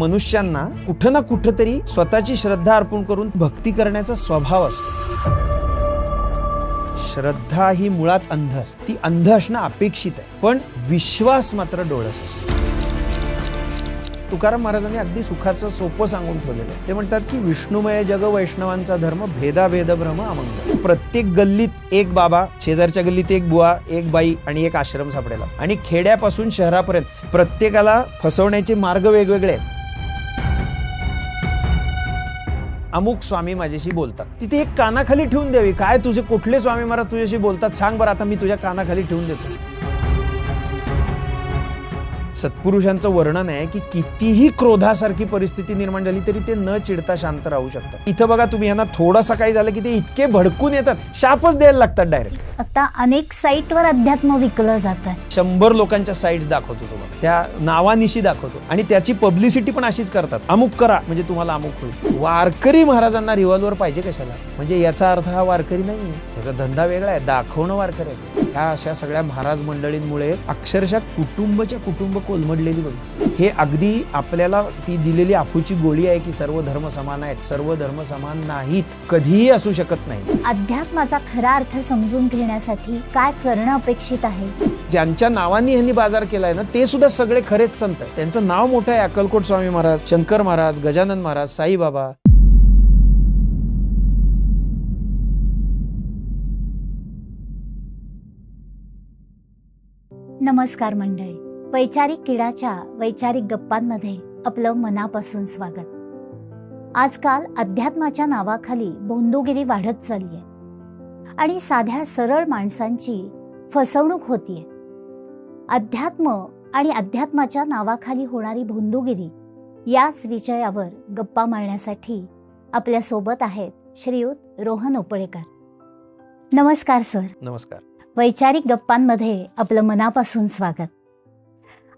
मनुष्यांना कुठं ना कुठं तरी स्वतःची श्रद्धा अर्पण करून भक्ती करण्याचा स्वभाव असतो. श्रद्धा ही मुळात अंध असते. ती अंध असणं अपेक्षित आहे, पण विश्वास मात्र डोळस असतो. तुकाराम महाराजांनी अगदी सुखाचं सोपं सांगून ठेवलेलं आहे. ते म्हणतात की विष्णुमय जग वैष्णवांचा धर्म, भेदाभेद भ्रम अमंगल. प्रत्येक गल्लीत एक बाबा, शेजारच्या गल्लीत एक बुवा, एक बाई आणि एक आश्रम सापडेल. आणि खेड्यापासून शहरापर्यंत प्रत्येकाला फसवण्याचे मार्ग वेगवेगळे आहेत. अमुक स्वामी माझ्याशी बोलतात, तिथे एक कानाखाली ठेवून द्यावी. काय तुझे कुठले स्वामी महाराज तुझ्याशी बोलतात सांग बरं, आता मी तुझ्या कानाखाली ठेवून देतो. सत्पुरुषांचं वर्णन आहे की कितीही क्रोधासारखी परिस्थिती निर्माण झाली तरी ते न चिडता शांत राहू शकतात. इथं बघा तुम्ही, यांना थोडासा काही झालं की ते इतके भडकून येतात, शापच द्यायला लागतात डायरेक्ट. आता अनेक साईटवर अध्यात्म विकलं जातं. 100 लोकांच्या साईट्स दाखवतो तो, त्या नावानिशी दाखवतो आणि त्याची पब्लिसिटी पण अशीच करतात. अमुक करा म्हणजे तुम्हाला अमुक होईल. वारकरी महाराजांना रिव्हॉल्वर पाहिजे कशाला? म्हणजे याचा अर्थ हा वारकरी नाहीये, याचा धंदा वेगळा आहे, दाखवणं वारकऱ्याचं. ह्या अशा सगळ्या महाराज मंडळींमुळे अक्षरशः कुटुंब कोलमडलेली बघ. हे अगदी आपल्याला ती दिलेली अफूची गोळी आहे की सर्व धर्म समान आहेत. सर्व धर्म समान नाहीत, कधीही असू शकत नाही. अध्यात्माचा खरा अर्थ समजून घेण्यासाठी काय करणं अपेक्षित आहे? ज्यांच्या नावानी यांनी बाजार केलाय ना, ते सुद्धा सगळे खरेच संत. त्यांचं नाव मोठं आहे. अक्कलकोट स्वामी महाराज, शंकर महाराज, गजानन महाराज, साईबाबा. नमस्कार मंडळी, वैचारिक किडाच्या वैचारिक गप्पांमध्ये आपलं मनापासून स्वागत. आजकाल अध्यात्माच्या नावाखाली भोंदूगिरी वाढत चालली आहे आणि साध्या सरळ माणसांची फसवणूक होतीये. अध्यात्म आणि अध्यात्माच्या नावाखाली होणारी भोंदूगिरी याच विषयावर गप्पा मारण्यासाठी आपल्या सोबत आहेत श्रीयुत रोहन उपळेकर. नमस्कार सर. नमस्कार. वैचारिक गप्पांमध्ये आपलं मनापासून स्वागत.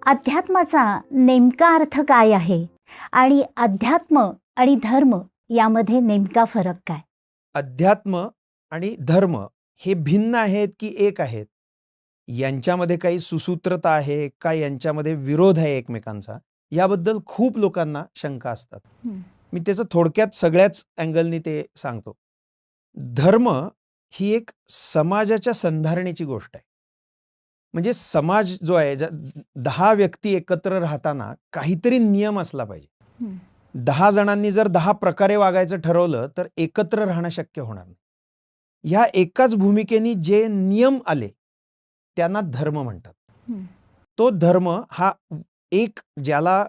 अध्यात्माचा नेमका अर्थ काय आहे आणि अध्यात्म आणि धर्म यामध्ये नेमका फरक काय? अध्यात्म आणि धर्म हे भिन्न आहेत की एक आहेत? यांच्यामध्ये काही सुसूत्रता आहे का, यांच्यामध्ये विरोध आहे एकमेकांचा? याबद्दल खूप लोकांना शंका असतात. मी त्याचं थोडक्यात सगळ्याच अँगलनी ते सांगतो. धर्म ही एक समाजाच्या संधारणेची गोष्ट आहे. म्हणजे समाज जो आहे, 10 व्यक्ती एकत्र राहताना काहीतरी नियम असला पाहिजे. 10 जणांनी जर 10 प्रकारे वागायचं ठरवलं तर एकत्र राहणं शक्य होणार नाही. ह्या एकाच भूमिकेने जे नियम आले त्यांना धर्म म्हणतात. तो धर्म हा एक, ज्याला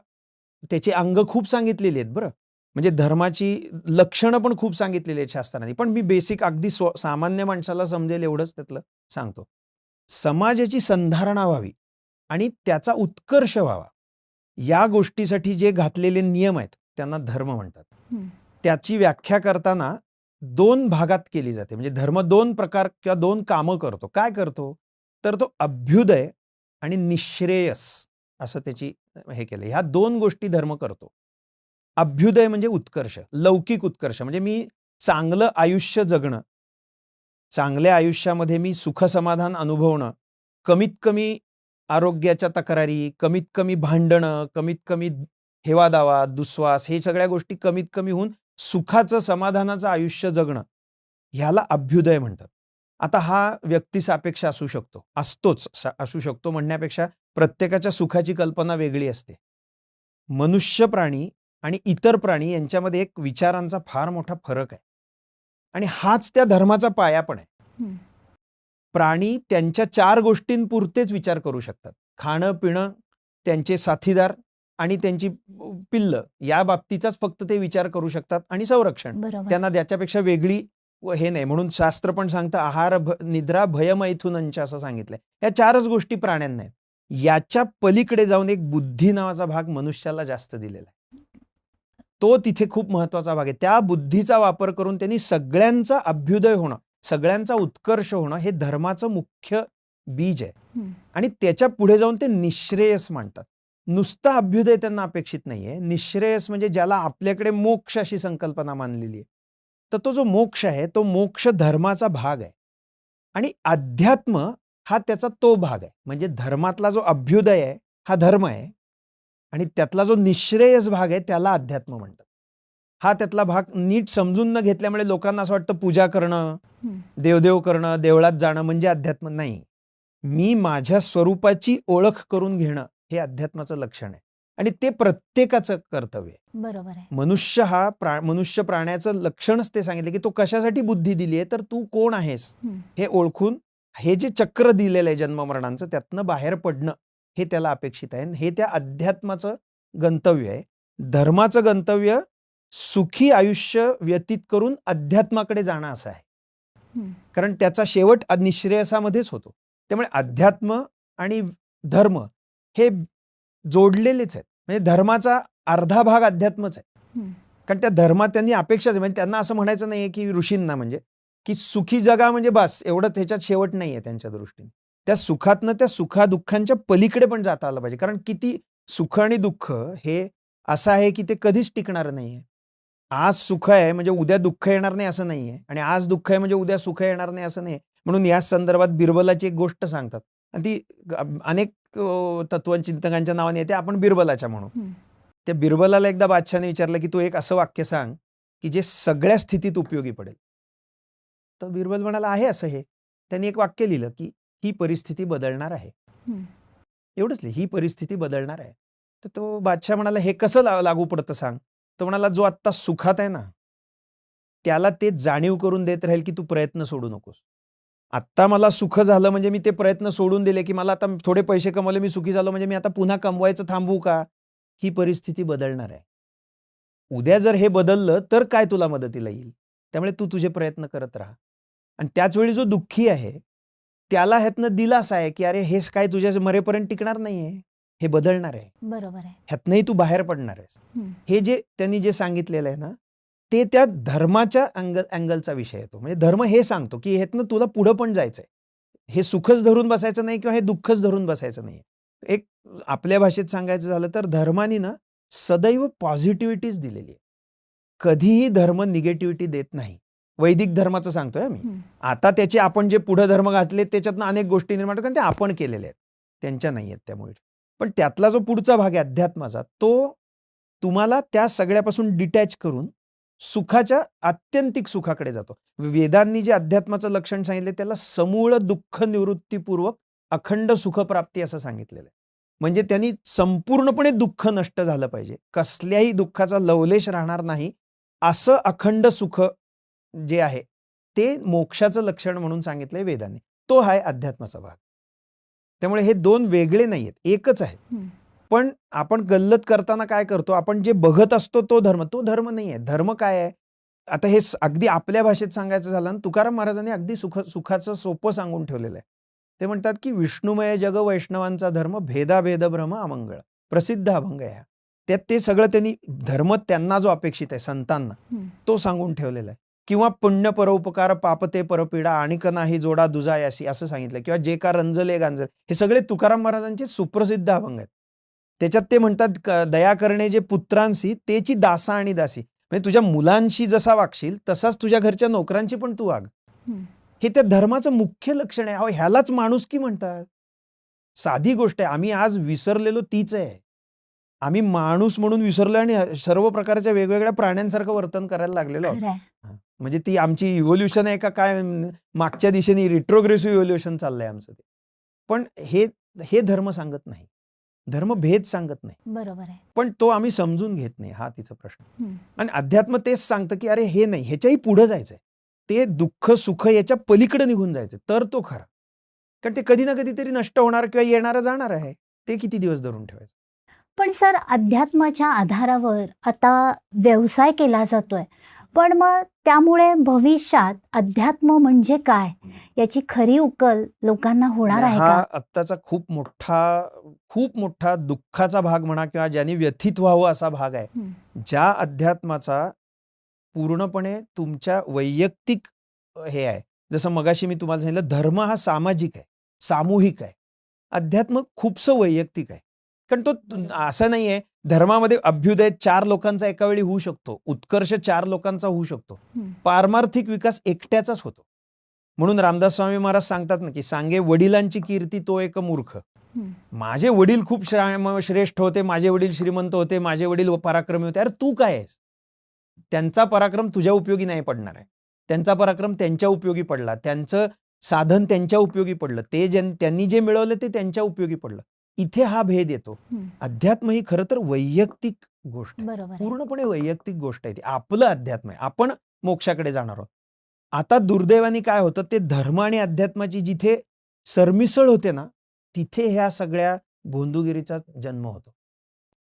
त्याचे अंग खूप सांगितलेले आहेत बरं, म्हणजे धर्माची लक्षणं पण खूप सांगितलेली आहेत शास्त्रांनी. पण मी बेसिक अगदी सामान्य माणसाला समजेल एवढंच त्यातलं सांगतो. समाजाची संधारणा व्हावी आणि त्याचा उत्कर्ष व्हावा, या गोष्टीसाठी जे घातलेले नियम आहेत त्यांना धर्म म्हणतात. त्याची व्याख्या करताना 2 भागात केली जाते. म्हणजे धर्म 2 प्रकार किंवा 2 कामं करतो. काय करतो तर तो अभ्युदय आणि निःश्रेयस असं त्याची हे केलं. ह्या 2 गोष्टी धर्म करतो. अभ्युदय म्हणजे उत्कर्ष, लौकिक उत्कर्ष. म्हणजे मी चांगलं आयुष्य जगणं, चांगल्या आयुष्यामध्ये मी सुख समाधान अनुभवणं, कमीत कमी आरोग्याच्या तक्रारी, कमीत कमी भांडणं, कमीत कमी हेवादावा, दुस्वास, हे सगळ्या गोष्टी कमीत कमी होऊन सुखाचं समाधानाचं आयुष्य जगणं, ह्याला अभ्युदय म्हणतात. आता हा व्यक्तिसापेक्ष असू शकतो, असू शकतो म्हणण्यापेक्षा प्रत्येकाच्या सुखाची कल्पना वेगळी असते. मनुष्य प्राणी आणि इतर प्राणी यांच्यामध्ये एक विचारांचा फार मोठा फरक आहे आणि हाच त्या धर्माचा पाया पण आहे. प्राणी त्यांच्या 4 गोष्टींपुरतेच विचार करू शकतात. खाणं पिणं, त्यांचे साथीदार आणि त्यांची पिल्लं, या बाबतीचाच फक्त ते विचार करू शकतात. आणि संरक्षण, त्यांना त्याच्यापेक्षा वेगळी हे नाही. म्हणून शास्त्र पण सांगतं आहार निद्रा भयमैथुनंच असं सांगितलंय. या 4च गोष्टी प्राण्यांना आहेत. याच्या पलीकडे जाऊन एक बुद्धी नावाचा भाग मनुष्याला जास्त दिलेला आहे. तो तिथे खूप महत्वाचा भाग आहे. त्या बुद्धीचा वापर करून त्यांनी सगळ्यांचा अभ्युदय होणं, सगळ्यांचा उत्कर्ष होणं हे धर्माचं मुख्य बीज आहे. आणि त्याच्या पुढे जाऊन ते निःश्रेयस मानतात. नुसता अभ्युदय त्यांना अपेक्षित नाहीये. निःश्रेयस म्हणजे ज्याला आपल्याकडे मोक्ष अशी संकल्पना मानलेली आहे, तर तो जो मोक्ष आहे तो मोक्ष धर्माचा भाग आहे. आणि अध्यात्म हा त्याचा तो भाग आहे. म्हणजे धर्मातला जो अभ्युदय आहे हा धर्म आहे आणि त्यातला जो निःश्रेयस भाग आहे त्याला अध्यात्म म्हणतात. हा त्यातला भाग नीट समजून न घेतल्यामुळे लोकांना असं वाटतं पूजा करणं, देवदेव करणं, देवळात जाणं म्हणजे अध्यात्म नाही. मी माझ्या स्वरूपाची ओळख करून घेणं हे अध्यात्माचं लक्षण आहे आणि ते प्रत्येकाचं कर्तव्य आहे. बरोबर आहे. मनुष्य हा मनुष्य प्राण्याचं लक्षणच ते सांगितलं की तो कशासाठी बुद्धी दिली आहे तर तू कोण आहेस हे ओळखून हे जे चक्र दिलेलं आहे जन्ममरणांचं त्यातनं बाहेर पडणं हे त्याला अपेक्षित आहे. हे त्या अध्यात्माचं गंतव्य आहे. धर्माचं गंतव्य सुखी आयुष्य व्यतीत करून अध्यात्माकडे जाणं असं आहे, कारण त्याचा शेवट निःश्रेयसामध्येच होतो. त्यामुळे अध्यात्म आणि धर्म हे जोडलेलेच आहेत. म्हणजे धर्माचा अर्धा भाग अध्यात्मच आहे, कारण त्या धर्मात त्यांनी अपेक्षाच म्हणजे त्यांना असं म्हणायचं नाहीये की ऋषींना म्हणजे की सुखी जगा म्हणजे बस एवढं, त्याच्यात शेवट नाहीये त्यांच्या दृष्टीने. त्या सुखातनं त्या सुखादुःखांच्या पलीकडे पण जाता आलं पाहिजे, कारण किती सुख आणि दुःख हे असं आहे की ते कधीच टिकणार नाहीये. आज सुख आहे म्हणजे उद्या दुःख येणार नाही असं नाहीये, आणि आज दुःख आहे म्हणजे उद्या सुख येणार नाही असं नाही. म्हणून या संदर्भात बिरबलाची एक गोष्ट सांगतात आणि ती अनेक तत्वचिंतकांच्या नावाने येते, आपण बिरबलाच्या म्हणू. त्या बिरबलाला एकदा बादशाने विचारलं की तू एक असं वाक्य सांग की जे सगळ्या स्थितीत उपयोगी पडेल. तर बिरबल म्हणाला आहे असं हे. त्यांनी एक वाक्य लिहिलं की ही परिस्थिती बदलणार आहे. एवढंच लिहि, ही परिस्थिती बदलणार आहे. तर तो बादशाह म्हणाला हे कसं लागू पडतं सांग. तो म्हणाला जो आत्ता सुखात आहे ना त्याला ते जाणीव करून देत राहील की तू प्रयत्न सोडू नकोस. आत्ता मला सुख झालं म्हणजे मी ते प्रयत्न सोडून दिले की मला आता थोडे पैसे कमवले मी सुखी झालो म्हणजे मी आता पुन्हा कमवायचं थांबवू का. ही परिस्थिती बदलणार आहे. उद्या जर हे बदललं तर काय तुला मदतीला येईल. त्यामुळे तू तुझे प्रयत्न करत राहा. आणि त्याच वेळी जो दुःखी आहे त्याला ह्यातनं दिलासा आहे की अरे हे काय तुझ्या मरेपर्यंत टिकणार नाहीये, हे बदलणार आहे. बरोबर आहे. ह्यातनंही तू बाहेर पडणार आहेस. हे जे त्यांनी जे सांगितलेलं आहे ना ते त्या धर्माच्या अँगलचा विषय येतो. म्हणजे धर्म हे सांगतो की ह्यातनं तुला पुढं पण जायचंय. हे सुखच धरून बसायचं नाही किंवा हे दुःखच धरून बसायचं नाही. एक आपल्या भाषेत सांगायचं झालं तर धर्मानी ना सदैव पॉझिटिव्हिटीच दिलेली आहे. कधीही धर्म निगेटिव्हिटी देत नाही. वैदिक धर्माचं सांगतोय आम्ही. आता त्याचे आपण जे पुढे धर्म घातले त्याच्यातनं अनेक गोष्टी निर्माण होतात, ते आपण केलेले आहेत, त्यांच्या नाही आहेत त्यामुळे. पण त्यातला जो पुढचा भाग आहे अध्यात्माचा तो तुम्हाला त्या सगळ्यापासून डिटॅच करून सुखाच्या आत्यंतिक सुखाकडे जातो. वेदांनी जे अध्यात्माचं लक्षण सांगितले त्याला समूळ दुःख निवृत्तीपूर्वक अखंड सुखप्राप्ती असं सांगितलेलं आहे. म्हणजे त्यांनी संपूर्णपणे दुःख नष्ट झालं पाहिजे, कसल्याही दुःखाचा लवलेश राहणार नाही असं अखंड सुख जे आहे ते मोक्षाचं लक्षण म्हणून सांगितलंय वेदांनी. तो आहे अध्यात्माचा भाग. त्यामुळे हे दोन वेगळे नाहीयेत, एकच आहेत. पण आपण गल्लत करताना काय करतो, आपण जे बघत असतो तो धर्म नाही आहे. धर्म काय आहे आता हे अगदी आपल्या भाषेत सांगायचं झालं ना, तुकाराम महाराजांनी अगदी सुखाचं सोपं सांगून ठेवलेलं आहे. ते म्हणतात की विष्णुमय जग वैष्णवांचा धर्म भेदाभेद भ्रम अमंगळ प्रसिद्ध अभंग आहे. त्यात ते सगळं त्यांनी धर्म त्यांना जो अपेक्षित आहे संतांना तो सांगून ठेवलेला आहे. किंवा पुण्य परोपकार पापते परपीडा आणिक नाही जोडा दुजायासी असं सांगितलं, किंवा जे का रंजले गांजल, हे सगळे तुकाराम महाराजांचे सुप्रसिद्ध अभंग आहेत. त्याच्यात ते म्हणतात दया करणे जे पुत्रांशी तेची दासा आणि दासी. म्हणजे तुझ्या मुलांशी जसा वागशील तसाच तुझ्या घरच्या नोकरांची पण तू वाग. हे त्या धर्माचं मुख्य लक्षण आहे. ह्यालाच माणुसकी म्हणतात. साधी गोष्ट आहे. आम्ही आज विसरलेलो तीच आहे. आम्ही माणूस म्हणून विसरलो आणि सर्व प्रकारच्या वेगवेगळ्या प्राण्यांसारखं वर्तन करायला लागलेलो आहोत. म्हणजे ती आमची इव्होल्युशन आहे का काय, मागच्या दिशेने रिट्रोग्रेसिव्ह इव्होल्युशन चाललंय आमचं ते. पण हे धर्म सांगत नाही. धर्म भेद सांगत नाही. बरोबर आहे. पण तो आम्ही समजून घेत नाही, हा तिचा प्रश्न. आणि अध्यात्म तेच सांगतं की अरे हे नाही, ह्याच्याही पुढे जायचंय. ते दुःख सुख याच्या पलीकडे निघून जायचं तर तो खरा. कारण ते कधी ना कधीतरी नष्ट होणार किंवा येणारं जाणार आहे. ते किती दिवस धरून ठेवायचं. पण सर, अध्यात्माच्या आधारावर आता व्यवसाय केला जातोय, पण मग त्यामुळे भविष्यात अध्यात्म म्हणजे काय याची खरी उकल लोकांना होणार आहे का? हा आत्ताचा खूप मोठा दुःखाचा भाग म्हणा किंवा ज्याने व्यथित व्हावं असा भाग आहे. ज्या अध्यात्माचा पूर्णपणे तुमच्या वैयक्तिक हे आहे. जसं मगाशी मी तुम्हाला सांगितलं, धर्म हा सामाजिक आहे, सामूहिक आहे. अध्यात्म खूपसं वैयक्तिक आहे. कारण तो असं नाहीये, धर्मामध्ये अभ्युदय 4 लोकांचा एका वेळी होऊ शकतो, उत्कर्ष 4 लोकांचा होऊ शकतो, पारमार्थिक विकास एकट्याचाच होतो. म्हणून रामदास स्वामी महाराज सांगतात ना की सांगे वडिलांची कीर्ती तो एक मूर्ख. हं. माझे वडील खूप श्रेष्ठ होते, माझे वडील श्रीमंत होते, माझे वडील पराक्रमी होते. अरे तू काय आहेस? त्यांचा पराक्रम तुझ्या उपयोगी नाही पडणार आहे. त्यांचा पराक्रम त्यांच्या उपयोगी पडला. त्यांचं साधन त्यांच्या उपयोगी पडलं. त्यांनी जे मिळवलं ते त्यांच्या उपयोगी पडलं. इथे हा भेद येतो. हं. अध्यात्म ही खरं तर वैयक्तिक गोष्ट आहे. बरोबर आहे. पूर्णपणे वैयक्तिक गोष्ट आहे ती. आपलं अध्यात्म आहे. आपण मोक्षाकडे जाणार आहोत. आता दुर्दैवाने काय होतं, ते धर्म आणि अध्यात्माची जिथे सरमिसळ होते ना, तिथे ह्या सगळ्या गोंधळगिरीचा जन्म होतो.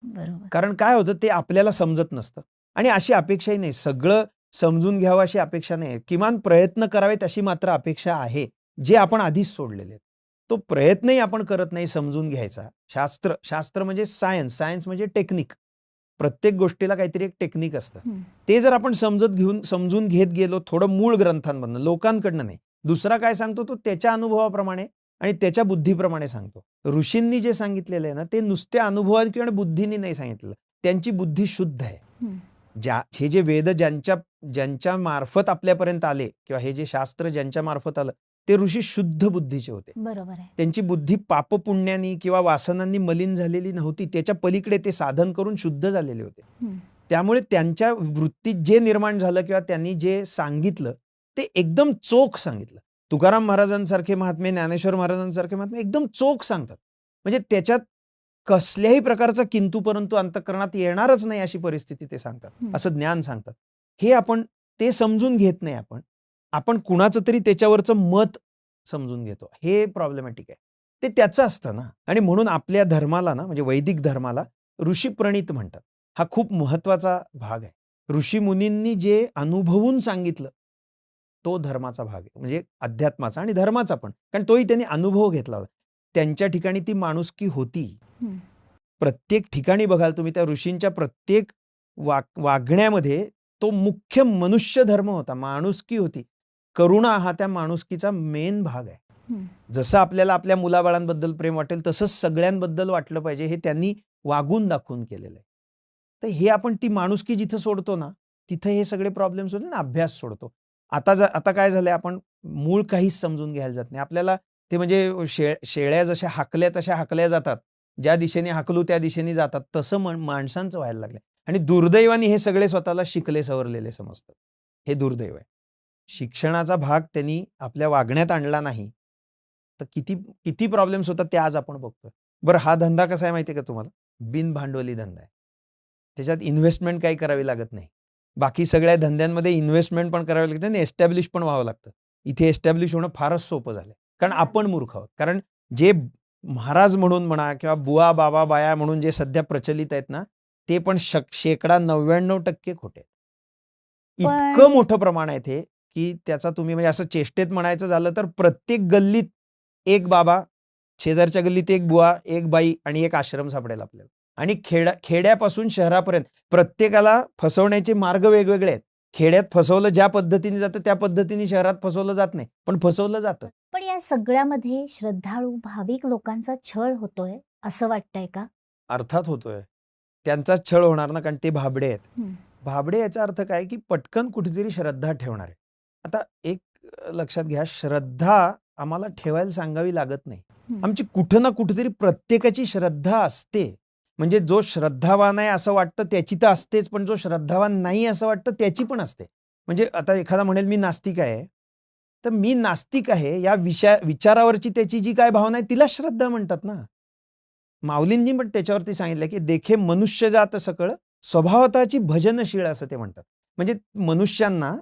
बरोबर. कारण काय होतं, ते आपल्याला समजत नसतं आणि अशी अपेक्षाही नाही. सगळं समजून घ्यावं अशी अपेक्षा नाही. किमान प्रयत्न करावेत अशी मात्र अपेक्षा आहे, जे आपण आधीच सोडलेले आहेत. तो प्रयत्नही आपण करत नाही समजून घ्यायचा. शास्त्र म्हणजे सायन्स म्हणजे टेक्निक. प्रत्येक गोष्टीला काहीतरी एक टेक्निक असतं. हं. ते जर आपण समजून घेत गेलो थोडं मूळ ग्रंथांमधनं, लोकांकडनं नाही. दुसरा काय सांगतो तो त्याच्या अनुभवाप्रमाणे आणि त्याच्या बुद्धीप्रमाणे सांगतो. ऋषींनी जे सांगितलेलं आहे ना, ते नुसत्या अनुभवात किंवा बुद्धीने नाही सांगितलेलं. त्यांची बुद्धी शुद्ध आहे. हं. हे जे वेद ज्यांच्या मार्फत आपल्यापर्यंत आले किंवा हे जे शास्त्र ज्यांच्या मार्फत आलं, ते ऋषी शुद्ध बुद्धीचे होते. बरोबर आहे. त्यांची बुद्धी पापपुण्यानी किंवा वासनांनी मलिन झालेली नव्हती. त्याच्या पलीकडे ते साधन करून शुद्ध झालेले होते. हं. त्यामुळे त्यांच्या वृत्तीत जे निर्माण झालं किंवा त्यांनी जे सांगितलं ते एकदम चोख सांगितलं. तुकाराम महाराजांसारखे महात्मे, ज्ञानेश्वर महाराजांसारखे महात्मे एकदम चोख सांगतात. म्हणजे त्याच्यात कसल्याही प्रकारचा किंतु परंतु अंतःकरणात येणारच नाही अशी परिस्थिती ते सांगतात. हं. असं ज्ञान सांगतात. हे आपण ते समजून घेत नाही आपण कुणाचं तरी त्याच्यावरचं मत समजून घेतो. हे प्रॉब्लेमॅटिक आहे. ते त्याचं असतं ना आणि म्हणून आपल्या धर्माला ना म्हणजे वैदिक धर्माला ऋषीप्रणीत म्हणतात. हा खूप महत्वाचा भाग आहे. ऋषीमुनींनी जे अनुभवून सांगितलं तो धर्माचा भाग आहे. म्हणजे अध्यात्माचा आणि धर्माचा पण. कारण तोही त्यांनी अनुभव घेतला होता. त्यांच्या ठिकाणी ती माणुसकी होती. हं. प्रत्येक ठिकाणी बघाल तुम्ही त्या ऋषींच्या प्रत्येक वागण्यामध्ये तो मुख्य मनुष्य धर्म होता, माणुसकी होती. करुणा हा त्या माणुसकीचा मेन भाग आहे. हं. जसं आपल्याला आपल्या मुलाबाळांबद्दल प्रेम वाटेल तसंच सगळ्यांबद्दल वाटलं पाहिजे हे त्यांनी वागून दाखवून केलेलं आहे. तर हे आपण ती माणुसकी जिथं सोडतो ना, तिथं हे सगळे प्रॉब्लेम्स होते ना, अभ्यास सोडतो. आता काय झालंय, आपण मूळ काहीच समजून घ्यायला जात नाही. आपल्याला ते म्हणजे शेळ्या जशा हाकल्या तशा हाकल्या जातात. ज्या दिशेने हाकलू त्या दिशेने जातात. तसं माणसांचं व्हायला लागलंय. आणि दुर्दैवाने हे सगळे स्वतःला शिकले सवरलेले समजतात. हे दुर्दैव आहे. शिक्षणाचा भाग त्यांनी आपल्या वागण्यात आणला नाही तर किती प्रॉब्लेम्स होतात ते आज आपण बघतोय. बरं, हा धंदा कसा आहे माहिती आहे का तुम्हाला? बिनभांडवली धंदा आहे. त्याच्यात इन्व्हेस्टमेंट काही करावी लागत नाही. बाकी सगळ्या धंद्यांमध्ये इन्व्हेस्टमेंट पण करावी लागते आणि एस्टॅब्लिश पण व्हावं लागतं. इथे एस्टॅब्लिश होणं फारच सोपं झालंय. कारण आपण मूर्ख आहोत. कारण जे महाराज म्हणून म्हणा किंवा बुवा, बाबा, बाया म्हणून जे सध्या प्रचलित आहेत ना, ते पण 99% खोटे आहेत. इतकं पण मोठं प्रमाण आहे ते, की त्याचा तुम्ही म्हणजे असं चेष्टेत म्हणायचं झालं तर प्रत्येक गल्लीत एक बाबा, शेजारच्या गल्लीत एक बुवा, एक बाई आणि एक आश्रम सापडेल आपल्याला. आणि खेड्यापासून शहरापर्यंत प्रत्येकाला फसवण्याचे मार्ग वेगवेगळे आहेत. खेड्यात फसवलं ज्या पद्धतीने जातं त्या पद्धतीने शहरात फसवलं जात नाही, पण फसवलं जातं. पण या सगळ्यामध्ये श्रद्धाळू भाविक लोकांचा छळ होतोय असं वाटतंय का? अर्थात होतोय. त्यांचाच छळ होणार ना, कारण ते भाबडे आहेत. हं. भाबडे याचा अर्थ काय, की पटकन कुठेतरी श्रद्धा ठेवणार आहे. आता एक लक्षात घ्या, श्रद्धा आम्हाला ठेवायला सांगावी लागत नाही. हं. आमची कुठं ना कुठेतरी प्रत्येकाची श्रद्धा असते. म्हणजे जो श्रद्धावान आहे असं वाटतं त्याची तर असतेच, पण जो श्रद्धावान नाही असं वाटतं त्याची पण असते. म्हणजे आता एखादा म्हणेल मी नास्तिक आहे, तर मी नास्तिक आहे या विचारावरची त्याची जी काय भावना आहे तिला श्रद्धा म्हणतात ना. माऊलींनी पण त्याच्यावरती सांगितलं, की देखे मनुष्य जात सकळ स्वभावताची भजनशीळ असं ते म्हणतात. म्हणजे मनुष्यांना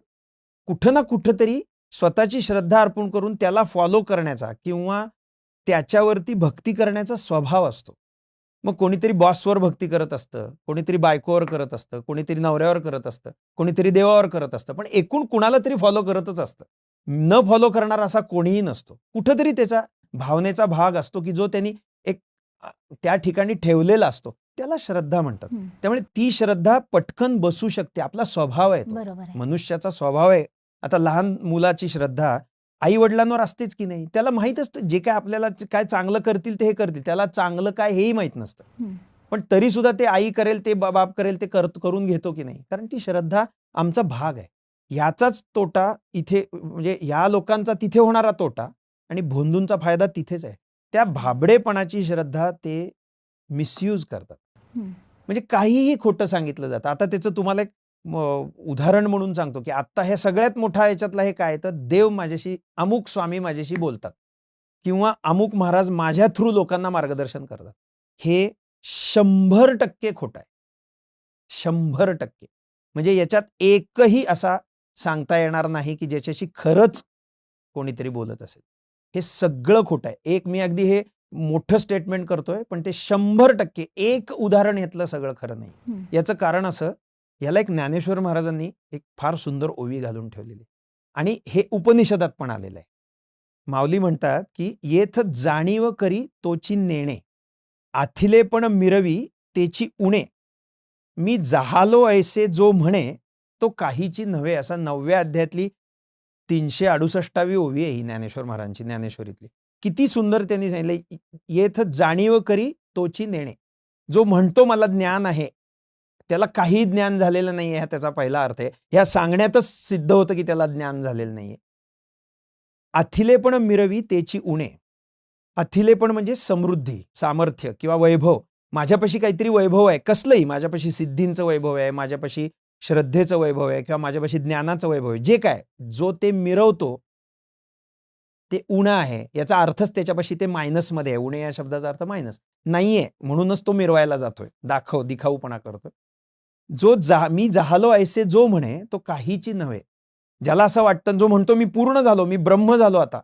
कुठं ना कुठंतरी स्वतःची श्रद्धा अर्पण करून त्याला फॉलो करण्याचा किंवा त्याच्यावरती भक्ती करण्याचा स्वभाव असतो. मग कोणीतरी बॉसवर भक्ती करत असतं, कोणीतरी बायकोवर करत असतं, कोणीतरी नवऱ्यावर करत असतं, कोणीतरी देवावर करत असतं, पण एकूण कुणाला तरी फॉलो करतच असतं. न फॉलो करणारा असा कोणीही नसतो. कुठंतरी त्याचा भावनेचा भाग असतो, की जो त्यांनी एक त्या ठिकाणी ठेवलेला असतो. त्याला श्रद्धा म्हणतात. हं. त्यामुळे ती श्रद्धा पटकन बसू शकते. आपला स्वभाव आहे तो. बरोबर आहे. मनुष्याचा स्वभाव आहे. आता लहान मुलाची श्रद्धा आई-वडिलांवर असतेच की नाही. त्याला माहीत असतं जे काय आपल्याला काय चांगलं करतील ते हे करतील. त्याला चांगलं काय हेही माहीत नसतं. हं. पण तरी सुद्धा ते आई करेल, ते बाप करेल ते करून घेतो की नाही. कारण ती श्रद्धा आमचा भाग आहे. ह्याचाच तोटा इथे म्हणजे ह्या लोकांचा तिथे होणारा तोटा आणि भोंदूंचा फायदा तिथेच आहे. त्या भाबडेपणाची श्रद्धा ते मिसयूज करतात. हं. म्हणजे काहीही खोटं सांगितलं जातं. आता त्याचं तुम्हाला एक उदाहरण म्हणून सांगतो, की आत्ता हे सगळ्यात मोठा याच्यातला हे काय तर देव माझ्याशी, अमुक स्वामी माझ्याशी बोलतात किंवा अमुक महाराज माझ्या थ्रू लोकांना मार्गदर्शन करतात. हे 100% खोटं आहे. 100%. म्हणजे याच्यात एकही असा सांगता येणार नाही, की ज्याच्याशी खरंच कोणीतरी बोलत असेल. हे सगळं खोटं आहे. एक मी अगदी हे मोठं स्टेटमेंट करतोय, पण ते 100% एक उदाहरण यातलं सगळं खरं नाही. हं. याचं कारण असं, याला एक ज्ञानेश्वर महाराजांनी एक फार सुंदर ओवी घालून ठेवलेली आणि हे उपनिषदात पण आलेलं आहे. माऊली म्हणतात, की "येथ जाणीव करी तोची नेणे, आथिलेपण मिरवी तेची उणे. मी जाहालो ऐसे जो म्हणे, तो काहीची नव्हे." असा 9व्या अध्यायातली 368वी ओवी आहे ही ज्ञानेश्वर महाराजांची, ज्ञानेश्वरीतली. किती सुंदर त्यांनी सांगितलं, "येथ जाणीव करी तोची नेणे." जो म्हणतो मला ज्ञान आहे, त्याला काही ज्ञान झालेलं नाहीये, हा त्याचा पहिला अर्थ आहे. ह्या सांगण्यातच सिद्ध होतं, की त्याला ज्ञान झालेलं नाहीये. "आथिलेपण मिरवी तेची उणे." अथिलेपण म्हणजे समृद्धी, सामर्थ्य किंवा वैभव. माझ्यापाशी काहीतरी वैभव आहे, कसलंही. माझ्यापाशी सिद्धींचं वैभव आहे, माझ्यापाशी श्रद्धेचं वैभव आहे किंवा माझ्यापाशी ज्ञानाचं वैभव आहे. जे काय, जो ते मिरवतो, ते उणं आहे. याचा अर्थच त्याच्यापाशी ते मायनसमध्ये आहे. उणे या शब्दाचा अर्थ मायनस. नाहीये, म्हणूनच तो मिरवायला जातोय. दिखाऊपणा करतोय. मी जाहलो ऐसे जो म्हणे, तो काहीची नव्हे. ज्याला असं वाटतं, जो म्हणतो मी पूर्ण झालो, मी ब्रह्म झालो आता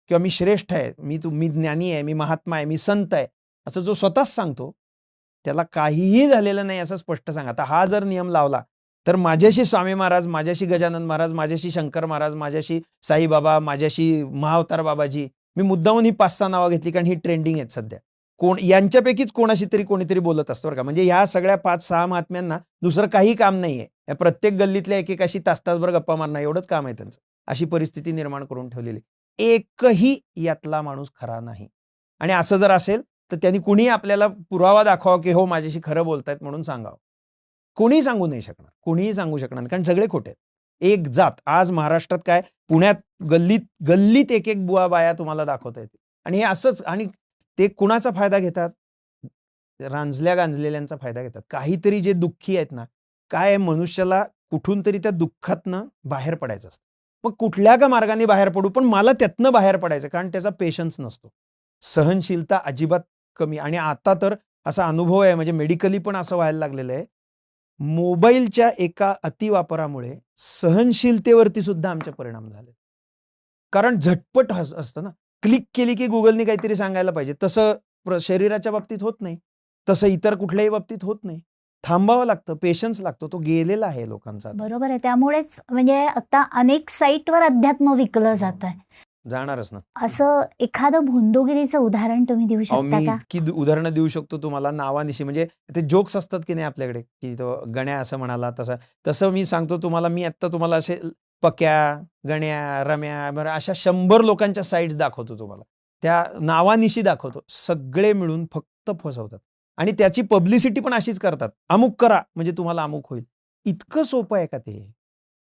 किंवा मी श्रेष्ठ आहे, मी ज्ञानी आहे, मी महात्मा आहे, मी संत आहे, असं जो स्वतःच सांगतो, त्याला काहीही झालेलं नाही असं स्पष्ट सांगा. आता हा जर नियम लावला, तर माझ्याशी स्वामी महाराज, माझ्याशी गजानन महाराज, माझ्याशी शंकर महाराज, माझ्याशी साईबाबा, माझ्याशी महाअवतार बाबाजी, मी मुद्दामून ही 5-6 नावं घेतली कारण ही ट्रेंडिंग आहेत सध्या. यांच्यापैकीच कोणाशी तरी कोणीतरी बोलत असतं बरं का. म्हणजे ह्या सगळ्या 5-6 महात्म्यांना दुसरं काही काम नाहीये. या प्रत्येक गल्लीतल्या एकेकाशी तास-तासभर गप्पा मारणं एवढंच काम आहे त्यांचं. अशी परिस्थिती निर्माण करून ठेवलेली. एकही यातला माणूस खरा नाही. आणि असं जर असेल, तर त्यांनी कुणीही आपल्याला पुरावा दाखवावा, की हो माझ्याशी खरं बोलतायत म्हणून सांगावं. कोणीही सांगू नाही शकणार. कोणीही सांगू शकणार नाही. कारण सगळे खोटे आहेत. एक जात. आज महाराष्ट्रात काय, पुण्यात गल्लीत एक बुवा बाया तुम्हाला दाखवता येतील. आणि हे असंच, आणि ते कुणाचा फायदा घेतात? रांजल्या गांजलेल्यांचा फायदा घेतात. काहीतरी जे दुःखी आहेत ना, काय आहे, मनुष्याला कुठून तरी त्या दुःखातनं बाहेर पडायचं असतं. मग कुठल्या का मार्गाने बाहेर पडू, पण मला त्यातनं बाहेर पडायचं, कारण त्याचा पेशन्स नसतो. सहनशीलता अजिबात कमी. आणि आता तर असा अनुभव आहे, म्हणजे मेडिकली पण असं व्हायला लागलेलं आहे. मोबाईलच्या एका अतिवापरामुळे सहनशीलतेवरती सुद्धा आमचे परिणाम झाले. कारण झटपट असतं ना, क्लिक केली की गुगलने काहीतरी सांगायला पाहिजे. तसं शरीराच्या बाबतीत होत नाही, तसं इतर कुठल्याही बाबतीत होत नाही. थांबावं लागतं, पेशन्स लागतो. तो गेलेला आहे लोकांचा. बरोबर आहे. त्यामुळेच म्हणजे आता अनेक साईटवर अध्यात्म विकलं जात आहे. जाणारच ना. असं एखादं भोंदूगिरीचं उदाहरण तुम्ही देऊ शकता मी का? इतकी उदाहरणं देऊ शकतो तुम्हाला नावानिशी. म्हणजे ते जोक्स असतात की नाही आपल्याकडे, की तो गण्या असं म्हणाला, तसं मी सांगतो तुम्हाला. मी आत्ता तुम्हाला असे पक्या, गण्या, रम्या, बरं अशा 100 लोकांच्या साईट्स दाखवतो तुम्हाला. त्या नावानिशी दाखवतो. सगळे मिळून फक्त फसवतात आणि त्याची पब्लिसिटी पण अशीच करतात. अमुक करा म्हणजे तुम्हाला अमुक होईल. इतकं सोपं आहे का ते?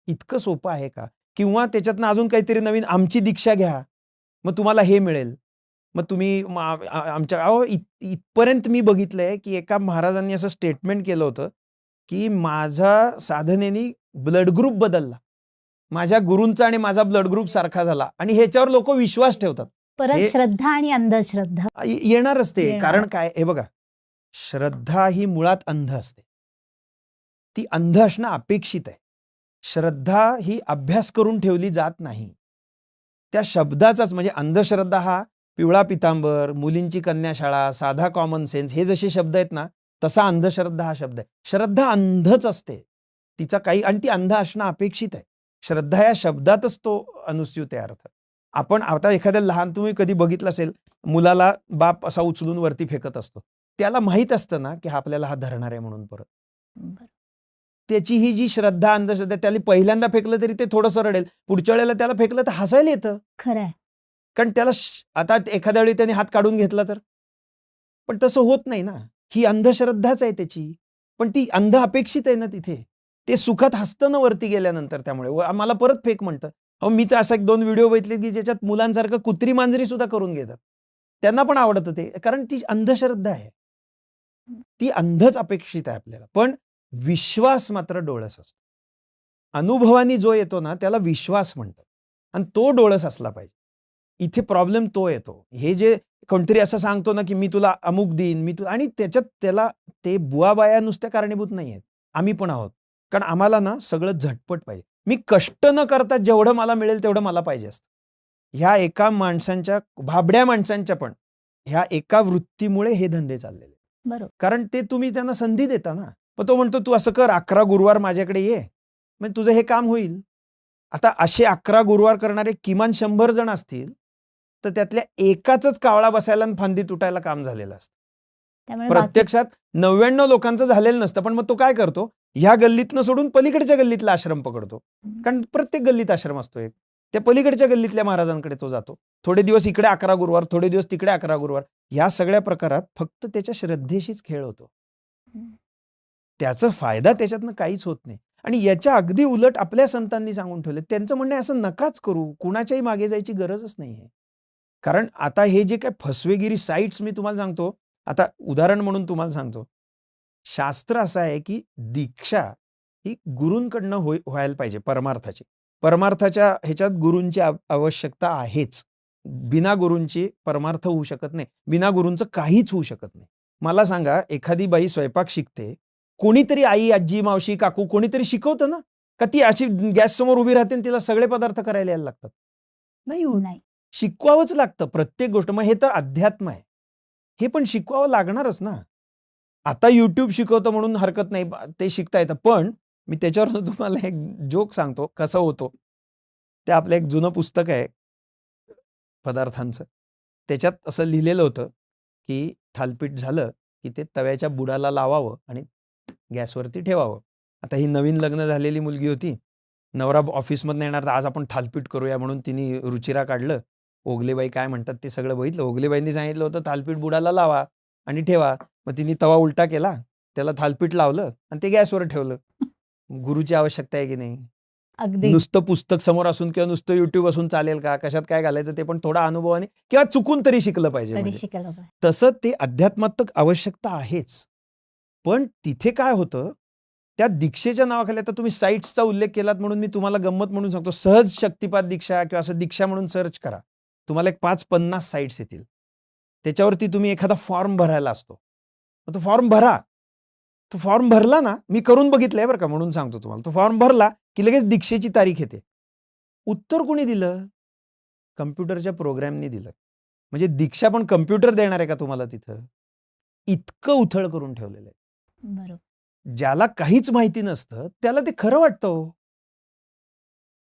इतकं सोपं आहे का? किंवा त्याच्यातनं अजून काहीतरी नवीन, आमची दीक्षा घ्या, मग तुम्हाला हे मिळेल. मग तुम्ही आमच्या इथपर्यंत मी बघितलंय, की एका महाराजांनी असं स्टेटमेंट केलं होतं, की माझा साधनेने ब्लड ग्रुप बदलला. माझ्या गुरूंचा आणि माझा ब्लड ग्रुप सारखा झाला आणि ह्याच्यावर लोक विश्वास ठेवतात. परत श्रद्धा आणि अंधश्रद्धा येणारच ते. येणार. कारण काय, हे बघा, श्रद्धा ही मुळात अंध असते. ती अंध असणं अपेक्षित आहे. श्रद्धा ही अभ्यास करून ठेवली जात नाही. त्या शब्दाचाच, म्हणजे अंधश्रद्धा हा पिवळा पितांबर, मुलींची कन्याशाळा, साधा कॉमन सेन्स, हे जसे शब्द आहेत ना, तसा अंधश्रद्धा हा शब्द आहे. श्रद्धा अंधच असते. तिचा काही, आणि ती अंध असणं अपेक्षित आहे. श्रद्धा या शब्दातच तो अनुस्यूत आहे अर्थ. आपण आता एखाद्या लहान, तुम्ही कधी बघितलं असेल, मुलाला बाप असा उचलून वरती फेकत असतो. त्याला माहीत असतं ना, की आपल्याला हा धरणार आहे म्हणून परत. बरं. त्याची ही जी श्रद्धा, अंधश्रद्धा, त्याला पहिल्यांदा फेकलं तरी ते थोडंसं रडेल, पुढच्या वेळेला त्याला फेकलं तर हसायला येतं. खरं आहे. कारण त्याला आता एखाद्या वेळी त्याने हात काढून घेतला तर, पण तसं होत नाही ना. ही अंधश्रद्धाच आहे त्याची, पण ती अंध अपेक्षित आहे ना तिथे. ते सुखात हसतं ना वरती गेल्यानंतर, त्यामुळे आम्हाला परत फेक म्हणतं. अहो, मी तर असा 1-2 व्हिडिओ बघितले की ज्याच्यात मुलांसारखं कुत्री मांजरी सुद्धा करून घेतात. त्यांना पण आवडतं ते, कारण ती अंधश्रद्धा आहे. ती अंधच अपेक्षित आहे आपल्याला. पण विश्वास मात्र डोळस असतो. अनुभवानी जो येतो ना त्याला विश्वास म्हणतात आणि तो डोळस असला पाहिजे. इथे प्रॉब्लेम तो येतो. हे जे कोणतरी असं सांगतो ना, की मी तुला अमुक देईन, आणि त्याच्यात त्याला ते बुवाबाया नुसत्या कारणीभूत नाही आहेत. आम्ही पण आहोत. कारण आम्हाला ना सगळं झटपट पाहिजे. मी कष्ट न करता जेवढं मला मिळेल तेवढं मला पाहिजे असतं. ह्या एका माणसांच्या, भाबड्या माणसांच्या पण ह्या एका वृत्तीमुळे हे धंदे चाललेले. बरोबर. कारण ते तुम्ही त्यांना संधी देता ना. मग तो म्हणतो तू असं कर, 11 गुरुवार माझ्याकडे ये, मग तुझं हे काम होईल. आता असे 11 गुरुवार करणारे किमान 100 जण असतील, तर त्यातल्या एकाचंच कावळा बसायला आणि फांदी तुटायला काम झालेलं असतं. त्यामुळे बाकी प्रत्यक्षात 99 लोकांचं झालेलं नसतं. पण मग तो काय करतो, ह्या गल्लीतनं सोडून पलीकडच्या गल्लीतला आश्रम पकडतो. कारण प्रत्येक गल्लीत आश्रम असतो एक. त्या पलीकडच्या गल्लीतल्या महाराजांकडे तो जातो. थोडे दिवस इकडे 11 गुरुवार, थोडे दिवस तिकडे 11 गुरुवार. ह्या सगळ्या प्रकारात फक्त त्याच्या श्रद्धेशीच खेळ होतो. त्याचा फायदा त्याच्यातनं काहीच होत नाही. आणि याच्या अगदी उलट आपल्या संतांनी सांगून ठेवले. त्यांचं म्हणणं आहे, असं नकाच करू, कुणाच्याही मागे जायची गरजच नाहीये. कारण आता हे जे काही फसवेगिरी साईट्स मी तुम्हाला सांगतो, आता उदाहरण म्हणून तुम्हाला सांगतो. शास्त्र असं आहे की दीक्षा ही गुरूंकडनं व्हायला पाहिजे परमार्थाची. परमार्थाच्या ह्याच्यात गुरूंची आवश्यकता आहेच. बिना गुरूंची परमार्थ होऊ शकत नाही. बिना गुरूंचं काहीच होऊ शकत नाही. मला सांगा, एखादी बाई स्वयंपाक शिकते, कोणीतरी आई, आजी, मावशी, काकू कोणीतरी शिकवतं ना, का ती अशी गॅस समोर उभी राहते आणि तिला सगळे पदार्थ करायला यायला लागतात? नाही होत. नाही. शिकवावंच लागतं प्रत्येक गोष्ट. मग हे तर अध्यात्म आहे. हे पण शिकवावं लागणारच ना. आता YouTube शिकवतं म्हणून हरकत नाही, ते शिकता येतं. पण मी त्याच्यावर तुम्हाला एक जोक सांगतो, कसं होतो. ते आपलं एक जुनं पुस्तक आहे पदार्थांचं. त्याच्यात असं लिहिलेलं होतं, की थालीपीठ झालं, की ते तव्याच्या बुडाला लावावं आणि गॅसवरती ठेवावं. आता ही नवीन लग्न झालेली मुलगी होती. नवरा ऑफिसमधनं येणार, तर आज आपण थालीपीठ करूया म्हणून तिने रुचिरा काढलं. ओगलेबाई काय म्हणतात ते सगळं बघितलं. ओगलेबाईंनी सांगितलं होतं थालीपीठ बुडाला लावा आणि ठेवा. मग तिने तवा उलटा केला, त्याला थालीपीठ लावलं आणि ते गॅसवर ठेवलं. गुरुची आवश्यकता आहे की नाही? अगदी नुसतं पुस्तक समोर असून किंवा नुसतं YouTube असून चालेल का? कशात काय घालायचं ते पण थोडा अनुभवाने किंवा चुकून तरी शिकलं पाहिजे. तरी म्हणजे शिकायला पाहिजे. तसं ते अध्यात्मात तर आवश्यकता आहेच. पण तिथे काय होतं, त्या दीक्षेच्या नावाखाली, आता तुम्ही साईट्सचा उल्लेख केलात म्हणून मी तुम्हाला गंमत म्हणून सांगतो. सहज शक्तिपात दीक्षा किंवा असं दीक्षा म्हणून सर्च करा. तुम्हाला एक 5-50 साईट्स येतील. त्याच्यावरती तुम्ही एखादा फॉर्म भरायला असतो. मग तो फॉर्म भरा. तो फॉर्म भरला ना, मी करून बघितलंय बरं का, म्हणून सांगतो तुम्हाला. तो फॉर्म भरला की लगेच दीक्षेची तारीख येते. उत्तर कोणी दिलं? कम्प्युटरच्या प्रोग्रॅमनी दिलं. म्हणजे दीक्षा पण कम्प्युटर देणार आहे का तुम्हाला तिथं? इतकं उथळ करून ठेवलेलं आहे. बरोबर. ज्याला काहीच माहिती नसतं त्याला ते खरं वाटतं हो.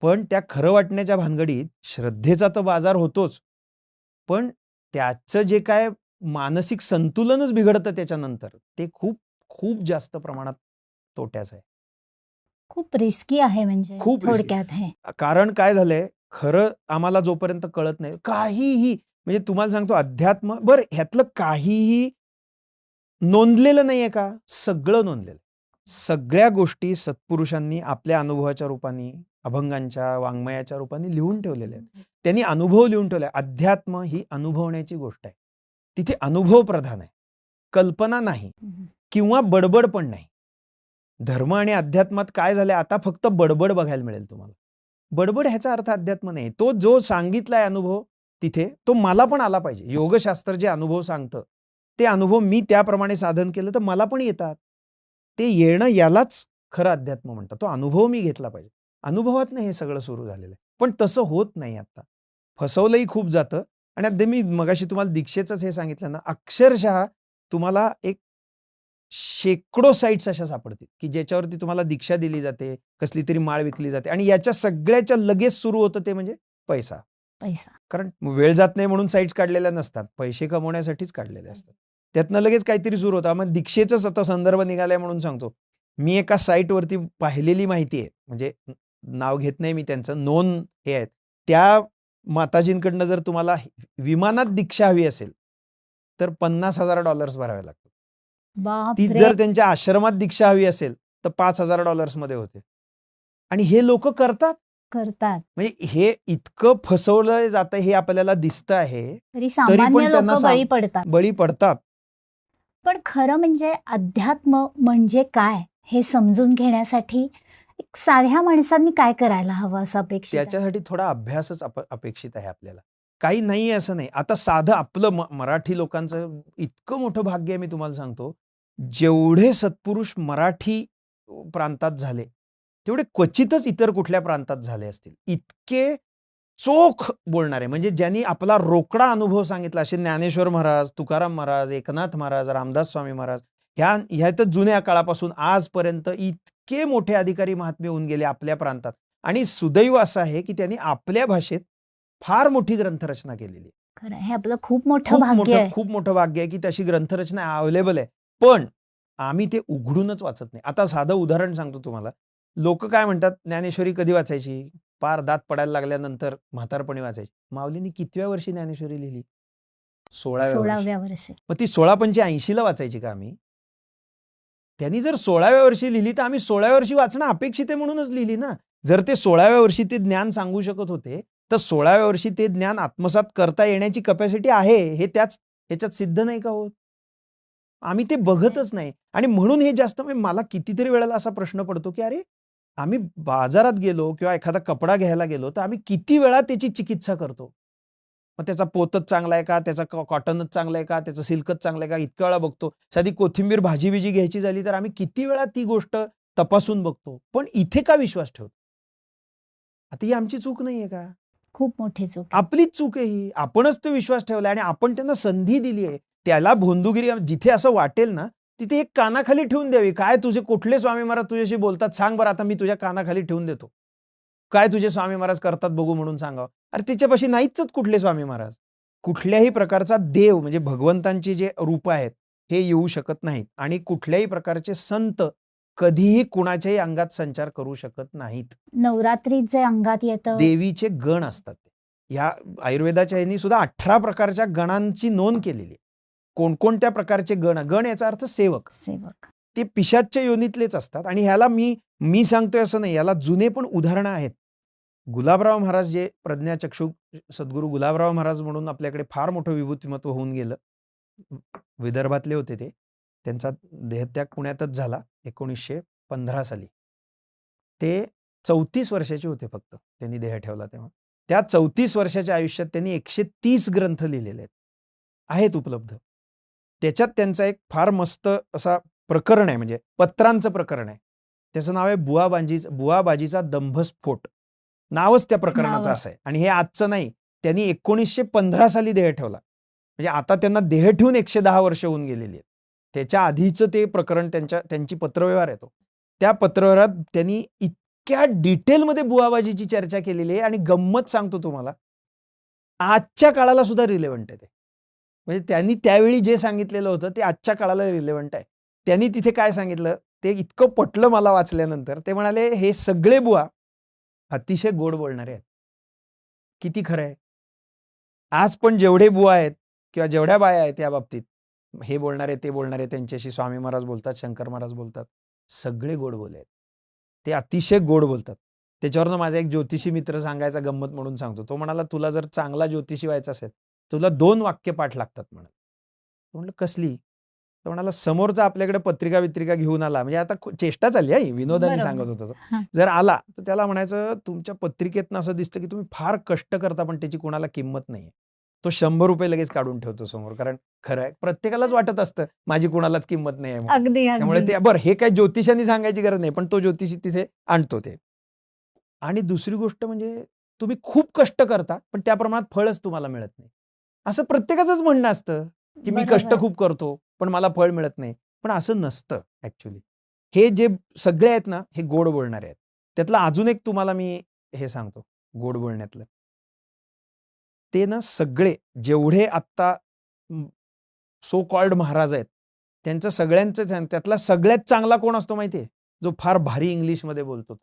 पण त्या खरं वाटण्याच्या भानगडीत श्रद्धेचा तर बाजार होतोच. पण त्याचं जे काय मानसिक संतुलनच बिघडतं त्याच्यानंतर, ते खूप खूप जास्त प्रमाणात तोट्याचं आहे. खूप रिस्की आहे म्हणजे खूप risky. थोडक्यात हे. कारण काय झालंय, खरं आम्हाला जोपर्यंत कळत नाही, काहीही म्हणजे तुम्हाला सांगतो अध्यात्म, बरं ह्यातलं काहीही नोंदलेलं नाहीये का? सगळं नोंदलेलं. सगळ्या गोष्टी सत्पुरुषांनी आपल्या अनुभवाच्या रूपाने, अभंगांच्या, वाङ्मयाच्या रूपाने लिहून ठेवलेल्या आहेत. त्यांनी अनुभव लिहून ठेवलाय. अध्यात्म ही अनुभवण्याची गोष्ट आहे. तिथे अनुभव प्रधान आहे, कल्पना नाही किंवा बडबड पण नाही. धर्म आणि अध्यात्मात काय झालंय, आता फक्त बडबड बघायला मिळेल तुम्हाला. बडबड ह्याचा अर्थ अध्यात्म नाही. तो जो सांगितलाय अनुभव तिथे, तो मला पण आला पाहिजे. योगशास्त्र जे अनुभव सांगतं, ते अनुभव मी त्याप्रमाणे साधन केलं तर मला पण येतात. ते येणं यालाच खरं अध्यात्म म्हणतात. तो अनुभव मी घेतला पाहिजे. अनुभवातनं हे सगळं सुरू झालेलं आहे. पण तसं होत नाही आता. फसवलंही खूप जातं. आणि अगदी मी मगाशी तुम्हाला दीक्षेचंच हे सांगितलं ना, अक्षरशः तुम्हाला एक शेकडो साईट्स अशा सापडतील, की ज्याच्यावरती तुम्हाला दीक्षा दिली जाते, कसली तरी माळ विकली जाते आणि याच्या सगळ्याच्या लगेच सुरू होतं ते म्हणजे पैसा. पैसा. कारण वेळ जात नाही म्हणून साईट्स काढलेल्या नसतात. पैसे कमवण्यासाठीच काढलेले असतात. त्यातनं लगेच काहीतरी सुरू होतं. मग दीक्षेचाच आता संदर्भ निघालाय म्हणून सांगतो. मी एका साईटवरती पाहिलेली माहिती आहे. म्हणजे नाव घेत नाही मी त्यांचं, नोंद हे आहेत. त्या माताजींकडनं जर तुम्हाला विमानात दीक्षा हवी असेल, तर $50,000 भरावे लागतात. तीच बापरे! जर त्यांच्या आश्रमात दीक्षा हवी असेल, तर $5,000 मध्ये होते. आणि हे लोकं करतात. करतात. म्हणजे हे इतकं फसवलं जातं हे आपल्याला दिसतं आहे, तरी तरी सामान्य पण त्यांना लोक बळी पडतात. बळी पडतात. पण खरं म्हणजे अध्यात्म म्हणजे काय हे समजून घेण्यासाठी एक साध्या माणसांनी काय करायला हवं असं अपेक्षित आहे? त्याच्यासाठी थोडा अभ्यासच अपेक्षित आहे आपल्याला. काही नाही असं नाही. आता साधं आपलं मराठी लोकांचं इतकं मोठं भाग्य आहे मी तुम्हाला सांगतो. जेवढे सत्पुरुष मराठी प्रांतात झाले, तेवढे क्वचितच इतर कुठल्या प्रांतात झाले असतील. इतके चोख बोलणारे म्हणजे ज्यांनी आपला रोकडा अनुभव सांगितला असे ज्ञानेश्वर महाराज, तुकाराम महाराज, एकनाथ महाराज, रामदास स्वामी महाराज ह्या तर जुन्या काळापासून आजपर्यंत इतके मोठे अधिकारी महात्मे होऊन गेले आपल्या प्रांतात. आणि सुदैव असं आहे की त्यांनी आपल्या भाषेत फार मोठी ग्रंथरचना केलेली. खरं हे आपलं खूप मोठं भाग्य आहे. खूप मोठं भाग्य आहे की तशी ग्रंथरचना अवेलेबल आहे. पण आम्ही ते उघडूनच वाचत नाही. आता साधं उदाहरण सांगतो तुम्हाला. लोक काय म्हणतात, ज्ञानेश्वरी कधी वाचायची? पार दात पडायला लागल्यानंतर म्हातारपणी वाचायची. माऊलींनी कितव्या वर्षी ज्ञानेश्वरी लिहिली? 16व्या वर्षी. 16व्या वर्षी. मग ती 16 ला वाचायची का आम्ही? त्यांनी जर 16व्या वर्षी लिहिली तर आम्ही 16व्या वर्षी वाचणं अपेक्षित आहे म्हणूनच लिहिली ना. जर ते 16व्या वर्षी ते ज्ञान सांगू शकत होते, तर 16व्या वर्षी ते ज्ञान आत्मसात करता येण्याची कॅपॅसिटी आहे हे ह्याच्यात सिद्ध नाही का होत? आम्ही ते बघतच नाही. आणि म्हणून हे जास्त म्हणजे मला कितीतरी वेळेला असा प्रश्न पडतो, की अरे आम्ही बाजारात गेलो किंवा एखादा कपडा घ्यायला गेलो, तर आम्ही किती वेळा त्याची चिकित्सा करतो. मग त्याचा पोतच चांगला आहे का? त्याचा कॉटनच चांगला आहे का? त्याचं सिल्कच चांगलं आहे का? इतक्या वेळा बघतो. साधी कोथिंबीर भाजी-बिजी घ्यायची झाली, तर आम्ही किती वेळा ती गोष्ट तपासून बघतो. पण इथे का विश्वास ठेवतो? आता ही आमची चूक नाहीये का? खूप मोठी चूक आहे. आपलीच चूक आहे ही. आपणच तो विश्वास ठेवलाय आणि आपण त्यांना संधी दिली आहे. त्याला भोंदूगिरी जिथे असं वाटेल ना, तिथे एक कानाखाली ठेवून द्यावी. काय तुझे कुठले स्वामी महाराज तुझ्याशी बोलतात सांग बरं, आता मी तुझ्या कानाखाली ठेवून देतो. काय तुझे स्वामी महाराज करतात बघू म्हणून सांगावं. अरे त्याच्यापाशी नाहीच कुठले स्वामी महाराज. कुठल्याही प्रकारचा देव म्हणजे भगवंतांची जे रूप आहेत हे येऊ शकत नाहीत आणि कुठल्याही प्रकारचे संत कधीही कुणाच्याही अंगात संचार करू शकत नाहीत. नवरात्रीत जे अंगात येतं देवीचे गण असतात. ह्या आयुर्वेदाच्या ह्यांनी सुद्धा 18 प्रकारच्या गणांची नोंद केलेली आहे. कोणकोणत्या प्रकारचे गण याचा अर्थ सेवक. ते पिशाच्च्या योनीतलेच असतात आणि ह्याला मी सांगतोय असं नाही, याला जुने पण उदाहरणं आहेत. गुलाबराव महाराज जे प्रज्ञाचक्षु सद्गुरू गुलाबराव महाराज म्हणून आपल्याकडे फार मोठं विभूतिमत्व होऊन गेलं. विदर्भातले होते ते. त्यांचा देहत्याग पुण्यातच झाला 1915 साली. ते 34 वर्षाचे होते फक्त त्यांनी देह ठेवला तेव्हा. त्या 34 वर्षाच्या आयुष्यात त्यांनी 130 ग्रंथ लिहिलेले आहेत उपलब्ध. त्याच्यात त्यांचा एक फार मस्त असा प्रकरण आहे, म्हणजे पत्रांचं प्रकरण आहे. त्याचं नाव आहे बुवाबाजीचा दंभस्फोट. नावच त्या प्रकरणाचं असं आहे आणि हे आजचं नाही. त्यांनी 1915 साली देह ठेवला. म्हणजे आता त्यांना देह ठेवून 110 वर्ष होऊन गेलेली आहेत. त्याच्या आधीचं ते प्रकरण त्यांची पत्रव्यवहार आहे तो. त्या पत्रव्यवहारात त्यांनी इतक्या डिटेलमध्ये बुवाबाजीची चर्चा केलेली आहे आणि गंमत सांगतो तुम्हाला, आजच्या काळाला सुद्धा रिलेव्हंट आहे ते. म्हणजे त्यांनी त्यावेळी जे सांगितलेलं होतं ते आजच्या काळाला रिलेव्हंट आहे. त्यांनी तिथे काय सांगितलं ते इतकं पटलं मला वाचल्यानंतर. ते म्हणाले हे सगळे बुवा अतिशय गोड बोलणारे आहेत. किती खरं आहे. आज पण जेवढे बुवा आहेत किंवा जेवढ्या बाया आहेत या बाबतीत हे बोलणारे ते बोलणारे, त्यांच्याशी स्वामी महाराज बोलतात, शंकर महाराज बोलतात, सगळे गोड बोले आहेत. ते अतिशय गोड बोलतात. त्याच्यावरनं माझा एक ज्योतिषी मित्र सांगायचा गंमत म्हणून सांगतो. तो म्हणाला तुला जर चांगला ज्योतिषी व्हायचा असेल तुला 2 वाक्य पाठ लागतात म्हणाला. म्हटलं कसली? तर म्हणाला समोरचा आपल्याकडे पत्रिका घेऊन आला, म्हणजे आता चेष्टा चालली आहे विनोदाने सांगत होता तो. जर आला तर त्याला म्हणायचं तुमच्या पत्रिकेतनं असं दिसतं की तुम्ही फार कष्ट करता पण त्याची कोणाला किंमत नाहीये. तो 100 रुपये लगेच काढून ठेवतो समोर, कारण खरं आहे प्रत्येकालाच वाटत असतं माझी कोणालाच किंमत नाही आहे. अगदी त्यामुळे ते बरं हे काय ज्योतिषांनी सांगायची गरज नाही, पण तो ज्योतिषी तिथे आणतो ते. आणि दुसरी गोष्ट म्हणजे तुम्ही खूप कष्ट करता पण त्या प्रमाणात फळच तुम्हाला मिळत नाही. असं प्रत्येकाचंच म्हणणं असतं की मी कष्ट खूप करतो पण मला फळ मिळत नाही. पण असं नसतं ऍक्च्युली. हे जे सगळे आहेत ना हे गोड बोलणारे आहेत. त्यातलं अजून एक तुम्हाला मी हे सांगतो गोड बोलण्यातलं. ते ना सगळे जेवढे आत्ता सो कॉल्ड महाराज आहेत त्यांचं सगळ्यांचं त्यातला सगळ्यात चांगला कोण असतो माहितीये? जो फार भारी इंग्लिशमध्ये बोलतो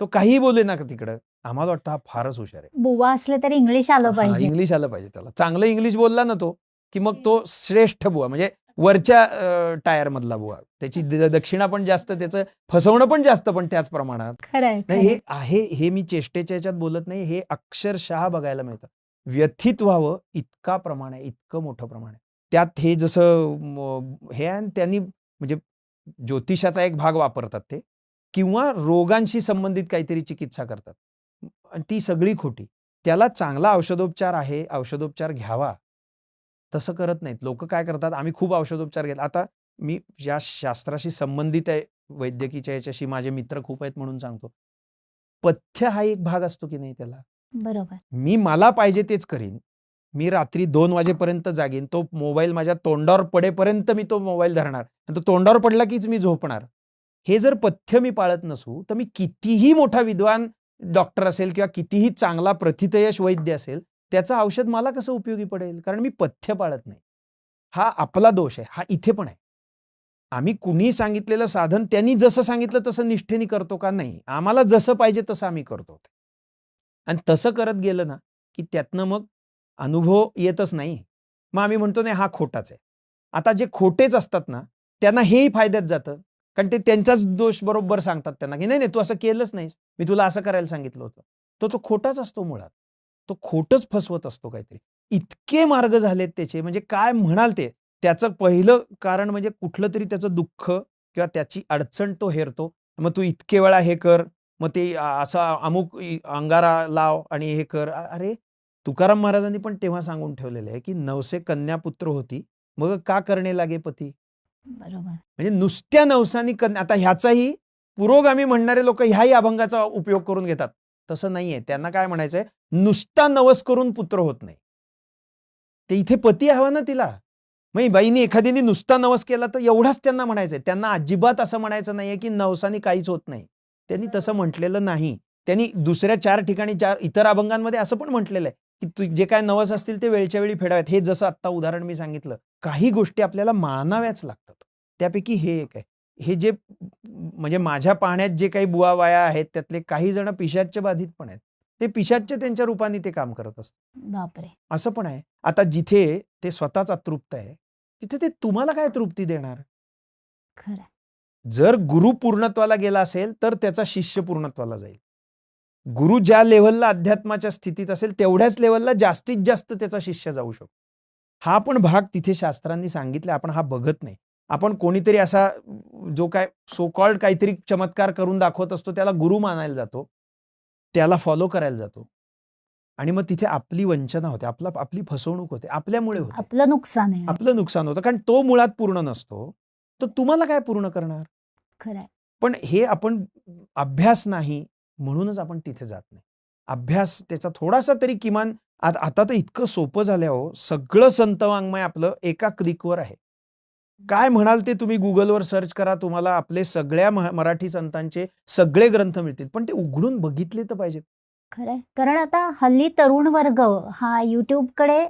तो काहीही बोले ना तिकडं आम्हाला वाटतं हा फारच हुशार आहे. बुवा असले तरी इंग्लिश आलं पाहिजे. इंग्लिश आलं पाहिजे त्याला. चांगलं इंग्लिश बोलला ना तो की मग तो श्रेष्ठ बुवा. म्हणजे वरच्या टायरमधला बुवा. त्याची दक्षिणा पण जास्त, त्याचं फसवणं पण जास्त, पण त्याच प्रमाणात. खरंय नाही, हे आहे, हे मी चेष्टेच्या ह्याच्यात बोलत नाही. हे अक्षरशः बघायला मिळतं. व्यथित व्हावं इतका प्रमाण आहे, इतकं मोठं प्रमाण आहे. त्यात हे जसं हे आहे, त्यांनी म्हणजे ज्योतिषाचा एक भाग वापरतात ते, किंवा रोगांशी संबंधित काहीतरी चिकित्सा करतात. आणि ती सगळी खोटी. त्याला चांगला औषधोपचार आहे, औषधोपचार घ्यावा. तसं करत नाहीत. लोकं काय करतात, आम्ही खूप औषधोपचार घेतला. आता मी या शास्त्राशी संबंधित आहे, वैद्यकीच्या याच्याशी माझे मित्र खूप आहेत म्हणून सांगतो. पथ्य हा एक भाग असतो की नाही त्याला. बरोबर. मला पाहिजे तेच करीन. मी रात्री 2 वाजेपर्यंत जागीन. तो मोबाईल माझ्या तोंडावर पडेपर्यंत मी तो मोबाईल धरणार. आणि तो तोंडावर पडला कीच मी झोपणार. हे जर पथ्य मी पाळत नसू, तर मी कितीही मोठा विद्वान डॉक्टर असेल किंवा कितीही चांगला प्रथितयश वैद्य असेल, त्याचं औषध मला कसं उपयोगी पडेल? कारण मी पथ्य पाळत नाही. हा आपला दोष आहे. हा इथे पण आहे. आम्ही कुणी सांगितलेलं साधन त्यांनी जसं सांगितलं तसं निष्ठेने करतो का? नाही. आम्हाला जसं पाहिजे तसं आम्ही करतो. आणि तसं करत गेलं ना, की त्यातनं मग अनुभव येतच नाही. मग आम्ही म्हणतो नाही, हा खोटाच आहे. आता जे खोटेच असतात ना, त्यांना हेही फायद्यात जातं. कारण ते त्यांचाच दोष बरोबर सांगतात त्यांना, की नाही, तू असं केलंच नाहीस. मी तुला असं करायला सांगितलं होतं. तो खोटाच असतो मुळात. तो खोटच फसवत असतो काहीतरी. इतके मार्ग झालेत त्याचे, म्हणजे काय म्हणाल ते. त्याचं पहिलं कारण म्हणजे कुठलं तरी त्याचं दुःख किंवा त्याची अडचण तो हेरतो. मग तू इतके वेळा हे कर, मग ते असा अमुक अंगारा लाव आणि हे कर. अरे, तुकाराम महाराजांनी पण तेव्हा सांगून ठेवलेलं आहे, की नवसे कन्या पुत्र होती, मग का करणे लागे पती. बरोबर. म्हणजे नुसत्या नवसानी कन्या. आता ह्याचाही पुरोगामी म्हणणारे लोक ह्याही अभंगाचा उपयोग करून घेतात. तसं नाहीये. त्यांना काय म्हणायचंय, नुसता नवस करून पुत्र होत नाही. ते इथे पती हवा ना तिला. मग बाईने एखाद्याने नुसता नवस केला तर एवढाच त्यांना म्हणायचंय. त्यांना अजिबात असं म्हणायचं नाहीये, की नवसानी काहीच होत नाही. त्यांनी तसं म्हटलेलं नाही. त्यांनी दुसऱ्या 4 ठिकाणी 4 इतर अभंगांमध्ये असं पण म्हटलेलं आहे, की जे काय नवस असतील ते वेळच्या वेळी फेडावेत. हे जसं आत्ता उदाहरण मी सांगितलं. काही गोष्टी आपल्याला मानाव्याच लागतात. त्यापैकी हे एक आहे. हे जे म्हणजे माझ्या पाहण्यात जे काही बुवाबाया आहेत, त्यातले काही जण पिशाच्च बाधित पण आहेत. ते पिशाच्च त्यांच्या रूपाने ते काम करत असतात. बापरे! असं पण आहे. आता जिथे ते स्वतःच अतृप्त आहे, तिथे ते तुम्हाला काय तृप्ती देणार? खरं. जर गुरु पूर्णत्वाला गेला असेल, तर त्याचा शिष्य पूर्णत्वाला जाईल. गुरु ज्या लेव्हलला अध्यात्माच्या स्थितीत असेल, तेवढ्याच लेव्हलला जास्तीत जास्त त्याचा शिष्य जाऊ शकतो. हा पण भाग तिथे शास्त्रांनी सांगितला, आपण हा बघत नाही. आपण कोणीतरी असा जो काय सो कॉल्ड काहीतरी चमत्कार करून दाखवत असतो, त्याला गुरु मानायला जातो. त्याला फॉलो करायला जातो. आणि मग तिथे आपली वंचना होते, आपली फसवणूक होते, आपल्यामुळे होते. आपलं नुकसान आहे. आपलं नुकसान होतं, कारण तो मुळात पूर्ण नसतो. तर तुम्हाला काय पूर्ण करणार? खरं आहे. पण हे आपण अभ्यास नाही म्हणूनच आपण तिथे जात नाही. अभ्यास त्याचा थोडासा तरी किमान आता तर इतकं सोपं झालं हो. सगळं संत वाङ्मय आपलं एका क्लिकवर आहे. काय म्हणाल ते तुम्ही Googleवर सर्च करा, तुम्हाला आपले सगळ्या मराठी संतांचे सगळे ग्रंथ मिळतील. पण ते उघडून बघितले तर पाहिजेत. खरंय. कारण आता हल्ली तरुण वर्ग हा YouTubeकडे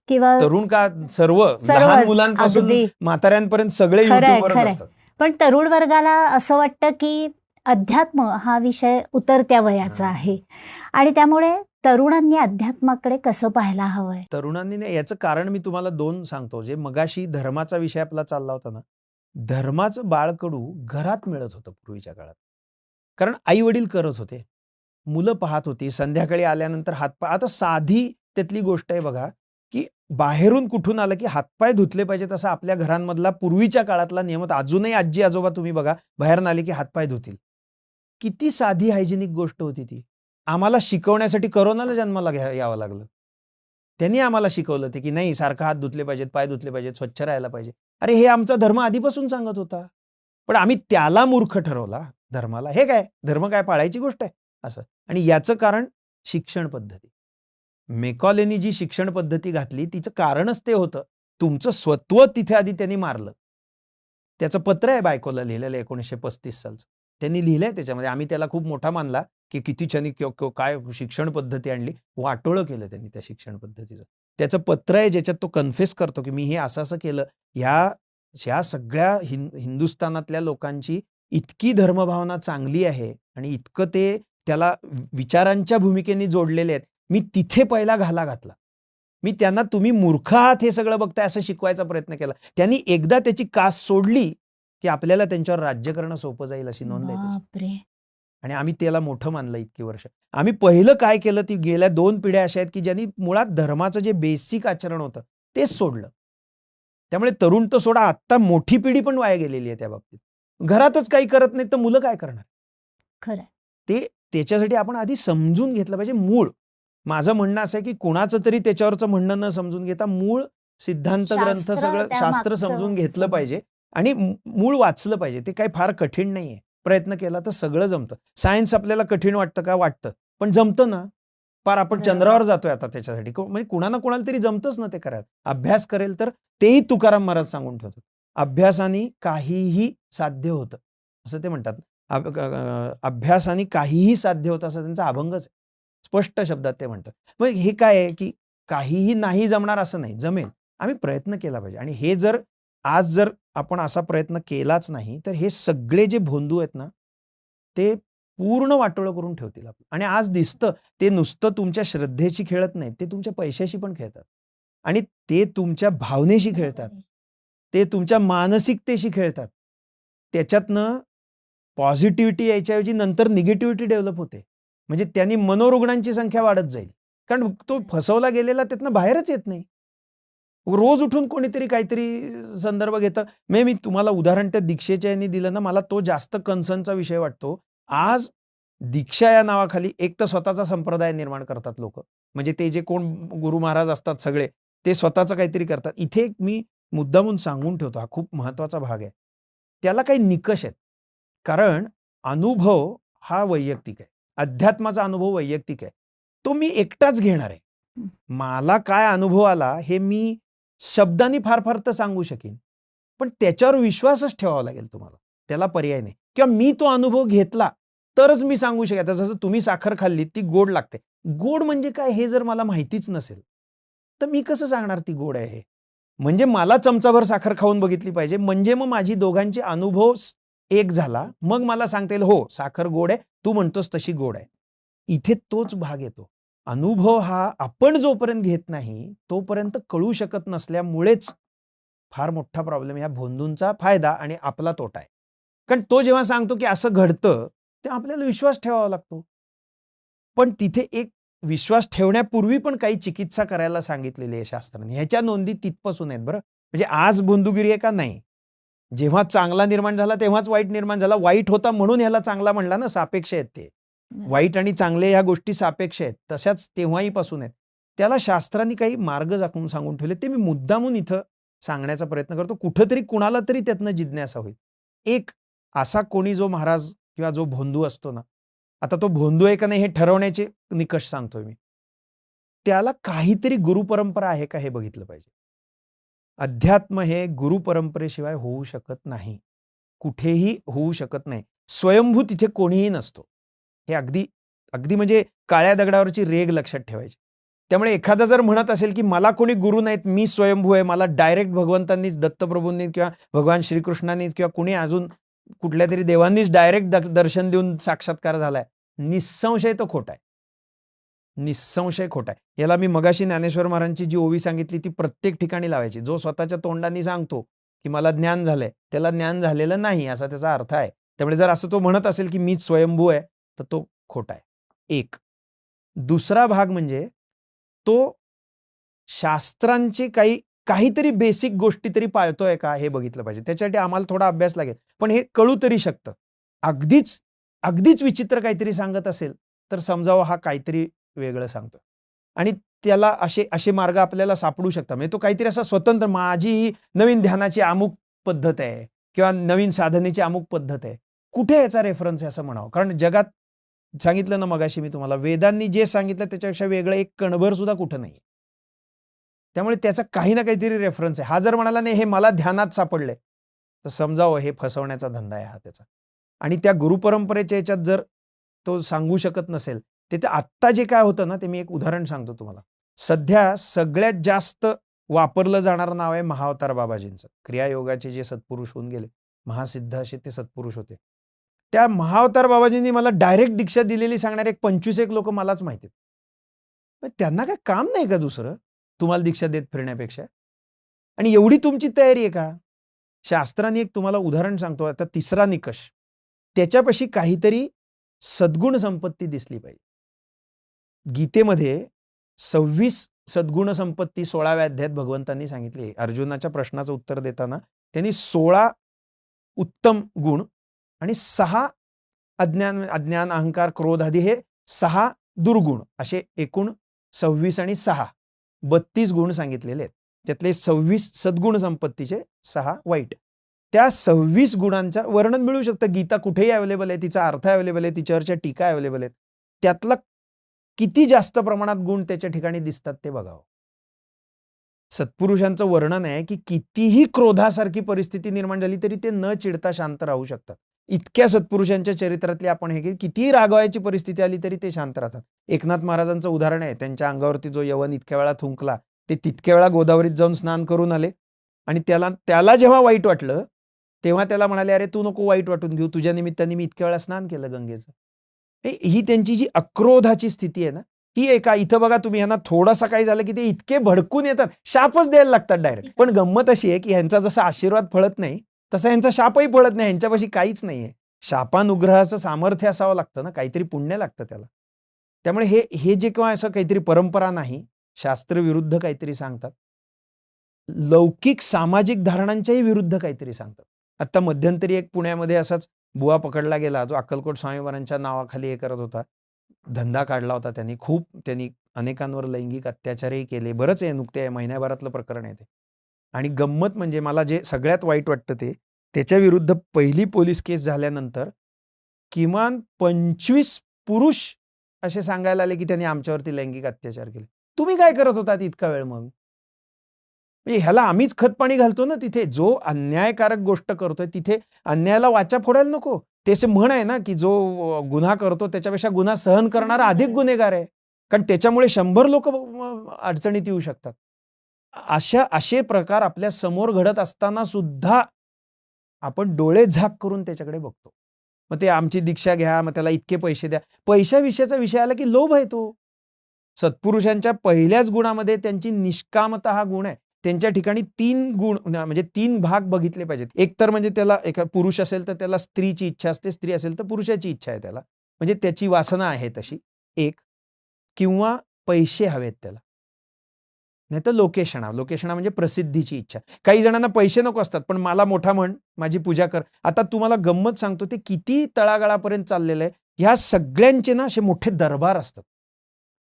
किंवा तरुण का सर्व लहान सर्वच मुलांपासून अगदी म्हाताऱ्यांपर्यंत सगळे खरंय, YouTubeवरच खरंय. असतात. पण तरुण वर्गाला असं वाटतं, की अध्यात्म हा विषय उतरत्या वयाचा हां. आहे आणि त्यामुळे तरुणांनी अध्यात्माकडे कसं पाहायला हवंय? तरुणांनी नाही, याचं कारण मी तुम्हाला 2 सांगतो. जे मगाशी धर्माचा विषय आपला चालला होता ना, धर्माचं बाळकडू घरात मिळत होतं पूर्वीच्या काळात. कारण आई-वडील करत होते. मुलं पाहत होती. संध्याकाळी आल्यानंतर हातपाय, आता साधी त्यातली गोष्ट आहे बघा, की बाहेरून कुठून आलं की हातपाय धुतले पाहिजेत, असा आपल्या घरांमधला पूर्वीच्या काळातला नियम होता. अजूनही आजी-आजोबा तुम्ही बघा, बाहेरून आले की हातपाय धुतील. किती साधी हायजिनिक गोष्ट होती ती. आम्हाला शिकवण्यासाठी कोरोनाला जन्माला यावं लागलं. त्यांनी आम्हाला शिकवलं ते, की नाही, सारखं हात धुतले पाहिजेत, पाय धुतले पाहिजेत, स्वच्छ राहायला पाहिजे. अरे, हे आमचा धर्म आधीपासून सांगत होता. पण आम्ही त्याला मूर्ख ठरवला धर्माला. हे काय धर्म, काय पाळायची गोष्ट आहे असं. आणि याचं कारण शिक्षण पद्धती. मेकॉलेनी जी शिक्षण पद्धती घातली, तिचं कारणच ते होतं. तुमचं स्वत्व तिथे आधी त्यांनी मारलं. त्याचं पत्र आहे बायकोला लिहिलेलं 1935 सालचं. त्यांनी लिहिलंय त्याच्यामध्ये. आम्ही त्याला खूप मोठा मानला, की किती छान काय शिक्षण पद्धती आणली. वाटोळं केलं त्यांनी त्या शिक्षण पद्धतीचं. त्याचं पत्र आहे ज्याच्यात तो कन्फेस करतो, की मी हे असं-असं केलं. ह्या सगळ्या हिंदुस्थानातल्या लोकांची इतकी धर्मभावना चांगली आहे आणि इतकं ते त्याला विचारांच्या भूमिकेने जोडलेले आहेत. मी तिथे पहिला घाला घातला. मी त्यांना तुम्ही मूर्ख आहात हे सगळं बघताय असं शिकवायचा प्रयत्न केला. त्यांनी एकदा त्याची कास सोडली की आपल्याला त्यांच्यावर राज्य करणं सोपं जाईल अशी नोंद आहे त्याची. बापरे! आणि आम्ही त्याला मोठं मानलं इतकी वर्ष. आम्ही पहिलं काय केलं, ती गेल्या 2 पिढ्या अशा आहेत की ज्यांनी मुळात धर्माचं जे बेसिक आचरण होतं तेच सोडलं. त्यामुळे तरुण तर सोडा, आत्ता मोठी पिढी पण वाया गेलेली आहे त्या बाबतीत. घरातच काही करत नाहीत तर मुलं काय करणार? खरं. ते त्याच्यासाठी आपण आधी समजून घेतलं पाहिजे मूळ. माझं म्हणणं असं आहे की कोणाचं तरी त्याच्यावरचं म्हणणं न समजून घेता मूळ सिद्धांत ग्रंथ शास्त्र सगळं त्या शास्त्र मागचं समजून घेतलं समजलं. पाहिजे आणि मूळ वाचलं पाहिजे. ते काही फार कठीण नाहीये. प्रयत्न केला तर सगळं जमतं. सायन्स आपल्याला कठीण वाटतं का? वाटतं. पण जमतं ना. फार आपण बरोबर. चंद्रावर जातोय आता त्याच्यासाठी. म्हणजे कुणाला कोणाला तरी जमतंच ना ते करायला. अभ्यास करेल तर तेही तुकाराम महाराज सांगून ठेवतात. अभ्यासाने काहीही साध्य होतं. असं ते म्हणतात. अभ्यासाने काहीही साध्य होतं असं त्यांचा अभंगच आहे. स्पष्ट शब्दात ते म्हणतात. मग हे काय आहे की काहीही नाही जमणार असं नाही. जमेल. आम्ही प्रयत्न केला पाहिजे आणि हे जर आपण असा प्रयत्न केलाच नाही तर हे सगळे जे भोंदू आहेत ना ते पूर्ण वाटोळं करून ठेवतील आपलं. आणि आज दिसतं ते नुसतं तुमच्या श्रद्धेशी खेळत नाहीत, ते तुमच्या पैशाशी पण खेळतात आणि ते तुमच्या भावनेशी खेळतात. ते तुमच्या मानसिकतेशी खेळतात. त्याच्यातनं पॉझिटिव्हिटी यायच्याऐवजी नंतर निगेटिव्हिटी डेव्हलप होते. म्हणजे त्यांनी मनोरुग्णांची संख्या वाढत जाईल. कारण तो फसवला गेलेला त्यातनं बाहेरच येत नाही. रोज उठून कोणीतरी काहीतरी संदर्भ घेतं. मी तुम्हाला उदाहरण त्या दीक्षेच्या यांनी दिलं ना, मला तो जास्त कन्सर्नचा विषय वाटतो. आज दीक्षा या नावाखाली एक तर स्वतःचा संप्रदाय निर्माण करतात लोकं. म्हणजे ते जे कोण गुरु महाराज असतात सगळे, ते स्वतःचं काहीतरी करतात. इथे एक मी मुद्दामून सांगून ठेवतो, हा खूप महत्त्वाचा भाग आहे. त्याला काही निकष आहेत. कारण अनुभव हा वैयक्तिक आहे. अध्यात्माचा अनुभव वैयक्तिक आहे. तो मी एकटाच घेणार आहे. हं. मला काय अनुभव आला हे मी शब्दांनी फार तर सांगू शकीन. पण त्याच्यावर विश्वासच ठेवावा लागेल तुम्हाला. त्याला पर्याय नाही. किंवा मी तो अनुभव घेतला तरच मी सांगू शकेन. आता जसं तुम्ही साखर खाल्ली ती गोड लागते. गोड म्हणजे काय हे जर मला माहितीच नसेल, तर मी कसं सांगणार ती गोड आहे हे? म्हणजे मला चमचाभर साखर खाऊन बघितली पाहिजे. म्हणजे मग माझी दोघांचे अनुभव एक झाला. मग मला सांगता येईल हो साखर गोड आहे. तू म्हणतोस तशी गोड आहे. इथे तोच भाग येतो. अनुभव हा आपण जोपर्यंत घेत नाही तोपर्यंत कळू शकत नसल्यामुळेच फार मोठा प्रॉब्लेम ह्या भोंदूंचा फायदा आणि आपला तोटा आहे. कारण तो जेव्हा सांगतो की असं घडतं तेव्हा आपल्याला विश्वास ठेवावा लागतो. पण तिथे एक विश्वास ठेवण्यापूर्वी पण काही चिकित्सा करायला सांगितलेली आहे शास्त्राने. ह्याच्या नोंदी तिथपासून आहेत बरं. म्हणजे आज भोंदूगिरी आहे का? नाही. जेव्हा चांगला निर्माण झाला तेव्हाच वाईट निर्माण झाला. वाईट होता म्हणून ह्याला चांगला म्हणला ना, सापेक्ष आहेत ते. वाईट आणि चांगले ह्या गोष्टी सापेक्ष आहेत. तशाच तेव्हाही पासून आहेत. त्याला शास्त्रांनी काही मार्ग दाखवून सांगून ठेवले. ते मी मुद्दामून इथं सांगण्याचा प्रयत्न करतो. कुठेतरी कुणाला तरी त्यातनं जिज्ञासा होईल. एक असा कोणी जो महाराज किंवा जो भोंदू असतो ना, आता तो भोंदू आहे का नाही हे ठरवण्याचे निकष सांगतोय मी. त्याला काहीतरी गुरुपरंपरा आहे का हे बघितलं पाहिजे. अध्यात्म हे गुरुपरंपरेशिवाय होऊ शकत नाही. कुठेही होऊ शकत नाही. स्वयंभू तिथे कोणीही नसतो. हे अगदी म्हणजे काळ्या दगडावरची रेघ लक्षात ठेवायची. त्यामुळे एखादा जर म्हणत असेल की मला कोणी गुरु नाहीत, मी स्वयंभू आहे, मला डायरेक्ट भगवंतांनीच, दत्तप्रभूंनी किंवा भगवान श्रीकृष्णांनीच किंवा कुणी अजून कुठल्यातरी देवांनीच डायरेक्ट दर्शन देऊन साक्षात्कार झालाय, निःसंशय तो खोटा आहे. निःसंशय खोटा आहे. याला मी मगाशी ज्ञानेश्वर महाराजांची जी ओवी सांगितली ती प्रत्येक ठिकाणी लावायची. जो स्वतःच्या तोंडाने सांगतो की मला ज्ञान झालंय, त्याला ज्ञान झालेलं नाही असा त्याचा अर्थ आहे. त्यामुळे जर असं तो म्हणत असेल की मीच स्वयंभू आहे तर तो खोटा आहे. एक. दुसरा भाग म्हणजे तो शास्त्रांचे काहीतरी बेसिक गोष्टी तरी पाळतोय का हे बघितलं पाहिजे. त्याच्यासाठी आम्हाला थोडा अभ्यास लागेल. पण हे कळू तरी शकतं. अगदीच विचित्र काहीतरी सांगत असेल तर समजावं हा काहीतरी वेगळं सांगतोय. आणि त्याला असे मार्ग आपल्याला सापडू शकतात. म्हणजे तो काहीतरी असा स्वतंत्र माझी ही नवीन ध्यानाची अमुक पद्धत आहे किंवा नवीन साधनेची अमुक पद्धत आहे. कुठे याचा रेफरन्स आहे असं म्हणावं. कारण जगात सांगितलं ना मगाशी मी तुम्हाला, वेदांनी जे सांगितलं त्याच्यापेक्षा वेगळं एक कणभर सुद्धा कुठं नाही. त्यामुळे त्याचा काही ना काहीतरी रेफरन्स आहे. हा जर म्हणाला नाही हे मला ध्यानात सापडलंय तर समजावं हे फसवण्याचा धंदा आहे हा त्याचा. आणि त्या गुरुपरंपरेच्या याच्यात जर तो सांगू शकत नसेल, त्याचं आत्ता जे काय होतं ना, ते मी एक उदाहरण सांगतो तुम्हाला. सध्या सगळ्यात जास्त वापरलं जाणारं नाव आहे महाअवतार बाबाजींचं. क्रियायोगाचे जे सत्पुरुष होऊन गेले, महासिद्ध असे ते सत्पुरुष होते. त्या महाअवतार बाबाजींनी मला डायरेक्ट दीक्षा दिलेली सांगणारे एक 25 एक लोक मलाच माहिती आहेत. त्यांना काय काम नाही का दुसरं? तुम्हाला दीक्षा देत फिरण्यापेक्षा. आणि एवढी तुमची तयारी आहे का? शास्त्राने एक तुम्हाला उदाहरण सांगतो. आता 3रा निकष, त्याच्यापाशी काहीतरी सद्गुण संपत्ती दिसली पाहिजे. गीतेमध्ये 26 सद्गुण संपत्ती 16व्या अध्यायात भगवंतांनी सांगितली. अर्जुनाच्या प्रश्नाचं उत्तर देताना त्यांनी 16 उत्तम गुण आणि 6 अज्ञान, अहंकार, क्रोध आदी हे 6 दुर्गुण, असे एकूण 26 आणि 6 32 गुण सांगितलेले आहेत. त्यातले 26 सद्गुण संपत्तीचे 6 वाईट. त्या 26 गुणांचं वर्णन मिळू शकतं. गीता कुठेही अवेलेबल आहे, तिचा अर्थ अवेलेबल आहे, तिच्यावरच्या टीका अवेलेबल आहेत. त्यातला किती जास्त प्रमाणात गुण त्याच्या ठिकाणी दिसतात ते बघावं. सत्पुरुषांचं वर्णन आहे की कितीही क्रोधासारखी परिस्थिती निर्माण झाली तरी ते न चिडता शांत राहू शकतात. इतक्या सत्पुरुषांच्या चरित्रातले आपण हे की कितीही रागवायची परिस्थिती आली तरी ते शांत राहतात. एकनाथ महाराजांचं उदाहरण आहे. त्यांच्या अंगावरती जो यवन इतक्या वेळा थुंकला, ते तितक्या वेळा गोदावरीत जाऊन स्नान करून आले आणि त्याला जेव्हा वाईट वाटलं तेव्हा त्याला म्हणाले, अरे तू नको वाईट वाटून घेऊ, तुझ्या निमित्ताने मी इतक्या वेळा स्नान केलं गंगेचं. ही त्यांची जी अक्रोधाची स्थिती आहे ना, ही एका इथं बघा तुम्ही, यांना थोडासा काही झालं की ते इतके भडकून येतात, शापच द्यायला लागतात डायरेक्ट. पण गंमत अशी आहे की ह्यांचा जसा आशीर्वाद फळत नाही तसा यांचा शापही फळत नाही. ह्यांच्यापाशी काहीच नाहीये. शापानुग्रहाचं सामर्थ्य असावं लागतं ना, काहीतरी पुण्य लागतं त्याला. त्यामुळे हे जे किंवा असं काहीतरी परंपरा नाही, शास्त्रविरुद्ध काहीतरी सांगतात, लौकिक सामाजिक धारणांच्याही विरुद्ध काहीतरी सांगतात. आता मध्यंतरी एक पुण्यामध्ये असाच बुवा पकडला गेला, जो अक्कलकोट स्वामीवारांच्या नावाखाली हे करत होता, धंदा काढला होता त्यांनी. त्यांनी अनेकांवर लैंगिक अत्याचारही केले. बरंच आहे, नुकते महिन्याभरातलं प्रकरण आहे ते. आणि गंमत म्हणजे मला जे सगळ्यात वाईट वाटतं ते, त्याच्या विरुद्ध पहिली पोलीस केस झाल्यानंतर किमान 25 पुरुष असे सांगायला आले की त्यांनी आमच्यावरती लैंगिक अत्याचार केले. तुम्ही काय करत होतात इतका वेळ मग? म्हणजे ह्याला आम्हीच खतपाणी घालतो ना. तिथे जो अन्यायकारक गोष्ट करतोय तिथे अन्यायाला वाचा फोडायला नको. ते असे म्हण आहे ना की जो गुन्हा करतो त्याच्यापेक्षा गुन्हा सहन करणारा अधिक गुन्हेगार आहे, कारण त्याच्यामुळे 100 लोक अडचणीत येऊ शकतात. असे प्रकार आपल्या समोर घडत असताना सुद्धा आपण डोळे झाक करून त्याच्याकडे बघतो. मग ते आमची दीक्षा घ्या, मग त्याला इतके पैसे द्या. पैशाविषयीचा विषय आला की लोभ आहे तो. सत्पुरुषांच्या पहिल्याच गुणामध्ये त्यांची निष्कामता हा गुण आहे. त्यांच्या ठिकाणी 3 गुण, म्हणजे 3 भाग बघितले पाहिजेत. एक तर म्हणजे त्याला, एका पुरुष असेल तर त्याला स्त्रीची इच्छा असते, स्त्री असेल तर पुरुषाची इच्छा आहे त्याला, म्हणजे त्याची वासना आहे तशी एक, किंवा पैसे हवेत त्याला, नाही तर लोकेशणा म्हणजे प्रसिद्धीची इच्छा. काही जणांना पैसे नको असतात, पण मला मोठा म्हण, माझी पूजा कर. आता तुम्हाला गंमत सांगतो, ते किती तळागाळापर्यंत चाललेलं आहे. ह्या सगळ्यांचे ना असे मोठे दरबार असतात.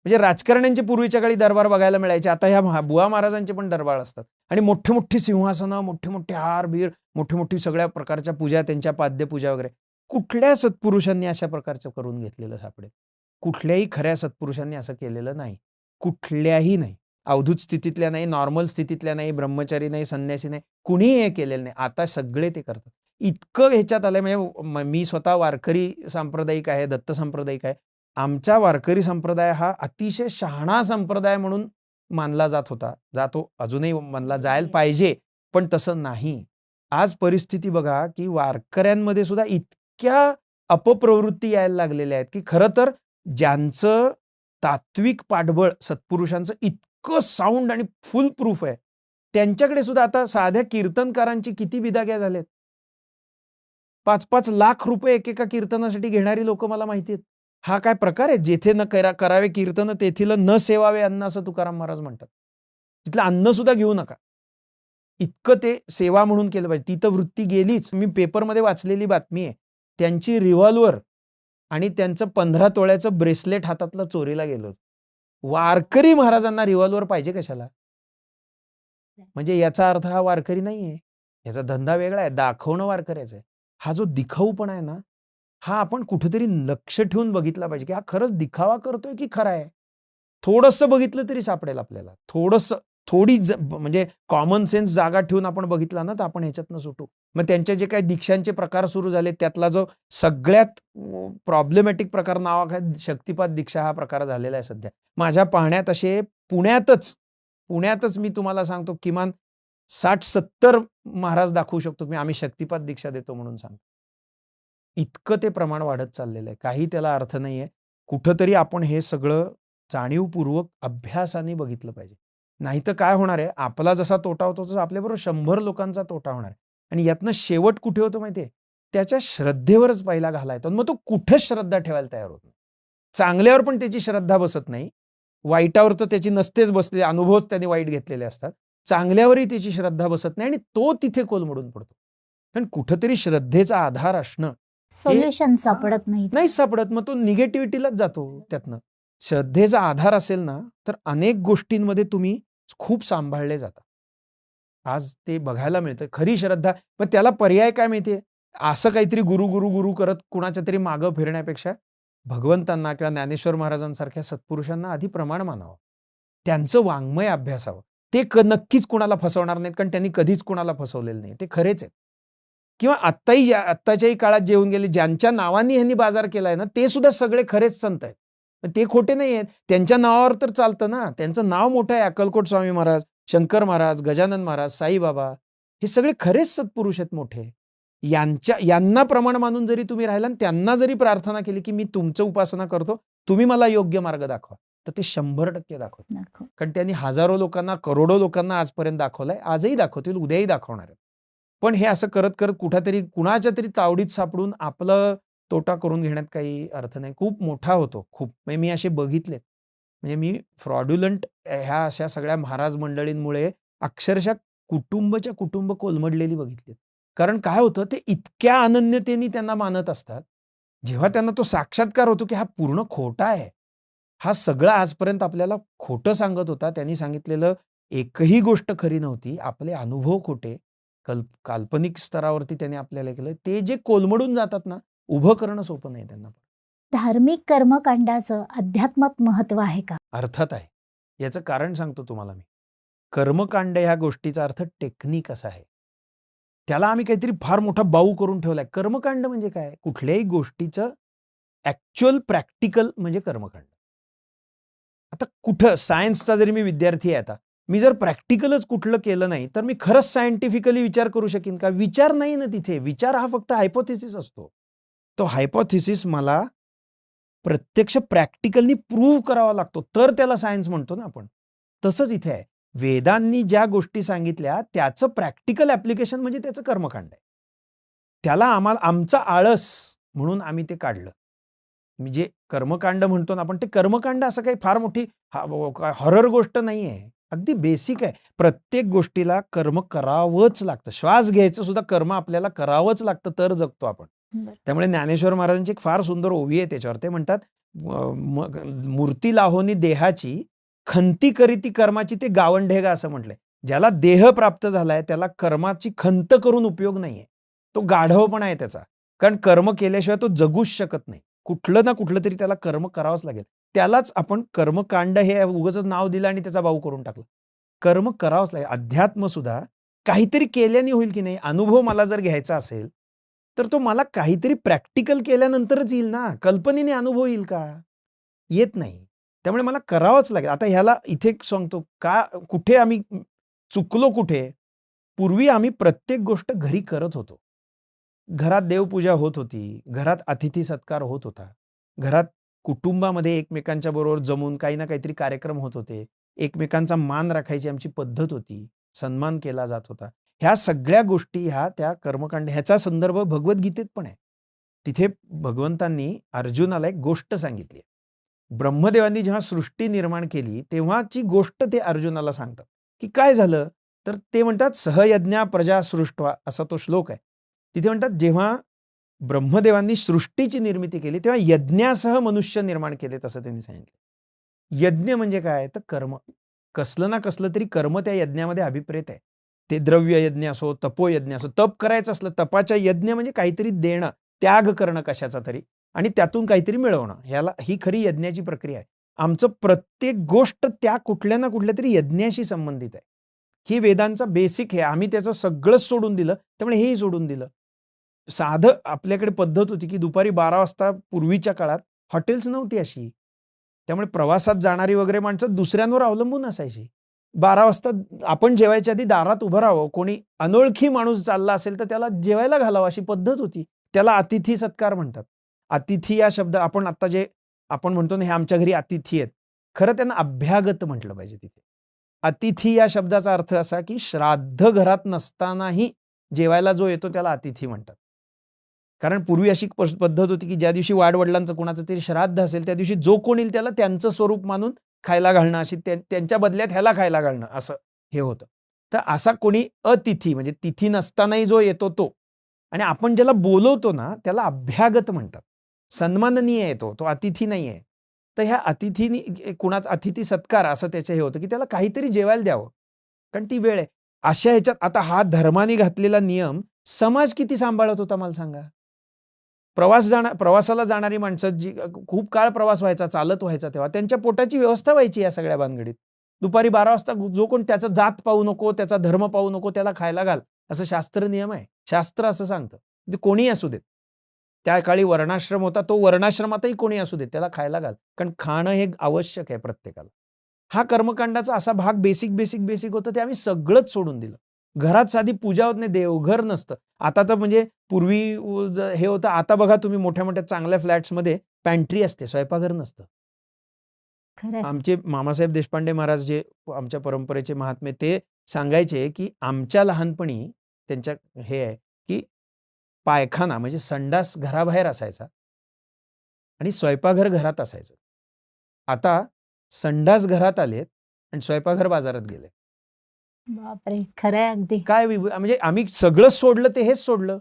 म्हणजे राजकारण्यांचे पूर्वीच्या काळी दरबार बघायला मिळायचे. आता ह्या बुवा महाराजांचे पण दरबार असतात आणि मोठे मोठी सिंहासनं, मोठे मोठे हार बीर, मोठी मोठी सगळ्या प्रकारच्या पूजा, त्यांच्या पाद्यपूजा वगैरे. कुठल्या सत्पुरुषांनी अशा प्रकारचं करून घेतलेलं सापडेल? कुठल्याही खऱ्या सत्पुरुषांनी असं केलेलं नाही. कुठल्याही नाही. अवधूत स्थितीतल्या नाही, नॉर्मल स्थितीतल्या नाही, ब्रह्मचारी नाही, संन्यासी नाही, कुणीही हे केलेलं नाही. आता सगळे ते करतात. इतकं ह्याच्यात आलंय. म्हणजे मी स्वतः वारकरी सांप्रदायिक आहे, दत्त सांप्रदायिक आहे. आमचा वारकरी संप्रदाय हा अतिशय शहाणा संप्रदाय म्हणून मानला जात होता, जातो, अजूनही मानला जायला पाहिजे, पण तसं नाही. आज परिस्थिती बघा की वारकऱ्यांमध्ये सुद्धा इतक्या अपप्रवृत्ती यायला लागलेल्या आहेत की खरं तर ज्यांचं तात्विक पाठबळ सत्पुरुषांचं इतकं साऊंड आणि फुल प्रूफ आहे, त्यांच्याकडे सुद्धा आता साध्या कीर्तनकारांची किती बिदाग्या झाल्यात. 5-5 लाख रुपये एकेका कीर्तनासाठी घेणारी लोक मला माहिती आहेत. हा काय प्रकार आहे? जेथे न करावे कीर्तन तेथील न सेवावे अन्न, असं तुकाराम महाराज म्हणतात. तिथलं अन्न सुद्धा घेऊ नका. इतकं ते सेवा म्हणून केलं पाहिजे. ती तर वृत्ती गेलीच. मी पेपरमध्ये वाचलेली बातमी आहे. त्यांची रिव्हॉल्वर आणि त्यांचं 15 तोळ्याचं ब्रेसलेट हातातलं चोरीला गेलं. वारकरी महाराजांना रिव्हॉल्वर पाहिजे कशाला? म्हणजे याचा अर्थ हा वारकरी नाहीये. याचा धंदा वेगळा आहे, दाखवणं वारकऱ्याचं आहे. हा जो दिखाऊपणा आहे ना, हा आपण कुठेतरी लक्ष ठेवून बघितला पाहिजे की हा खरंच दिखावा करतोय की खरा आहे. थोडंसं बघितलं तरी सापडेल आपल्याला. म्हणजे कॉमन सेन्स जागा ठेवून आपण बघितला ना, तर आपण ह्याच्यातनं सुटू. मग त्यांचे जे काही दीक्षांचे प्रकार सुरू झाले त्यातला जो सगळ्यात प्रॉब्लेमॅटिक प्रकार नावाखाली शक्तिपात दीक्षा हा प्रकार झालेला आहे सध्या. माझ्या पाहण्यात असे पुण्यातच मी तुम्हाला सांगतो किमान 60-70 महाराज दाखवू शकतो की आम्ही शक्तिपात दीक्षा देतो म्हणून सांगतो. इतकं ते प्रमाण वाढत चाललेलं आहे. काही त्याला अर्थ नाहीये. कुठंतरी आपण हे सगळं जाणीवपूर्वक अभ्यासाने बघितलं पाहिजे. नाहीतर काय होणार आहे, आपला जसा तोटा होतो तसा आपल्याबरोबर 100 लोकांचा तोटा होणार आहे. आणि यातनं शेवट कुठे होतो माहिती आहे? त्याच्या श्रद्धेवरच पहिला घाला येतो. मग तो कुठेच श्रद्धा ठेवायला तयार होत नाही. चांगल्यावर पण त्याची श्रद्धा बसत नाही. वाईटावर तर त्याची नसतेच बसली, अनुभवच त्याने वाईट घेतलेले असतात. चांगल्यावरही त्याची श्रद्धा बसत नाही आणि तो तिथे कोलमडून पडतो. कारण कुठेतरी श्रद्धेचा आधार असणं हे सोल्युशन सापडत नाही. नाहीच सापडत. मग तो निगेटिव्हिटीलाच जातो त्यातनं. श्रद्धेचा आधार असेल ना, तर अनेक गोष्टींमध्ये तुम्ही खूप सांभाळले जाता. आज ते बघायला मिळतं. खरी श्रद्धा, पण त्याला पर्याय काय माहितीये? असं काहीतरी गुरु करत कुणाच्या तरी मागं फिरण्यापेक्षा भगवंतांना किंवा ज्ञानेश्वर महाराजांसारख्या सत्पुरुषांना आधी प्रमाण मानावं. त्यांचं वाङ्मय अभ्यासावं. ते नक्कीच कुणाला फसवणार नाहीत, कारण त्यांनी कधीच कुणाला फसवलेलं नाही. ते खरेच आहेत. किंवा आत्ताच्याही काळात जे येऊन गेले, ज्यांच्या नावाने ह्यांनी बाजार केलाय ना, ते सुद्धा सगळे खरेच संत आहेत. पण ते खोटे नाही आहेत. त्यांच्या नावावर तर चालतं ना. त्यांचं नाव मोठं आहे. अक्कलकोट स्वामी महाराज, शंकर महाराज, गजानन महाराज, साईबाबा, हे सगळे खरेच सत्पुरुष आहेत मोठे. यांना प्रमाण मानून जरी तुम्ही राहिला आणि त्यांना जरी प्रार्थना केली, की मी तुमचं उपासना करतो, तुम्ही मला योग्य मार्ग दाखवा, तर ते 100% दाखवतील. कारण त्यांनी हजारो लोकांना, करोडो लोकांना आजपर्यंत दाखवलंय. आजही दाखवतील, उद्याही दाखवणार आहेत. पण हे असं करत करत कुठेतरी कुणाच्या तरी तावडीत सापडून आपलं तोटा करून घेण्यात काही अर्थ नाही. खूप मोठा होतो. खूप म्हणजे मी असे बघितलेत. म्हणजे मी फ्रॉड्युलंट ह्या अशा सगळ्या महाराज मंडळींमुळे अक्षरशः कुटुंब कोलमडलेली बघितली. कारण काय होतं, ते इतक्या अनन्यतेने त्यांना मानत असतात. जेव्हा त्यांना तो साक्षात्कार होतो, की हा पूर्ण खोटा आहे. हा सगळा आजपर्यंत आपल्याला खोटं सांगत होता. त्यांनी सांगितलेलं एकही गोष्ट खरी नव्हती. आपले अनुभव खोटे, काल्पनिक स्तरावरती त्यांनी आपल्याला केलं. ते जे कोलमडून जातात ना, उभं करणं सोपं नाही त्यांना. धार्मिक कर्मकांडाचं अध्यात्मात महत्व आहे का? अर्थात आहे. याचं कारण सांगतो तुम्हाला मी. कर्मकांड ह्या गोष्टीचा अर्थ टेक्निक असा आहे. त्याला आम्ही काहीतरी फार मोठा बाऊ करून ठेवलाय. कर्मकांड म्हणजे काय? कुठल्याही गोष्टीचं ॲक्च्युअल प्रॅक्टिकल म्हणजे कर्मकांड. आता कुठं सायन्सचा जरी मी विद्यार्थी आहे, आता मी जर प्रॅक्टिकलच कुठलं केलं नाही, तर मी खरंच सायंटिफिकली विचार करू शकीन का? विचार नाही ना तिथे. विचार हा फक्त हायपोथेसिस असतो. तो हायपोथेसिस मला प्रत्यक्ष प्रॅक्टिकलनी प्रूव्ह करावा लागतो, तर त्याला सायन्स म्हणतो ना आपण. तसंच इथे आहे. वेदांनी ज्या गोष्टी सांगितल्या त्याचं प्रॅक्टिकल ॲप्लिकेशन म्हणजे त्याचं कर्मकांड आहे. त्याला आमचा आळस म्हणून आम्ही ते काढलं. मी जे कर्मकांड म्हणतो ना आपण, ते कर्मकांड असं काही फार मोठी हॉरर गोष्ट नाही आहे. अगदी बेसिक आहे. प्रत्येक गोष्टीला कर्म करावंच लागतं. श्वास घ्यायचं सुद्धा कर्म आपल्याला करावंच लागतं, तर जगतो आपण. त्यामुळे ज्ञानेश्वर महाराजांची एक फार सुंदर ओवी आहे त्याच्यावर. ते म्हणतात, मूर्ती लाहोनी देहाची, खंती करीती कर्माची, ते गावंढेगा असं म्हटलंय. ज्याला देह प्राप्त झालाय त्याला कर्माची खंत करून उपयोग नाहीये. तो गाढवपणा आहे त्याचा. कारण कर्म केल्याशिवाय तो जगूच शकत नाही. कुठलं ना कुठलं तरी त्याला कर्म करावंच लागेल. त्यालाच आपण कर्मकांड हे उगाचच नाव दिलं आणि त्याचा बाऊ करून टाकला. कर्म करावंच लागेल. अध्यात्म सुद्धा काहीतरी केल्याने होईल की नाही. अनुभव मला जर घ्यायचा असेल, तर तो मला काहीतरी प्रॅक्टिकल केल्यानंतरच येईल ना. कल्पनेने अनुभव येईल का? येत नाही. त्यामुळे मला करावंच लागेल. आता ह्याला इथे सांगतो का, कुठे आम्ही चुकलो कुठे? पूर्वी आम्ही प्रत्येक गोष्ट घरी करत होतो. घरात देवपूजा होत होती. घरात अतिथी सत्कार होत होता. घरात कुटुंबामध्ये एकमेकांच्या बरोबर जमून काही ना काहीतरी कार्यक्रम होत होते. एकमेकांचा मान राखायची आमची पद्धत होती. सन्मान केला जात होता. ह्या सगळ्या गोष्टी ह्या त्या कर्मकांड, ह्याचा संदर्भ भगवद्गीतेत पण आहे. तिथे भगवंतांनी अर्जुनाला एक गोष्ट सांगितली. ब्रह्मदेवांनी जेव्हा सृष्टी निर्माण केली तेव्हाची गोष्ट ते अर्जुनाला सांगतात, की काय झालं? तर ते म्हणतात, सहयज्ञा प्रजा सृष्ट्वा, असा तो श्लोक आहे. तिथे म्हणतात, जेव्हा ब्रह्मदेवांनी सृष्टीची निर्मिती केली तेव्हा यज्ञासह मनुष्य निर्माण केलेत, असं त्यांनी सांगितलं. यज्ञ म्हणजे काय? तर कर्म. कसलं ना कसलं तरी कर्म त्या यज्ञामध्ये अभिप्रेत आहे. ते द्रव्य यज्ञ असो, तपोयज्ञ असो. तप करायचं असलं, तपाच्या यज्ञ म्हणजे काहीतरी देणं, त्याग करणं कशाचा तरी, आणि त्यातून काहीतरी मिळवणं. ही खरी यज्ञाची प्रक्रिया आहे. आमचं प्रत्येक गोष्ट त्या कुठल्या ना कुठल्या तरी यज्ञाशी संबंधित आहे. ही वेदांचा बेसिक आहे. आम्ही त्याचं सगळंच सोडून दिलं, त्यामुळे हेही सोडून दिलं. साधं आपल्याकडे पद्धत होती, की दुपारी 12 वाजता पूर्वीच्या काळात हॉटेल्स नव्हती अशी. त्यामुळे प्रवासात जाणारी वगैरे माणसं दुसऱ्यांवर अवलंबून असायची. 12 वाजता आपण जेवायच्या आधी दारात उभं राहावं. कोणी अनोळखी माणूस चालला असेल तर त्याला जेवायला घालावं, अशी पद्धत होती. त्याला अतिथी सत्कार म्हणतात. अतिथी या शब्द आपण आता जे आपण म्हणतो ना, हे आमच्या घरी अतिथी आहेत. खरं त्यांना अभ्यागत म्हटलं पाहिजे तिथे. अतिथी या शब्दाचा अर्थ असा की श्राद्ध घरात नसतानाही जेवायला जो येतो त्याला अतिथी म्हणतात. कारण पूर्वी अशी पद्धत होती की ज्या दिवशी वाडवडिलांचं कोणाचं तरी श्राद्ध असेल त्या दिवशी जो कोण येईल त्याला त्यांचं स्वरूप मानून खायला घालणं, अशी त्यांच्या बदल्यात ह्याला खायला घालणं असं हे होतं. तर असा कोणी अतिथी म्हणजे तिथी नसतानाही जो येतो तो, आणि आपण ज्याला बोलवतो ना त्याला अभ्यागत म्हणतात. सन्माननीय येतो, तो अतिथी नाही आहे. तर ह्या अतिथीनी कुणाचा अतिथी सत्कार असं त्याचं हे होतं की त्याला काहीतरी जेवायला द्यावं, कारण ती वेळ आहे. अशा ह्याच्यात आता हा धर्माने घातलेला नियम समाज किती सांभाळत होता मला सांगा. प्रवासाला जाणारी माणसं जी खूप काळ प्रवास व्हायचा, चालत व्हायचा, तेव्हा त्यांच्या पोटाची व्यवस्था व्हायची या सगळ्या भानगडीत. दुपारी 12 वाजता जो कोण त्याचा जात पाहू नको, त्याचा धर्म पाहू नको, त्याला खायला घाल, असं शास्त्र नियम आहे. शास्त्र असं सांगतं. ते कोणीही असू देत. त्या काळी वर्णाश्रम होता, तो वर्णाश्रमातही कोणी असू देत, त्याला खायला घाल. कारण खाणं हे आवश्यक आहे प्रत्येकाला. हा कर्मकांडाचा असा भाग बेसिक होतं, ते आम्ही सगळंच सोडून दिलं. घरात साधी पूजा होत नाही, देवघर नसतं. आता तर म्हणजे पूर्वी हे होतं, आता बघा तुम्ही मोठ्या-मोठ्या चांगल्या फ्लॅट्समध्ये पॅन्ट्री असते, स्वयंपाकघर नसतं. खरंय. आमचे मामासाहेब देशपांडे महाराज जे आमच्या परंपरेचे महात्मे ते सांगायचे, की आमच्या लहानपणी त्यांच्या हे आहे, की पायखाना म्हणजे संडास घराबाहेर असायचा आणि स्वयंपाकघर घरात असायचं. आता संडास घरात आलेत आणि स्वयंपाकघर बाजारात गेले. बापरे! खरंय अगदी. काय म्हणजे आम्ही सगळं सोडलं ते हेच सोडलं.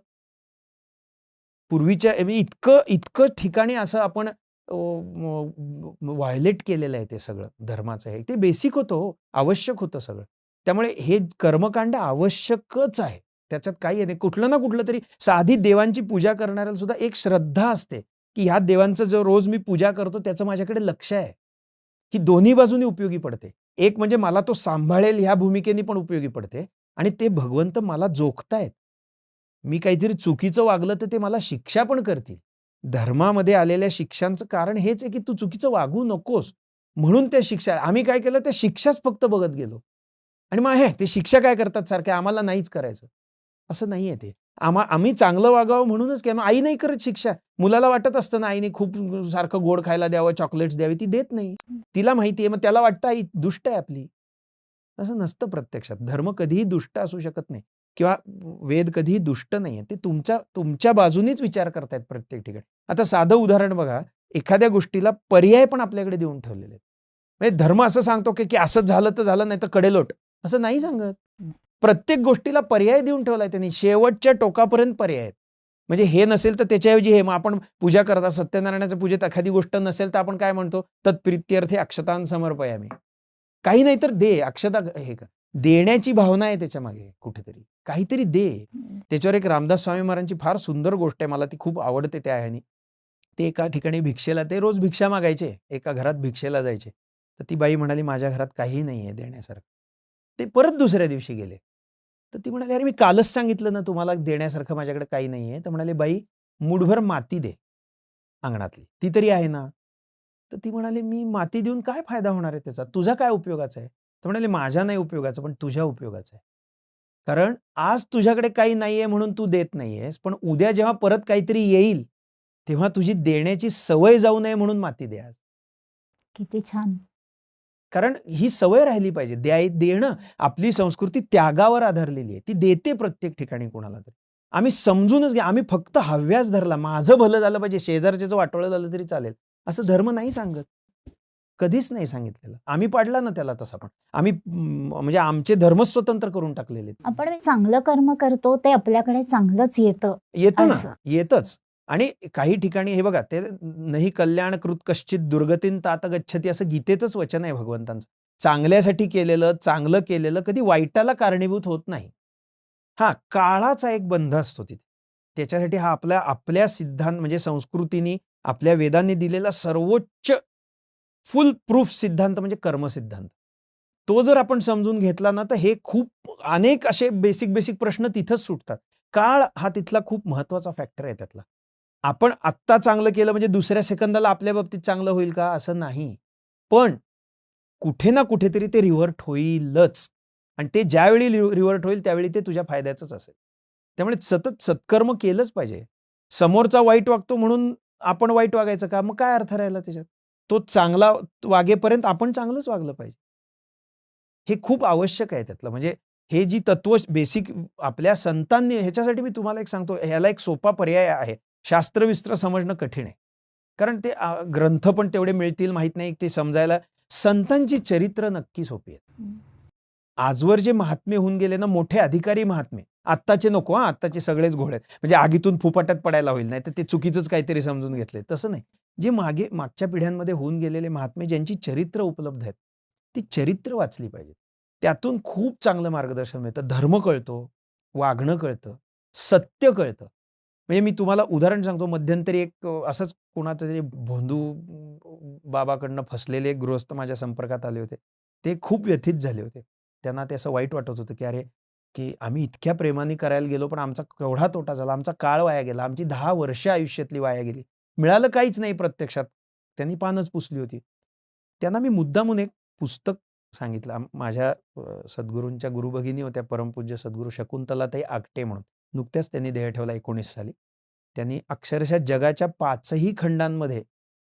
पूर्वीच्या म्हणजे इतकं ठिकाणी असं आपण व्हायोलेट केलेलं आहे ते सगळं धर्माचं हे. ते बेसिक होतं हो, आवश्यक होतं सगळं. त्यामुळे हे कर्मकांड आवश्यकच आहे. त्याच्यात काही नाही. कुठलं ना कुठलं तरी साधी देवांची पूजा करणाऱ्याला सुद्धा एक श्रद्धा असते, की ह्या देवांचं जो रोज मी पूजा करतो त्याचं माझ्याकडे लक्ष आहे, की दोन्ही बाजूनी उपयोगी पडते. एक म्हणजे मला तो सांभाळेल ह्या भूमिकेने पण उपयोगी पडते आणि ते भगवंत मला जोखतायत. मी काहीतरी चुकीचं वागलं तर ते मला शिक्षा पण करतील. धर्मामध्ये आलेल्या शिक्षांचं कारण हेच आहे, की तू चुकीचं वागू नकोस. म्हणून त्या शिक्षा आम्ही काय केलं, त्या शिक्षाच फक्त बघत गेलो. आणि मग ते शिक्षा काय करतात सारखे, आम्हाला नाहीच करायचं. असं नाहीये ते. आम्ही चांगलं वागावं म्हणूनच केलं. आई नाही करत शिक्षा. मुलाला वाटत असतं ना आईने खूप सारखं गोड खायला द्यावं, चॉकलेट्स द्यावी, ती देत नाही. तिला माहिती आहे, मग त्याला वाटतं आई दुष्ट आहे आपली. असं नसतं प्रत्यक्षात. धर्म कधीही दुष्ट असू शकत नाही किंवा वेद कधीही दुष्ट नाहीये. ते तुमच्या बाजूनीच विचार करतायत प्रत्येक ठिकाणी. आता साधं उदाहरण बघा, एखाद्या गोष्टीला पर्याय पण आपल्याकडे देऊन ठेवलेले आहेत. म्हणजे धर्म असं सांगतो की असंच झालं तर झालं, नाही तर कडेलोट. असं नाही सांगत. प्रत्येक गोष्टीला पर्याय देऊन ठेवलाय त्यांनी. शेवटच्या टोकापर्यंत पर्याय आहेत. म्हणजे हे नसेल तर त्याच्याऐवजी हे. मग आपण पूजा करता सत्यनारायणाच्या पूजेत एखादी गोष्ट नसेल तर आपण काय म्हणतो, तत्प्रित्यर्थे अक्षतां समर्पयामी. काही नाही तर दे, अक्षता हे कर. देण्याची भावना आहे त्याच्यामागे कुठेतरी. काहीतरी दे. त्याच्यावर एक रामदास स्वामी महाराजांची फार सुंदर गोष्ट आहे. मला ती खूप आवडते त्या ह्यानी. ते एका ठिकाणी भिक्षेला, ते रोज भिक्षा मागायचे. एका घरात भिक्षेला जायचे. तर ती बाई म्हणाली, माझ्या घरात काहीही नाहीये देण्यासारखं. ते परत दुसऱ्या दिवशी गेले. तर ती म्हणाली, अरे मी कालच सांगितलं ना तुम्हाला देण्यासारखं माझ्याकडे काही नाहीये. तर म्हणाले, बाई मूठभर माती दे अंगणातली. ती तरी आहे ना? तर ती म्हणाली, मी माती देऊन काय फायदा होणार आहे त्याचा? तुझा काय उपयोगाचा आहे? तर म्हणाले, माझ्या नाही उपयोगाचा, पण तुझ्या उपयोगाचा आहे. कारण आज तुझ्याकडे काही नाहीये म्हणून तू देत नाहीयेस, पण उद्या जेव्हा परत काहीतरी येईल, तेव्हा तुझी देण्याची सवय जाऊ नये म्हणून माती दे आज. किती छान. कारण ही सवय राहिली पाहिजे. देणं आपली संस्कृती त्यागावर आधारलेली आहे. ती देते प्रत्येक ठिकाणी कोणाला तरी. आम्ही समजूनच घ्या. आम्ही फक्त हव्यास धरला. माझं भलं झालं पाहिजे, शेजारच्याचं वाटोळं झालं तरी चालेल. असं धर्म नाही सांगत. कधीच नाही सांगितलेलं. आम्ही पाडला ना त्याला तसा पण. आम्ही म्हणजे आमचे धर्मच स्वतंत्र करून टाकलेले आहेत. आपण चांगलं कर्म करतो ते आपल्याकडे चांगलंच येतं. येतं असं. ना, येतच. आणि काही ठिकाणी हे बघा, ते नाही कल्याण कृत कश्चित दुर्गतीन तात गच्छती असं गीतेचंच वचन आहे भगवंतांचं. चांगल्यासाठी केलेलं, चांगलं केलेलं कधी वाईटाला कारणीभूत होत नाही. हां, काळाचा एक बंध असतो तिथे. त्याच्यासाठी हा आपल्या सिद्धांत म्हणजे संस्कृतीने, आपल्या वेदांनी दिलेला सर्वोच्च फुल प्रूफ सिद्धांत म्हणजे कर्मसिद्धांत. तो जर आपण समजून घेतला ना, तर हे खूप अनेक असे बेसिक प्रश्न तिथंच सुटतात. काळ हा तिथला खूप महत्त्वाचा फॅक्टर आहे त्यातला. आपण आत्ता चांगलं केलं म्हणजे दुसऱ्या सेकंदाला आपल्या बाबतीत चांगलं होईल का? असं नाही. पण कुठे ना कुठेतरी ते रिव्हर्ट होईलच. आणि ते ज्यावेळी रिव्हर्ट होईल त्यावेळी ते तुझ्या फायद्याचंच असेल. त्यामुळे सतत सत्कर्म केलंच पाहिजे. समोरचा वाईट वागतो म्हणून आपण वाईट वागायचं का? मग काय अर्थ राहिला त्याच्यात? तो चांगला वागेपर्यंत आपण चांगलंच वागलं पाहिजे. हे खूप आवश्यक आहे त्यातलं. म्हणजे हे जी तत्व बेसिक आपल्या संतांनी, ह्याच्यासाठी मी तुम्हाला एक सांगतो, ह्याला एक सोपा पर्याय आहे. शास्त्रविस्त्र समजणं कठीण आहे. कारण ते ग्रंथ पण तेवढे मिळतील माहीत नाही ते समजायला. संतांची चरित्र नक्की सोपी आहेत. आजवर जे महात्मे होऊन गेले ना, मोठे अधिकारी महात्मे, आत्ताचे नको हां, आत्ताचे सगळेच घोळ आहेत. म्हणजे आगीतून फुफाट्यात पडायला होईल, नाही तर ते चुकीचंच काहीतरी समजून घेतलंय. तसं नाही. जे मागच्या पिढ्यांमध्ये होऊन गेलेले महात्मे, ज्यांची चरित्र उपलब्ध आहेत, ती चरित्र वाचली पाहिजेत. त्यातून खूप चांगलं मार्गदर्शन मिळतं. धर्म कळतो, वागणं कळतं, सत्य कळतं. म्हणजे मी तुम्हाला उदाहरण सांगतो. मध्यंतरी एक असंच कोणाचं तरी भोंदू बाबाकडनं फसलेले एक गृहस्थ माझ्या संपर्कात आले होते. ते खूप व्यथित झाले होते. त्यांना ते असं वाईट वाटत होतं, की अरे, की आम्ही इतक्या प्रेमाने करायला गेलो, पण आमचा केवढा तोटा झाला. आमचा काळ वाया गेला. आमची 10 वर्ष आयुष्यातली वाया गेली. मिळालं काहीच नाही प्रत्यक्षात. त्यांनी पानच पुसली होती. त्यांना मी मुद्दामून एक पुस्तक सांगितलं. माझ्या सद्गुरूंच्या गुरुभगिनी होत्या, परमपूज्य सद्गुरू शकुंतलाताई आगटे म्हणून. नुकत्याच त्यांनी देह ठेवला 19 साली. त्यांनी अक्षरशः जगाच्या 5ही खंडांमध्ये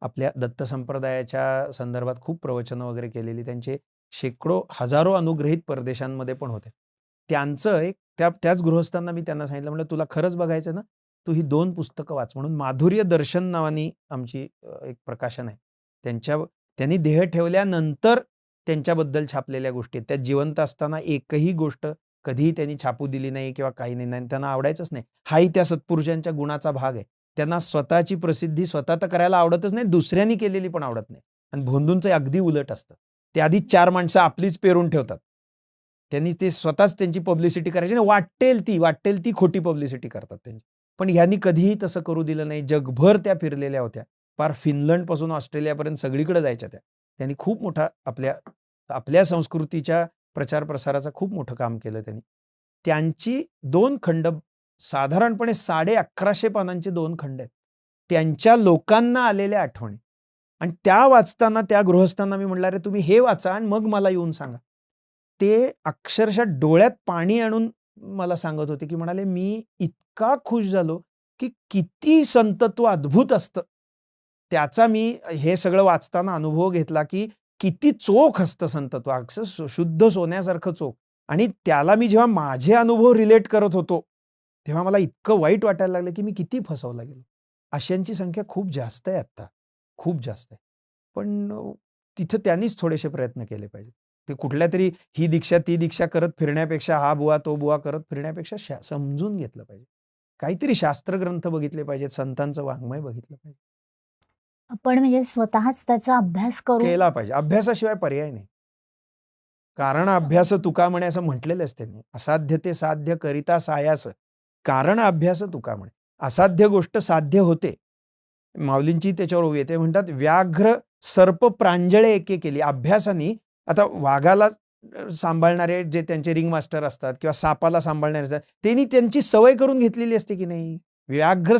आपल्या दत्त संप्रदायाच्या संदर्भात खूप प्रवचनं वगैरे केलेली. त्यांचे शेकडो, हजारो अनुग्रहित परदेशांमध्ये पण होते. त्यांचं एक त्याच गृहस्थांना मी त्यांना सांगितलं, म्हटलं, "तुला खरंच बघायचं ना, तू ही 2 पुस्तकं वाच." म्हणून माधुर्य दर्शन नावानी आमची एक प्रकाशन आहे. त्यांनी देह ठेवल्यानंतर त्यांच्याबद्दल छापलेल्या गोष्टी आहेत. त्या जिवंत असताना एकही गोष्ट कधीही त्यांनी छापू दिली नाही किंवा काही नाही. त्यांना आवडायचंच नाही. हाही त्या सत्पुरुषांच्या गुणाचा भाग आहे. त्यांना स्वतःची प्रसिद्धी स्वतः तर करायला आवडतच नाही, दुसऱ्यांनी केलेली पण आवडत नाही. आणि भोंदूंचं अगदी उलट असतं. ते आधी 4 माणसं आपलीच पेरून ठेवतात. त्यांनी ते स्वतःच त्यांची पब्लिसिटी करायची आणि वाटेल ती खोटी पब्लिसिटी करतात त्यांची. पण ह्यांनी कधीही तसं करू दिलं नाही. जगभर त्या फिरलेल्या होत्या. फार फिनलंडपासून ऑस्ट्रेलियापर्यंत सगळीकडे जायच्या त्या. त्यांनी खूप मोठा आपल्या संस्कृतीच्या प्रचार प्रसाराचं खूप मोठं काम केलं त्यांनी. त्यांची 2 खंड, साधारणपणे 1150 पानांचे 2 खंड आहेत. त्यांच्या लोकांना आलेल्या आठवणी. आणि त्या वाचताना त्या गृहस्थांना मी म्हटलं, "अरे, तुम्ही हे वाचा आणि मग मला येऊन सांगा." ते अक्षरशः डोळ्यात पाणी आणून मला सांगत होते, की म्हणाले, "मी इतका खुश झालो, की किती संतत्व अद्भुत असतं. त्याचा मी हे सगळं वाचताना अनुभव घेतला, की किती चोख असतं संतत्व, अक्षरशः शुद्ध सोन्यासारखं चोख. आणि त्याला मी जेव्हा माझे अनुभव रिलेट करत होतो, तेव्हा मला इतकं वाईट वाटायला लागलं, की मी किती फसवला गेलो." अशांची संख्या खूप जास्त आहे आत्ता, खूप जास्त आहे. पण तिथं त्यांनीच थोडेसे प्रयत्न केले पाहिजेत. ते कुठल्यातरी ही दीक्षा, ती दीक्षा करत फिरण्यापेक्षा, हा बुवा, तो बुवा करत फिरण्यापेक्षा समजून घेतलं पाहिजे. काहीतरी शास्त्रग्रंथ बघितले पाहिजेत, संतांचं वाङ्मय बघितलं पाहिजे. आपण म्हणजे स्वतःच त्याचा अभ्यास करून केला पाहिजे. अभ्यासाशिवाय पर्याय नाही. कारण अभ्यास तुका म्हणे असं म्हटलेलंच त्यांनी. असाध्य ते साध्य करिता सायास, कारण अभ्यास तुका म्हणे. असाध्य गोष्ट साध्य होते. माऊलींची त्याच्यावर ओवी आहे. ते म्हणतात, व्याघ्र सर्प प्रांजळे एके केली. अभ्यासाने आता वाघाला सांभाळणारे जे त्यांचे रिंग मास्टर असतात किंवा सापाला सांभाळणारे असतात, त्यांनी त्यांची सवय करून घेतलेली असते की नाही. व्याघ्र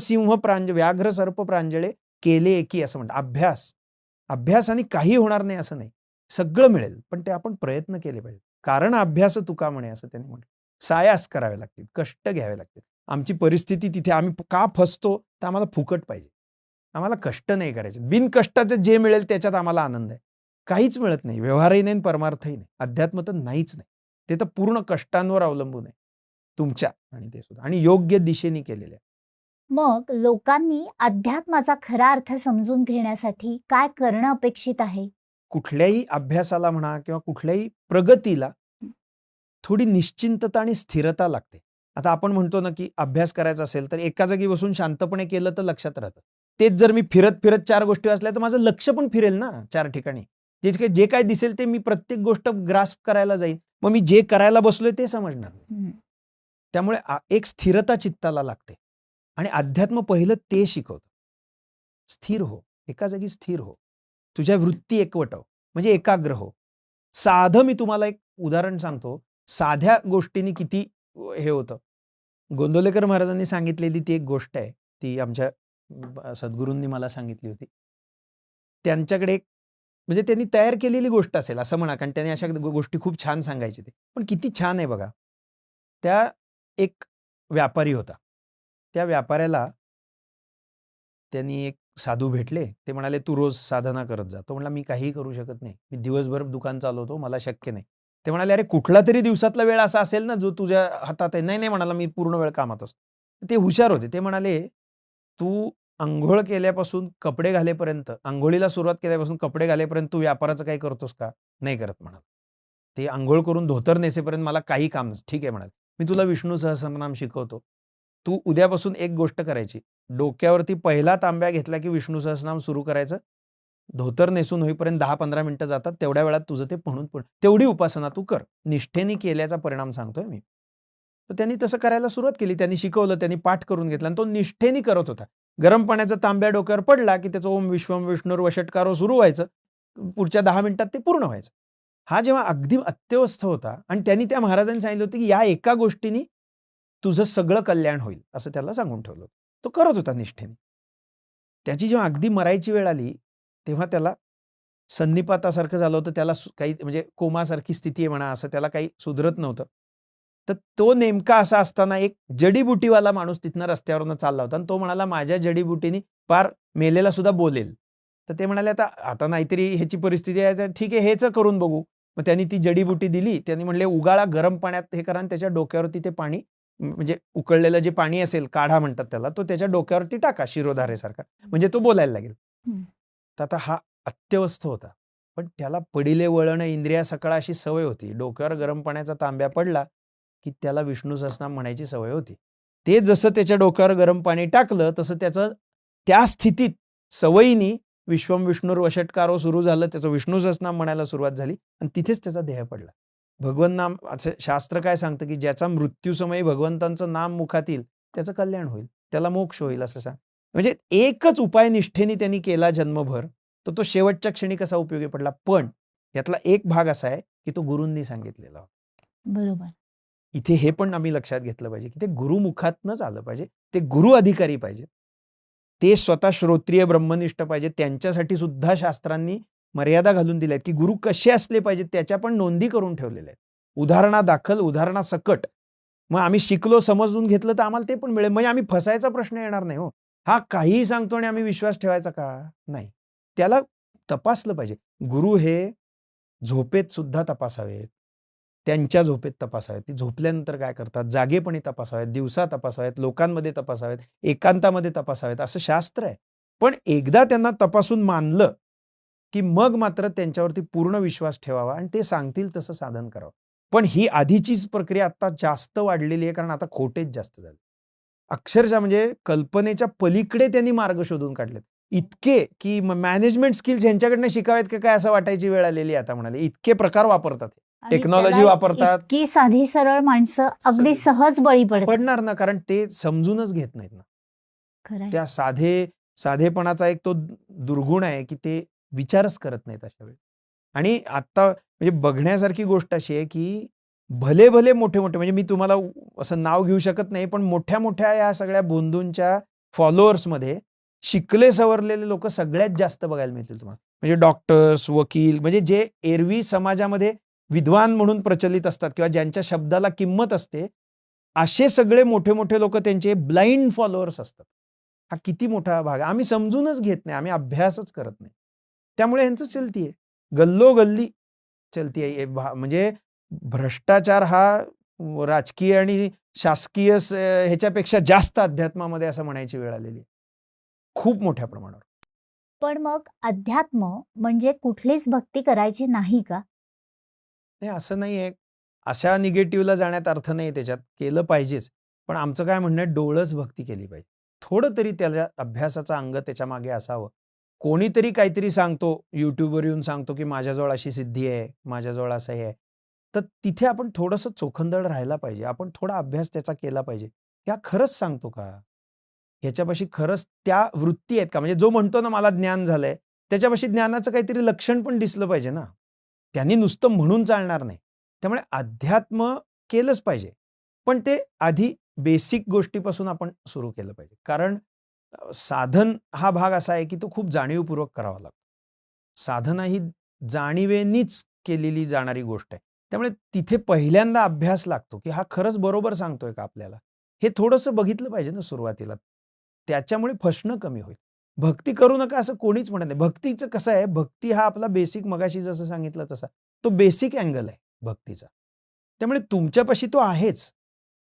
सर्प प्रांजळे केले एकी असं म्हणतात. अभ्यासाने काही होणार नाही असं नाही. सगळं मिळेल, पण ते आपण प्रयत्न केले पाहिजे. कारण अभ्यास तुका म्हणे असं त्यांनी म्हटलं. सायास करावे लागतील, कष्ट घ्यावे लागतील. आमची परिस्थिती तिथे, आम्ही का फसतो, तर आम्हाला फुकट पाहिजे. आम्हाला कष्ट नाही करायचे. बिनकष्टाचं जे मिळेल त्याच्यात आम्हाला आनंद आहे. काहीच मिळत नाही. व्यवहारही नाही, परमार्थही नाही. अध्यात्म तर नाहीच नाही. ते तर पूर्ण कष्टांवर अवलंबून आहे. तुमच्या आणि ते सुद्धा, आणि योग्य दिशेने केलेले आहे. मग लोकांनी अध्यात्माचा खरा अर्थ समजून घेण्यासाठी काय करणं अपेक्षित आहे? कुठल्याही अभ्यासाला म्हणा किंवा कुठल्याही प्रगतीला थोडी निश्चिंतता आणि स्थिरता लागते. आता आपण म्हणतो ना, की अभ्यास करायचा असेल तर एका जागी बसून शांतपणे केलं तर लक्षात राहतं. तेच जर मी फिरत 4 गोष्टी वाचल्या तर माझं लक्ष पण फिरेल ना 4 ठिकाणी. जे काही दिसेल ते मी प्रत्येक गोष्ट ग्रास्प करायला जाईन. मग मी जे करायला बसलोय ते समजणार नाही. त्यामुळे एक स्थिरता चित्ताला लागते. आणि अध्यात्म पहिलं ते शिकवतं. स्थिर हो, एका जागी स्थिर हो. तुझ्या वृत्ती एकवटव, म्हणजे एकाग्र हो. साधं मी तुम्हाला एक उदाहरण सांगतो. साध्या गोष्टींनी किती हे होतं. गोंदवलेकर महाराजांनी सांगितलेली ती एक गोष्ट आहे. ती आमच्या सद्गुरूंनी मला सांगितली होती. त्यांच्याकडे म्हणजे त्यांनी तयार केलेली गोष्ट असेल असं म्हणा, कारण त्यांनी अशा गोष्टी खूप छान सांगायचे ते. पण किती छान आहे बघा. एक व्यापारी होता. त्या व्यापाऱ्याला त्यांनी एक साधू भेटले. ते म्हणाले, "तू रोज साधना करत जा." तो म्हणला, "मी काहीही करू शकत नाही. मी दिवसभर दुकान चालवतो, मला शक्य नाही." ते म्हणाले, "अरे कुठला तरी दिवसातला वेळ असा असेल ना जो तुझ्या हातात आहे." "नाही, नाही," म्हणाला, "मी पूर्ण वेळ कामात असतो." ते हुशार होते. ते म्हणाले, "तू अंघोळ केल्यापासून कपडे घालेपर्यंत, अंघोळीला सुरुवात केल्यापासून कपडे घालेपर्यंत तू व्यापाराचं काही करतोस का?" "नाही करत," म्हणाला. "ते अंघोळ करून धोतर नेसेपर्यंत मला काही काम नसतं." "ठीक आहे," म्हणाले. "मी तुला विष्णू सहस्त्रनाम शिकवतो. तू उद्यापासून एक गोष्ट करायची. डोक्यावरती पहिला तांब्या घेतला की विष्णू सहस्त्रनाम सुरू करायचं. धोतर नेसून होईपर्यंत 10-15 मिनिटं जातात. तेवढ्या वेळात तुझं ते म्हणून तेवढी उपासना तू कर. निष्ठेने केल्याचा परिणाम सांगतोय मी." तर त्यांनी तसं करायला सुरुवात केली. त्यांनी शिकवलं, त्यांनी पाठ करून घेतला आणि तो निष्ठेने करत होता. गरम पाण्याचा तांब्या डोक्यावर पडला की त्याचं ओम विश्वम विष्णुर्वषट्कारो सुरू व्हायचं. पुढच्या 10 मिनिटात ते पूर्ण व्हायचं. हा जेव्हा अगदी अत्यवस्थ होता आणि त्यांनी त्या महाराजांनी सांगितलं होतं की या एका गोष्टीने तुझं सगळं कल्याण होईल, असं त्याला सांगून ठेवलं. तो करत होता निष्ठेने. त्याची जेव्हा अगदी मरायची वेळ आली, तेव्हा त्याला संनिपातासारखं झालं होतं. त्याला काही म्हणजे कोमासारखी स्थिती आहे म्हणा, असं त्याला काही सुधरत नव्हतं. तर तो नेमका असा असताना एक जडीबुटीवाला माणूस तिथनं रस्त्यावरनं चालला होता आणि तो म्हणाला, "माझ्या जडीबुटीनी पार मेलेला सुद्धा बोलेल." तर ते म्हणाले, "आता आता नाहीतरी ह्याची परिस्थिती आहे, तर ठीक आहे, हेच करून बघू." मग त्यांनी ती जडीबुटी दिली. त्यांनी म्हणले, "उगाळा गरम पाण्यात हे करा आणि त्याच्या डोक्यावरती ते पाणी म्हणजे उकळलेलं जे पाणी असेल, काढा म्हणतात त्याला, तो त्याच्या डोक्यावरती टाका शिरोधारेसारखा. म्हणजे तो बोलायला लागेल." हं. तर आता हा अत्यवस्थ होता. पण त्याला पडिले वळण इंद्रिया सकळ अशी सवय होती. डोक्यावर गरम पाण्याचा तांब्या पडला, की त्याला विष्णू सहस्रनाम म्हणायची सवय होती. ते जसं त्याच्या डोक्यावर गरम पाणी टाकलं, तसं त्याचं त्या स्थितीत सवयीने विश्वम विष्णुर्वषट्कारो सुरू झालं. त्याचं विष्णू सहस्रनाम म्हणायला सुरुवात झाली आणि तिथेच त्याचा देह पडला. भगवन नाम असं शास्त्र काय सांगतं, की ज्याचा मृत्यूसमयी भगवंतांचं नाम मुखात येईल, त्याचं कल्याण होईल. त्याला मोक्ष होईल असं सांग. म्हणजे एकच उपाय निष्ठेने त्यांनी केला जन्मभर, तर तो शेवटच्या क्षणी कसा उपयोगी पडला. पण यातला एक भाग असा आहे, की तो गुरूंनी सांगितलेला होता. बरोबर. इथे हे पण आम्ही लक्षात घेतलं पाहिजे, की ते गुरुमुखातनंच आलं पाहिजे. ते गुरु अधिकारी पाहिजेत. ते स्वतः श्रोत्रिय ब्रह्मनिष्ठ पाहिजे. त्यांच्यासाठी सुद्धा शास्त्रांनी मर्यादा घालून दिल्या आहेत, की गुरु कसे असले पाहिजेत त्याच्या पण नोंदी करून ठेवलेल्या आहेत. उदाहरणादाखल, उदाहरणासकट. मग आम्ही शिकलो, समजून घेतलं तर आम्हाला ते पण मिळेल. म्हणजे आम्ही फसायचा प्रश्न येणार नाही हो. हा काहीही सांगतो आणि आम्ही विश्वास ठेवायचा का? नाही. त्याला तपासलं पाहिजे. गुरु हे झोपेत सुद्धा तपासावेत. त्यांच्या झोपेत तपासावेत. ती झोपल्यानंतर काय करतात? जागेपणी तपासावेत, दिवसा तपासावेत, लोकांमध्ये तपासावेत, एकांतामध्ये तपासावेत असं शास्त्र आहे. पण एकदा त्यांना तपासून मानलं, की मग मात्र त्यांच्यावरती पूर्ण विश्वास ठेवावा आणि ते सांगतील तसं साधन करावं. पण ही आधीचीच प्रक्रिया आता जास्त वाढलेली आहे, कारण आता खोटेच जास्त झाले. अक्षरशः म्हणजे कल्पनेच्या पलीकडे त्यांनी मार्ग शोधून काढलेत. इतके, की मॅनेजमेंट स्किल्स ह्यांच्याकडनं शिकावेत का काय असं वाटायची वेळ आलेली आहे आता म्हणाले. इतके प्रकार वापरतात. आणि टेक्नॉलॉजी त्याला वापरतात. इतकी साधी सरळ माणसं अगदी सहज बळी पडतात. पडणार ना, कारण ते समजूनच घेत नाहीत ना. खरंय. त्या साधेपणाचा एक तो दुर्गुण आहे, की ते विचारच करत नाहीत अशा वेळी. आणि आता म्हणजे बघण्यासारखी गोष्ट अशी आहे, की भले-भले मोठे-मोठे म्हणजे मी तुम्हाला असं नाव घेऊ शकत नाही, पण मोठ्या-मोठ्या या सगळ्या बोंधूंच्या फॉलोअर्समध्ये शिकले सवरलेले लोकं सगळ्यात जास्त बघायला मिळतील तुम्हाला. म्हणजे डॉक्टर्स, वकील म्हणजे जे एरवी समाजामध्ये विद्वान म्हणून प्रचलित असतात किंवा ज्यांच्या शब्दाला किंमत असते, असे सगळे मोठे-मोठे लोकं त्यांचे ब्लाइंड फॉलोअर्स असतात. हा किती मोठा भाग आहे. आम्ही समजूनच घेत नाही. आम्ही अभ्यासच करत नाही. त्यामुळे ह्यांचं चलती आहे. गल्लोगल्ली चलती आहे. म्हणजे भ्रष्टाचार हा राजकीय आणि शासकीय ह्याच्यापेक्षा जास्त अध्यात्मामध्ये असं म्हणायची वेळ आलेली आहे. खूप मोठ्या प्रमाणावर. पण मग अध्यात्म म्हणजे कुठलीच भक्ती करायची नाही का? नाही असं नाहीये. अशा निगेटिव्हला जाण्यात अर्थ नाही त्याच्यात. केलं पाहिजेच. पण आमचं काय म्हणणं आहे डोळस भक्ती केली पाहिजे. थोडं तरी त्याच्या अभ्यासाचं अंग त्याच्यामागे असावं. कोणीतरी काहीतरी सांगतो, YouTubeवर येऊन सांगतो, की माझ्याजवळ अशी सिद्धी आहे, माझ्याजवळ असं हे आहे. तर तिथे आपण थोडंसं चोखंदळ राहायला पाहिजे. आपण थोडा अभ्यास त्याचा केला पाहिजे. की खरंच सांगतो का? ह्याच्यापाशी खरंच त्या वृत्ती आहेत का? म्हणजे जो म्हणतो ना मला ज्ञान झालंय, त्याच्यापाशी ज्ञानाचं काहीतरी लक्षण पण दिसलं पाहिजे ना. त्यांनी नुसतं म्हणून चालणार नाही. त्यामुळे अध्यात्म केलंच पाहिजे. पण ते आधी बेसिक गोष्टीपासून आपण सुरू केलं पाहिजे. कारण साधन हा भाग असा आहे, की तो खूप जाणीवपूर्वक करावा लागतो. साधना ही जाणिवेनीच केलेली जाणारी गोष्ट आहे. त्यामुळे तिथे पहिल्यांदा अभ्यास लागतो, की हा खरंच बरोबर सांगतोय का आपल्याला? हे थोडंसं बघितलं पाहिजे ना सुरुवातीला. त्याच्यामुळे फसणं कमी होईल. भक्ती करू नका असं कोणीच म्हणत नाही. भक्तीचं कसं आहे, भक्ती हा आपला बेसिक मगाशी जसं सांगितलं तसा, तो बेसिक अँगल आहे. भक्तीचा. त्यामुळे तुमच्यापाशी तो आहेच.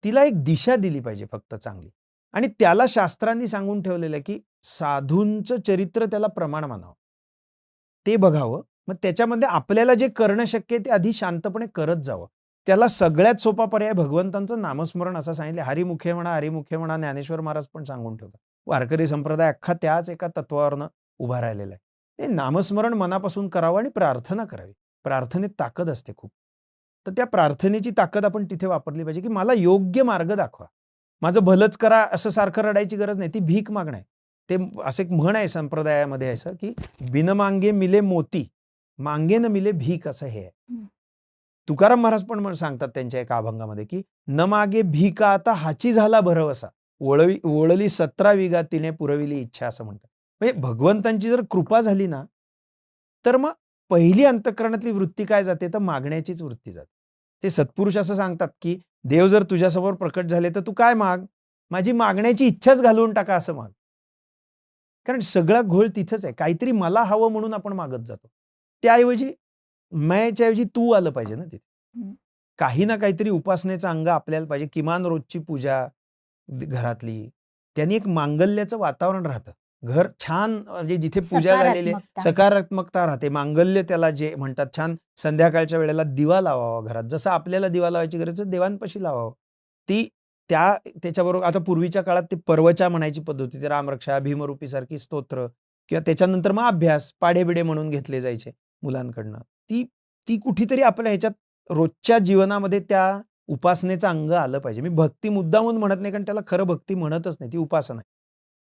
तिला एक दिशा दिली पाहिजे फक्त चांगली. आणि त्याला शास्त्रांनी सांगून ठेवलेलं आहे, की साधूंचं चरित्र त्याला प्रमाण मानावं. ते बघावं. मग त्याच्यामध्ये आपल्याला जे करणं शक्य आहे ते आधी शांतपणे करत जावं. त्याला सगळ्यात सोपा पर्याय भगवंतांचं नामस्मरण असं सांगितलं. हरिमुखे म्हणा, हरिमुखे म्हणा, ज्ञानेश्वर महाराज पण सांगून ठेवतात. वारकरी संप्रदाय अख्खा त्याच एका तत्वावरनं उभा राहिलेला आहे. ते नामस्मरण मनापासून करावं आणि प्रार्थना करावी. प्रार्थनेत ताकद असते खूप. तर त्या प्रार्थनेची ताकद आपण तिथे वापरली पाहिजे, की मला योग्य मार्ग दाखवा. माझं भलंच करा असं सारखं रडायची गरज नाही. ती भीक मागणं आहे. ते असं एक म्हण आहे संप्रदायामध्ये असं, की बिन मांगे मिले मोती, मांगे न मिले भीक असं हे आहे. तुकाराम महाराज पण सांगतात त्यांच्या एका अभंगामध्ये, की न मागे भीक आता हाची झाला भरवसा, वळली 17 विगा तिने पुरविली इच्छा असं म्हणतात. म्हणजे भगवंतांची जर कृपा झाली ना, तर मग पहिली अंतःकरणातली वृत्ती काय जाते, तर मागण्याचीच वृत्ती जाते. ते सत्पुरुष असं सांगतात, की देव जर तुझ्यासमोर प्रकट झाले तर तू काय माग? माझी मागण्याची इच्छाच घालवून टाका असं माग. कारण सगळा घोळ तिथंच आहे. काहीतरी मला हवं म्हणून आपण मागत जातो. त्याऐवजी मैच्या ऐवजी तू आलं पाहिजे ना तिथे. काही ना काहीतरी उपासनेचं अंग आपल्याला पाहिजे. किमान रोजची पूजा घरातली. त्यांनी एक मांगल्याचं वातावरण राहतं. घर छान म्हणजे जिथे पूजा झालेली आहे, सकारात्मकता राहते. मांगल्य त्याला जे म्हणतात. छान संध्याकाळच्या वेळेला दिवा लावावा घरात. जसं आपल्याला दिवा लावायची गरज आहे, देवांपाशी लावावं. त्याच्याबरोबर आता पूर्वीच्या काळात ते पर्वच्या म्हणायची पद्धत होती. रामरक्षा, भीमरूपी सारखी स्तोत्र किंवा त्याच्यानंतर मग अभ्यास, पाढे-बिढे म्हणून घेतले जायचे मुलांकडनं. ती ती कुठेतरी आपल्या ह्याच्यात रोजच्या जीवनामध्ये त्या उपासनेचं अंग आलं पाहिजे. मी भक्ती मुद्दामून म्हणत नाही, कारण त्याला खरं भक्ती म्हणतच नाही, ती उपासना आहे.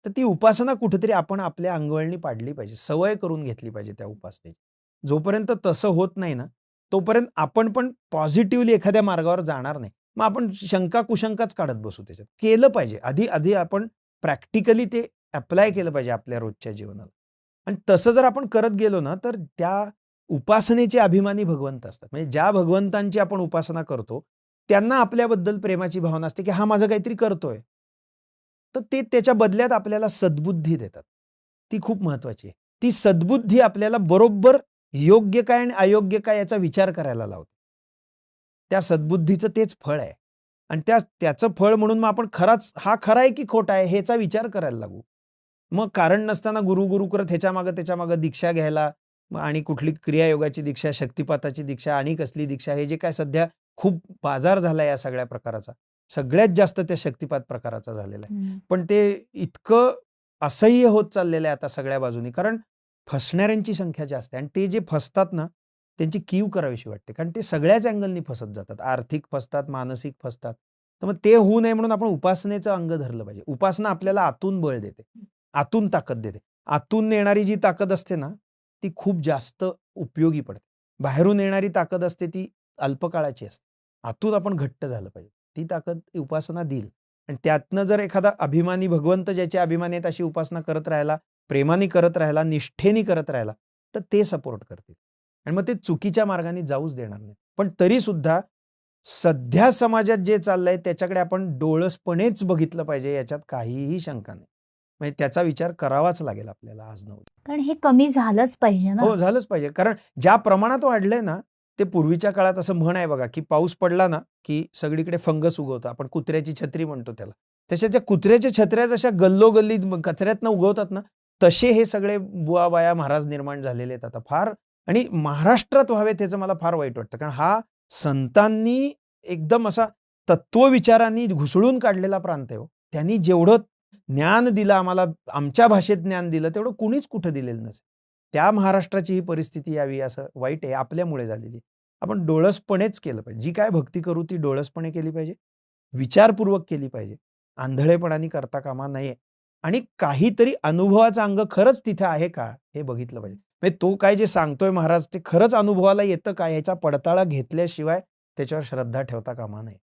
तर ती उपासना कुठेतरी आपण आपल्या अंगवळणी पाडली पाहिजे, सवय करून घेतली पाहिजे त्या उपासनेची. जोपर्यंत तसं होत नाही ना, तोपर्यंत आपण पण पॉझिटिव्हली एखाद्या मार्गावर जाणार नाही. मग आपण शंका-कुशंकाच काढत बसू त्याच्यात. केलं पाहिजे. आधी आपण प्रॅक्टिकली ते अप्लाय केलं पाहिजे आपल्या रोजच्या जीवनाला. आणि तसं जर आपण करत गेलो ना, तर त्या उपासनेचे अभिमानी भगवंत असतात. म्हणजे ज्या भगवंतांची आपण उपासना करतो, त्यांना आपल्याबद्दल प्रेमाची भावना असते, की हा माझं काहीतरी करतोय. तर ते त्याच्या बदल्यात आपल्याला सद्बुद्धी देतात. ती खूप महत्वाची आहे. ती सद्बुद्धी आपल्याला बरोबर योग्य काय आणि अयोग्य काय याचा विचार करायला लावते. त्या सद्बुद्धीचं तेच फळ आहे. आणि त्याचं फळ म्हणून मग आपण हा खरा आहे की खोटा आहे ह्याचा विचार करायला लागू. मग कारण नसताना गुरु करत त्याच्यामागं दीक्षा घ्यायला आणि कुठली क्रियायोगाची दीक्षा, शक्तिपाताची दीक्षा आणि कसली दीक्षा, हे जे काय सध्या खूप बाजार झाला या सगळ्या प्रकाराचा. सगळ्यात जास्त त्या शक्तिपात प्रकाराचा झालेला आहे. पण ते इतकं असह्य होत चाललेलं आहे आता सगळ्या बाजूनी, कारण फसणाऱ्यांची संख्या जास्त आहे. आणि ते जे फसतात ना, त्यांची कीव करावीशी वाटते. कारण ते सगळ्याच अँगलनी फसत जातात. आर्थिक फसतात, मानसिक फसतात. तर मग ते होऊ नये म्हणून आपण उपासनेचं अंग धरलं पाहिजे. उपासना आपल्याला आतून बळ देते, आतून ताकद देते. आतून येणारी जी ताकद असते ना, ती खूप जास्त उपयोगी पडते. बाहेरून येणारी ताकद असते ती अल्पकाळाची असते. आतून आपण घट्ट झालं पाहिजे. ती ताकद उपासना देईल. आणि त्यातनं जर एखादा अभिमानी भगवंत ज्याचे अभिमानी आहेत अशी उपासना करत राहिला, प्रेमाने करत राहिला, निष्ठेने करत राहिला, तर ते सपोर्ट करतील. आणि मग ते चुकीच्या मार्गाने जाऊच देणार नाही. पण तरी सुद्धा सध्या समाजात जे चाललंय त्याच्याकडे आपण डोळसपणेच बघितलं पाहिजे, याच्यात काहीही शंका नाही. म्हणजे त्याचा विचार करावाच लागेल आपल्याला आज न उद्या. कारण हे कमी झालंच पाहिजे ना. हो, झालंच पाहिजे. कारण ज्या प्रमाणात वाढलंय ना, ते पूर्वीच्या काळात असं म्हण आहे बघा, की पाऊस पडला ना, की सगळीकडे फंगस उगवतं. आपण कुत्र्याची छत्री म्हणतो त्याला. तशा त्या कुत्र्याच्या छत्र्या जशा गल्लोगल्ली कचऱ्यातनं उगवतात ना, तसे हे सगळे बुवाबाया महाराज निर्माण झालेले आहेत आता फार. आणि महाराष्ट्रात व्हावे त्याचं मला फार वाईट वाटतं. कारण हा संतांनी एकदम असा तत्वविचारांनी घुसळून काढलेला प्रांत आहे हो. त्यांनी जेवढं ज्ञान दिलं आम्हाला, आमच्या भाषेत ज्ञान दिलं, तेवढं कुणीच कुठं दिलेलं नसेल. त्या महाराष्ट्राची ही परिस्थिती यावी असं वाईट आहे, आपल्यामुळे झालेली. आपण डोळसपणेच केलं पाहिजे. जी काय भक्ती करू ती डोळसपणे केली पाहिजे, विचारपूर्वक केली पाहिजे, आंधळेपणाने करता कामा नये. आणि काहीतरी अनुभवाचं अंग खरंच तिथे आहे का हे बघितलं पाहिजे. म्हणजे तो काय जे सांगतोय महाराज ते खरंच अनुभवाला येतं का याचा पडताळा घेतल्याशिवाय त्याच्यावर श्रद्धा ठेवता कामा नये.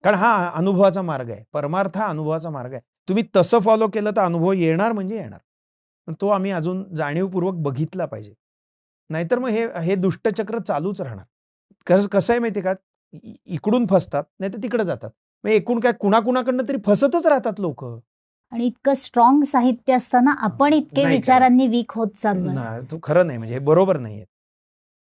कारण हा अनुभवाचा मार्ग आहे. परमार्थ हा अनुभवाचा मार्ग आहे. तुम्ही तसं फॉलो केलं तर अनुभव येणार म्हणजे येणार. पण तो आम्ही अजून जाणीवपूर्वक बघितला पाहिजे. नाहीतर मग हे दुष्टचक्र चालूच राहणार. कसं आहे माहिती आहे का, इकडून फसतात नाहीतर तिकडे जातात. मग एकूण काय कुणाकुणाकडनं तरी फसतच राहतात लोक. आणि इतकं स्ट्रॉंग साहित्य असताना आपण इतके नाही विचारांनी वीक होत चाललोय. तो खरं नाही, म्हणजे हे बरोबर नाहीये.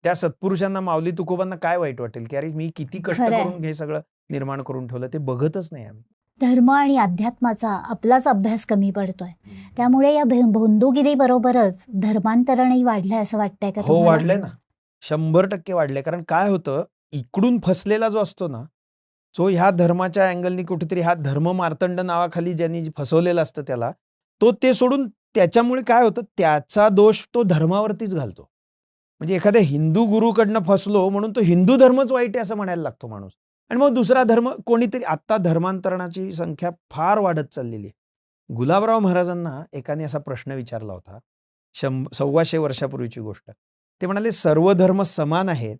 त्या सत्पुरुषांना, माऊली तुकोबांना काय वाईट वाटेल, की अरे मी किती कष्ट खरंय. करून हे सगळं निर्माण करून ठेवलं, ते बघतच नाही आम्ही. धर्म आणि अध्यात्माचा आपलाच अभ्यास कमी पडतोय. त्यामुळे या भोंदूगिरीबरोबरच धर्मांतरणही वाढलंय असं वाटतंय का हो, तुम्हाला? वाढलंय ना. 100% वाढलंय. कारण काय होतं, इकडून फसलेला जो असतो ना, जो ह्या धर्माच्या अँगलनी कुठेतरी हा धर्म मार्तंड नावाखाली ज्यांनी फसवलेलं असतं त्याला, तो ते सोडून त्याच्यामुळे काय होतं, त्याचा दोष तो धर्मावरतीच घालतो. म्हणजे एखाद्या हिंदू गुरूकडनं फसलो म्हणून तो हिंदू धर्मच वाईट आहे असं म्हणायला लागतो माणूस. आणि मग दुसरा धर्म कोणीतरी, आता धर्मांतरणाची संख्या फार वाढत चाललेली आहे. गुलाबराव महाराजांना एकाने असा प्रश्न विचारला होता, 125 वर्षापूर्वीची गोष्ट. ते म्हणाले, सर्व धर्म समान आहेत,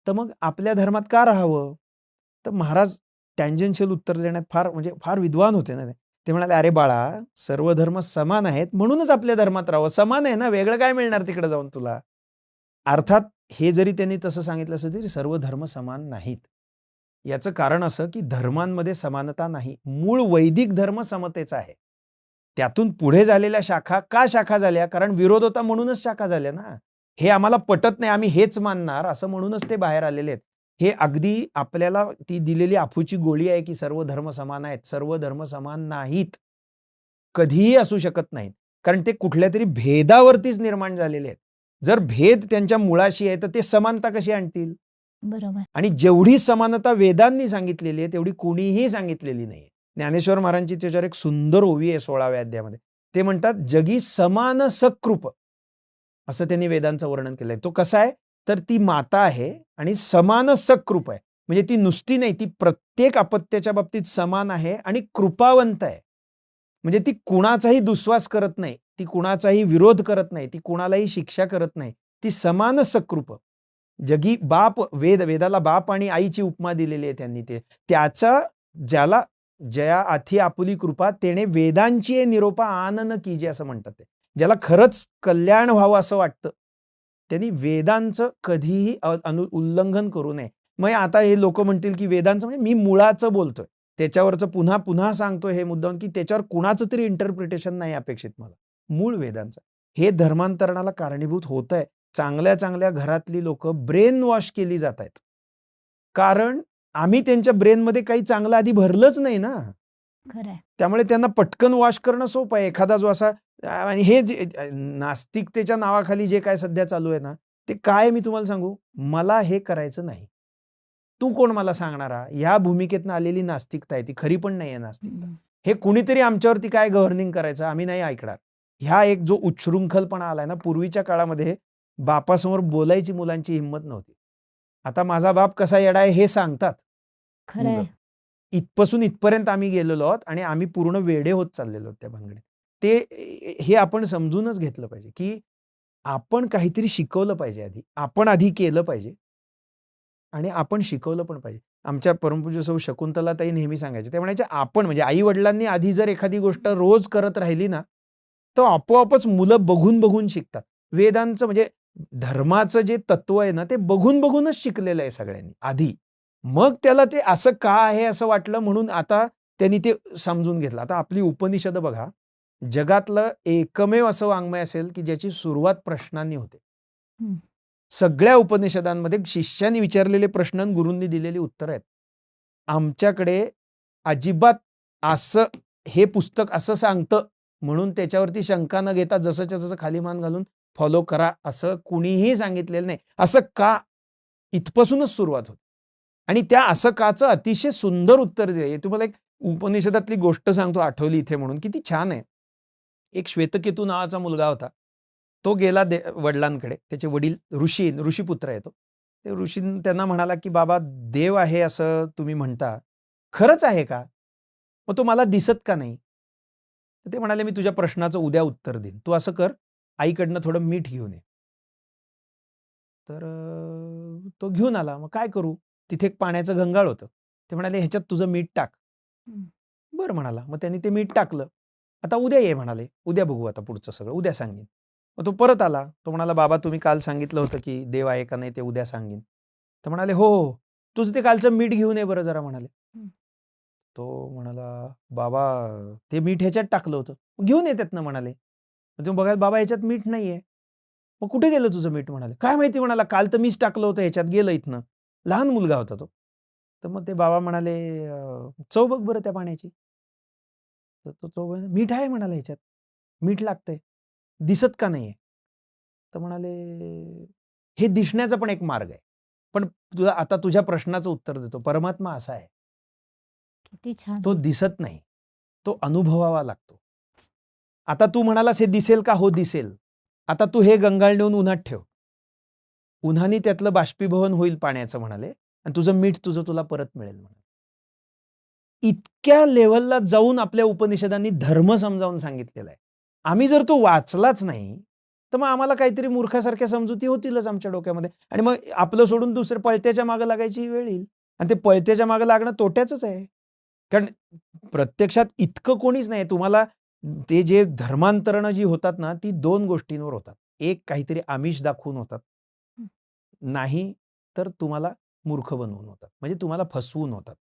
तर मग आपल्या धर्मात का राहावं? तर महाराज टँजेन्शियल उत्तर देण्यात फार विद्वान होते ना ते. ते म्हणाले, अरे बाळा, सर्व धर्म समान आहेत म्हणूनच आपल्या धर्मात राहावं. समान आहे ना, वेगळं काय मिळणार तिकडे जाऊन तुला? अर्थात हे जरी त्यांनी तसं सांगितलं असलं तरी सर्व धर्म समान नाहीत. याचं कारण असं, की धर्मांमध्ये समानता नाही. मूळ वैदिक धर्म समतेचा आहे. त्यातून पुढे झालेल्या शाखा का शाखा झाल्या? कारण विरोध होता म्हणूनच शाखा झाल्या ना. हे आम्हाला पटत नाही, आम्ही हेच मानणार असं म्हणूनच ते बाहेर आलेले आहेत. हे अगदी आपल्याला ती दिलेली अफूची गोळी आहे, की सर्व धर्म समान आहेत. सर्व धर्म समान नाहीत. कधीही असू शकत नाहीत. कारण ते कुठल्यातरी भेदावरतीच निर्माण झालेले आहेत. जर भेद त्यांच्या मुळाशी आहे, तर ते समानता कशी आणतील? बरोबर. आणि जेवढी समानता वेदांनी सांगितलेली आहे, तेवढी कोणीही सांगितलेली नाही. ज्ञानेश्वर महाराजांची त्याच्यावर एक सुंदर ओवी आहे 16व्या अध्यायामध्ये. ते म्हणतात, जगी समान सकृप असं त्यांनी वेदांचं वर्णन केलंय. तो कसा आहे? तर ती माता आहे आणि समान सकृप आहे. म्हणजे ती नुसती नाही, ती प्रत्येक अपत्याच्या बाबतीत समान आहे आणि कृपावंत आहे. म्हणजे ती कुणाचाही दुस्वास करत नाही, ती कुणाचाही विरोध करत नाही, ती कुणालाही शिक्षा करत नाही. ती समान सकृप. जगी बाप, वेदाला बाप आणि आईची उपमा दिलेली आहे त्यांनी. त्याचा ज्याला जया आथी आपुली कृपा तेने वेदांची निरोपा आनन कीजे असं म्हणतात ते. ज्याला खरंच कल्याण व्हावं असं वाटतं, त्यांनी वेदांचं कधीही उल्लंघन करू नये. मग आता हे लोक म्हणतील, की वेदांचं म्हणजे मी मुळाचं बोलतोय. त्याच्यावरचं पुन्हा पुन्हा सांगतोय हे मुद्दाम, की त्याच्यावर कुणाचं तरी इंटरप्रिटेशन नाही अपेक्षित मला. मूळ वेदांचं. हे धर्मांतरणाला कारणीभूत होतंय. चांगल्या चांगल्या घरातली लोक ब्रेन वॉश केली जात आहेत. कारण आम्ही त्यांच्या ब्रेनमध्ये काही चांगलं आधी भरलंच नाही ना. खरंय. त्यामुळे त्यांना पटकन वॉश करणं सोपं आहे. एखादा जो असा आणि हे जे नास्तिकतेच्या नावाखाली जे काय सध्या चालू आहे ना, ते काय मी तुम्हाला सांगू, मला हे करायचं नाही. तू कोण मला सांगणारा? ह्या भूमिकेतनं आलेली नास्तिकता आहे, ती खरी पण नाही आहे नास्तिकता. हे कुणीतरी आमच्यावरती काय गव्हर्निंग करायचं, आम्ही नाही ऐकणार. ह्या एक जो उच्छृंखलपणा आलाय ना, पूर्वीच्या काळामध्ये बापासमोर बोलायची मुलांची हिंमत नव्हती. आता माझा बाप कसा येडा आहे हे सांगतात खरंय. मुलं. इथपासून इथपर्यंत आम्ही गेलेलो आहोत आणि आम्ही पूर्ण वेडे होत चाललेलो आहोत त्या भानगडीत. हे आपण समजूनच घेतलं पाहिजे, की आपण काहीतरी शिकवलं पाहिजे आधी. आपण आधी केलं पाहिजे आणि आपण शिकवलं पण पाहिजे. आमच्या परमपूज्य सौ शकुंतलाताई नेहमी सांगायच्या. ते म्हणायचे, आपण म्हणजे आई-वडिलांनी आधी जर एखादी गोष्ट रोज करत राहिली ना, तर आपोआपच मुलं बघून शिकतात. वेदांचं म्हणजे धर्माचं जे तत्व आहे ना, ते बघूनच शिकलेलं आहे सगळ्यांनी आधी. मग त्याला ते असं का आहे असं वाटलं म्हणून आता त्यांनी ते समजून घेतलं. आता आपली उपनिषद बघा, जगातलं एकमेव असं वाङ्मय असेल, की ज्याची सुरुवात प्रश्नांनी होते. हं. सगळ्या उपनिषदांमध्ये शिष्यांनी विचारलेले प्रश्न आणि गुरूंनी दिलेली उत्तरं आहेत. आमच्याकडे अजिबात असं हे पुस्तक असं सांगतं म्हणून त्याच्यावरती शंका न घेता जसंच्या तसं खाली मान घालून फॉलो करा असं कुणीही सांगितलेलं नाही. असं का? इथपासूनच सुरुवात होते. आणि त्या असं काचं अतिशय सुंदर उत्तर दिलं. तुम्हाला एक उपनिषदातली गोष्ट सांगतो, आठवली इथे म्हणून, किती छान आहे. एक श्वेतकेतू नावाचा मुलगा होता. तो गेला वडिलांकडे. त्याचे वडील ऋषीपुत्र आहे तो. ते ऋषी त्यांना म्हणाला, की बाबा देव आहे असं तुम्ही म्हणता, खरंच आहे का? मग तो मला दिसत का नाही? तर ते म्हणाले, मी तुझ्या प्रश्नाचं उद्या उत्तर देईन. तू असं कर, आईकडनं थोडं मीठ घेऊन ये. तर तो घेऊन आला. मग काय करू? तिथे एक पाण्याचं गंगाळ होतं. ते म्हणाले, ह्याच्यात तुझं मीठ टाक. बरं म्हणाला. मग त्यांनी ते मीठ टाकलं. आता उद्या ये म्हणाले. उद्या बघू आता पुढचं सगळं. उद्या सांगेन. मग तो परत आला. तो म्हणाला, बाबा तुम्ही काल सांगितलं होतं, की देव आहे का नाही ते उद्या सांगेन. तर म्हणाले, हो. तुझं ते कालचं मीठ घेऊन ये बरं जरा म्हणाले. तो म्हणाला, बाबा ते मीठ ह्याच्यात टाकलं होतं. घेऊन ये त्यातनं म्हणाले. मग तुम्ही बघाल, बाबा ह्याच्यात मीठ नाहीये. मग कुठे गेलं तुझं मीठ म्हणाले. काय माहिती म्हणाला, काल तर मीच टाकलं होतं ह्याच्यात, गेलं इथनं. लहान मुलगा होता तो. तर मग ते बाबा म्हणाले, चव बघ बरं त्या पाण्याची. तर तो तो म्हणाला, मीठ आहे म्हणाला ह्याच्यात. मीठ लागतंय. दिसत का नाहीये? तर म्हणाले, हे दिसण्याचा पण एक मार्ग आहे. पण तुला आता तुझ्या प्रश्नाचं उत्तर देतो. परमात्मा असा आहे. किती छान. तो दिसत नाही. तो अनुभवावा लागतो. आता तू म्हणालास हे दिसेल का? हो दिसेल. आता तू हे गंगाळ नेऊन उन्हात ठेव. उन्हाने त्यातलं बाष्पीभवन होईल पाण्याचं म्हणाले आणि तुझं मीठ तुला परत मिळेल म्हणाले. इतक्या लेव्हलला जाऊन आपल्या उपनिषदांनी धर्म समजावून सांगितलेला आहे. आम्ही जर तो वाचलाच नाही, तर मग आम्हाला काहीतरी मूर्खासारख्या समजुती होतीलच आमच्या डोक्यामध्ये आणि मग आपलं सोडून दुसरं पळत्याच्या मागे लागायची वेळ येईल आणि ते पळत्याच्या मागे लागणं तोट्याचंच आहे. कारण प्रत्यक्षात इतकं कोणीच नाही. तुम्हाला ते जे धर्मांतरणं जी होतात ना, ती 2 गोष्टींवर होतात. एक काहीतरी आमिष दाखवून होतात. नाही तर तुम्हाला मूर्ख बनवून होतात. म्हणजे तुम्हाला फसवून होतात.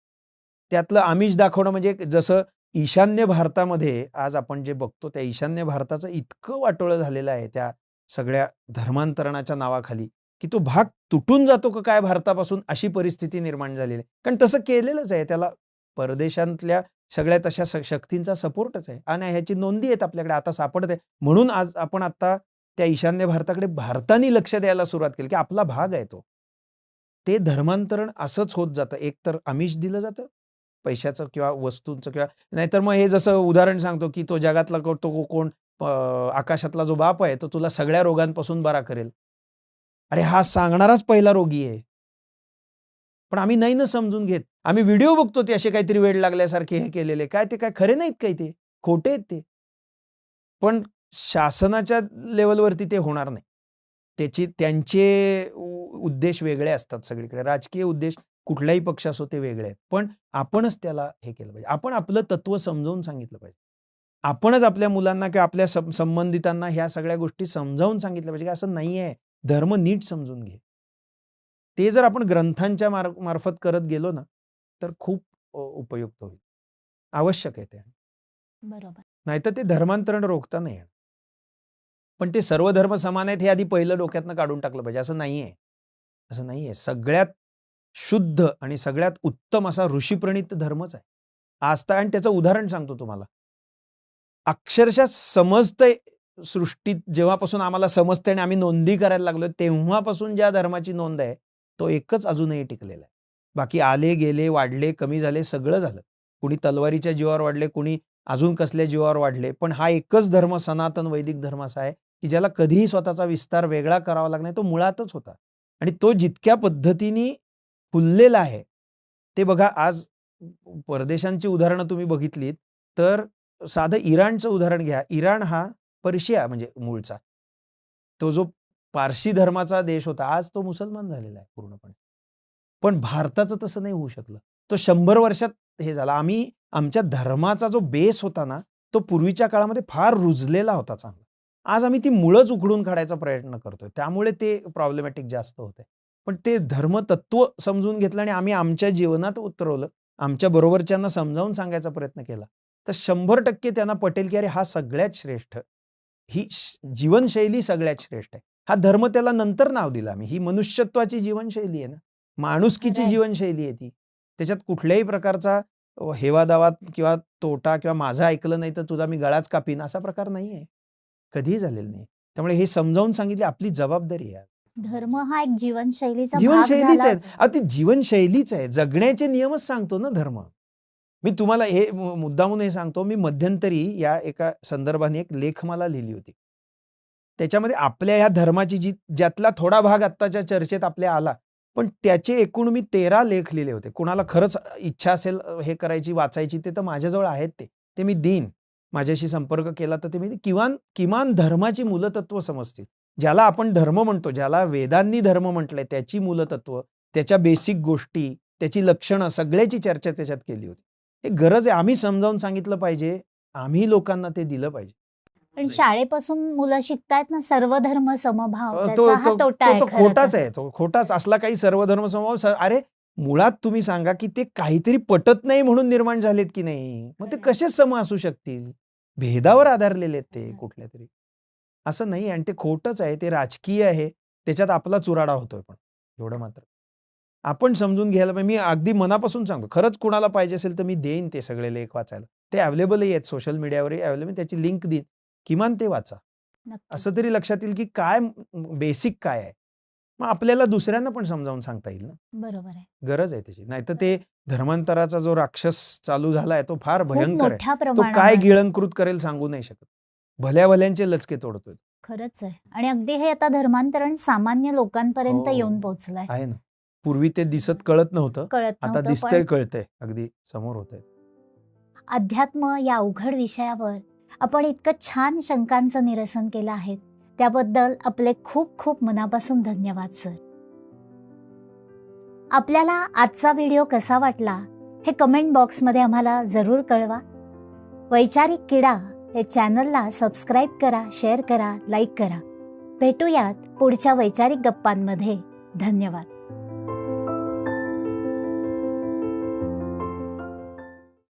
त्यातलं आमिष दाखवणं म्हणजे जसं ईशान्य भारतामध्ये आज आपण जे बघतो त्या ईशान्य भारताचं इतकं वाटोळं झालेलं आहे त्या सगळ्या धर्मांतरणाच्या नावाखाली, की तो भाग तुटून जातो का काय भारतापासून अशी परिस्थिती निर्माण झालेली आहे. कारण तसं केलेलंच आहे. त्याला परदेशातल्या सगळ्या तशा शक्तींचा सपोर्टच आहे आणि ह्याची नोंदी आहेत आपल्याकडे आता सापडते. म्हणून आज आपण आता त्या ईशान्य भारताकडे भारताने लक्ष द्यायला सुरुवात केली, की आपला भाग आहे तो. ते धर्मांतरण असंच होत जातं. एक तर आमिष दिलं जातं, पैशाचं किंवा वस्तूंचं किंवा नाहीतर मग हे जसं उदाहरण सांगतो, की तो जगातला तो कोण आकाशातला जो बाप आहे, तो तुला सगळ्या रोगांपासून बरा करेल. अरे हा सांगणाराच पहिला रोगी आहे. पण आम्ही नाही ना समजून घेत. आम्ही व्हिडिओ बघतो ते असे काहीतरी वेड लागल्यासारखे हे केलेले. काय ते काय खरे नाहीत काही ते. खोटे आहेत ते. पण शासनाच्या लेव्हलवरती ते होणार नाही. त्यांचे उद्देश वेगळे असतात सगळीकडे. राजकीय उद्देश कुठलाही पक्ष असो ते वेगळे आहेत. पण आपणच त्याला हे केलं पाहिजे. आपण आपलं तत्व समजावून सांगितलं पाहिजे. आपणच आपल्या मुलांना किंवा आपल्या संबंधितांना ह्या सगळ्या गोष्टी समजावून सांगितल्या पाहिजे, की असं नाहीये. धर्म नीट समजून घे. ते जर आपण ग्रंथांच्या मार्फत करत गेलो ना, तर खूप उपयुक्त होईल. आवश्यक आहे ते. बरोबर. नाहीतर ते धर्मांतरण रोखता नाही येणार. पण ते सर्व धर्म समान आहेत हे आधी पहिलं डोक्यातनं काढून टाकलं पाहिजे. असं नाहीये. असं नाहीये. सगळ्यात शुद्ध आणि सगळ्यात उत्तम असा ऋषीप्रणीत धर्मच आहे. आस्था आणि त्याचं उदाहरण सांगतो तुम्हाला. अक्षरशः समजतंय सृष्टीत जेव्हापासून आम्हाला समजतंय आणि आम्ही नोंदी करायला लागलोय, तेव्हापासून ज्या धर्माची नोंद आहे, तो एकच अजूनही टिकलेला आहे. बाकी आले, गेले, वाढले, कमी झाले, सगळं झालं. कुणी तलवारीच्या जीवावर वाढले, कुणी अजून कसल्या जीवावर वाढले. पण हा एकच धर्म सनातन वैदिक धर्म असा आहे, की ज्याला कधीही स्वतःचा विस्तार वेगळा करावा लागला नाही. तो मुळातच होता. आणि तो जितक्या पद्धतीने फुललेला आहे, ते बघा आज परदेशांची उदाहरणं तुम्ही बघितलीत, तर साधं इराणचं उदाहरण घ्या. इराण हा पर्शिया म्हणजे मूळचा. तो जो पारशी धर्माचा देश होता, आज तो मुसलमान झालेला आहे पूर्णपणे. पण भारताचं तसं नाही होऊ शकलं. तो 100 वर्षात हे झाला. आम्ही आमच्या धर्माचा जो बेस होता ना, तो पूर्वीच्या काळामध्ये फार रुजलेला होता चांगला. आज आम्ही ती मुळंच उखडून काढायचा प्रयत्न करतोय. त्यामुळे ते प्रॉब्लेमॅटिक जास्त होतंय. पण ते धर्मतत्व समजून घेतलं आणि आम्ही आमच्या जीवनात उतरवलं. आमच्या बरोबरच्यांना समजावून सांगायचा प्रयत्न केला. तर 100% त्यांना पटेल, की अरे हा सगळ्यात श्रेष्ठ. ही जीवनशैली सगळ्यात श्रेष्ठ आहे. हा धर्म त्याला नंतर नाव दिलं आम्ही. ही मनुष्यत्वाची जीवनशैली आहे ना. माणुसकीची खरंय. जीवनशैली आहे ती. त्याच्यात कुठल्याही प्रकारचा हेवा-दावा किंवा तोटा किंवा माझं ऐकलं नाही तर तुझा मी गळाच कापीन असा प्रकार नाहीये. कधीही झालेला नाही. त्यामुळे हे समजावून सांगितली आपली जबाबदारी आहे. धर्म हा एक जीवनशैलीचा भाग जीवनशैलीच झाला. आहे. ती जीवनशैलीच आहे. जगण्याचे नियमच सांगतो ना धर्म. मी तुम्हाला हे मुद्दामून हे सांगतो, मी मध्यंतरी या एका संदर्भाने एक लेखमाला लिहिली होती. त्याच्यामध्ये आपल्या ह्या धर्माची ज्यातला थोडा भाग आत्ताच्या चर्चेत आपल्या आला, पण त्याचे एकूण मी 13 लेख लिहिले होते. कुणाला खरंच इच्छा असेल हे करायची, वाचायची ते तर माझ्याजवळ आहेत ते. ते मी देईन. माझ्याशी संपर्क केला तर ते मी किमान धर्माची मूलतत्व समजतील. ज्याला आपण धर्म म्हणतो, ज्याला वेदांनी धर्म म्हटलंय त्याची मूलतत्व, त्याच्या बेसिक गोष्टी, त्याची लक्षणं सगळ्याची चर्चा त्याच्यात केली होती. हे गरज आहे. आम्ही समजावून सांगितलं पाहिजे. आम्ही लोकांना ते दिलं पाहिजे. पण शाळेपासून मुलं शिकतायत ना सर्व धर्म समभाव, तो त्याचा हा तो तोटा तो आहे तो खरं खोटाच तर. आहे. तो खोटाच असला काही सर्व धर्म समभाव अरे मुळात तुम्ही सांगा, की ते काहीतरी पटत नाही म्हणून निर्माण झालेत की नाही? मग ते कसे सम असू शकतील? भेदावर आधारलेले आहेत ते कुठल्यातरी. असं नाही आणि ते खोटंच आहे, ते राजकीय आहे. त्याच्यात आपला चुराडा होतोय पण. एवढं मात्र. आपण समजून घ्यायला पाहिजे. मी अगदी मनापासून सांगतो. खरंच कुणाला पाहिजे असेल तर मी देईन ते सगळे लेख वाचायला. ते अवेलेबलही आहेत सोशल मीडियावरही अवेलेबल. त्याची लिंक देईन. किमान ते वाचा. नक्की. असं तरी लक्षात येईल की काय बेसिक काय आहे. मग आपल्याला दुसऱ्यांना पण समजावून सांगता येईल ना. बरोबर आहे. गरज आहे त्याची. नाहीतर ते धर्मांतराचा जो राक्षस चालू झालाय तो फार खूप भयंकर आहे. मोठ्या तो काय प्रमाणावर. गिळंकृत करेल सांगू नाही शकत. भल्या-भल्यांचे लचके तोडतोय. खरंच आहे. आणि अगदी हे आता धर्मांतरण सामान्य लोकांपर्यंत हो. येऊन पोहोचलंय. आहे ना. पूर्वी ते दिसत कळत नव्हतं. कळत आता नव्हतं, दिसतंय, पण कळतंय. अगदी समोर होतंय. अध्यात्म या अवघड विषयावर आपण इतकं छान शंकांचं निरसन केलं आहे. त्याबद्दल आपले खूप खूप मनापासून धन्यवाद सर. आपल्याला आजचा व्हिडिओ कसा वाटला हे कमेंट बॉक्समध्ये आम्हाला जरूर कळवा. वैचारिक किडा हे चॅनलला सबस्क्राईब करा, शेअर करा, लाईक करा. भेटूयात पुढच्या वैचारिक गप्पांमध्ये. धन्यवाद.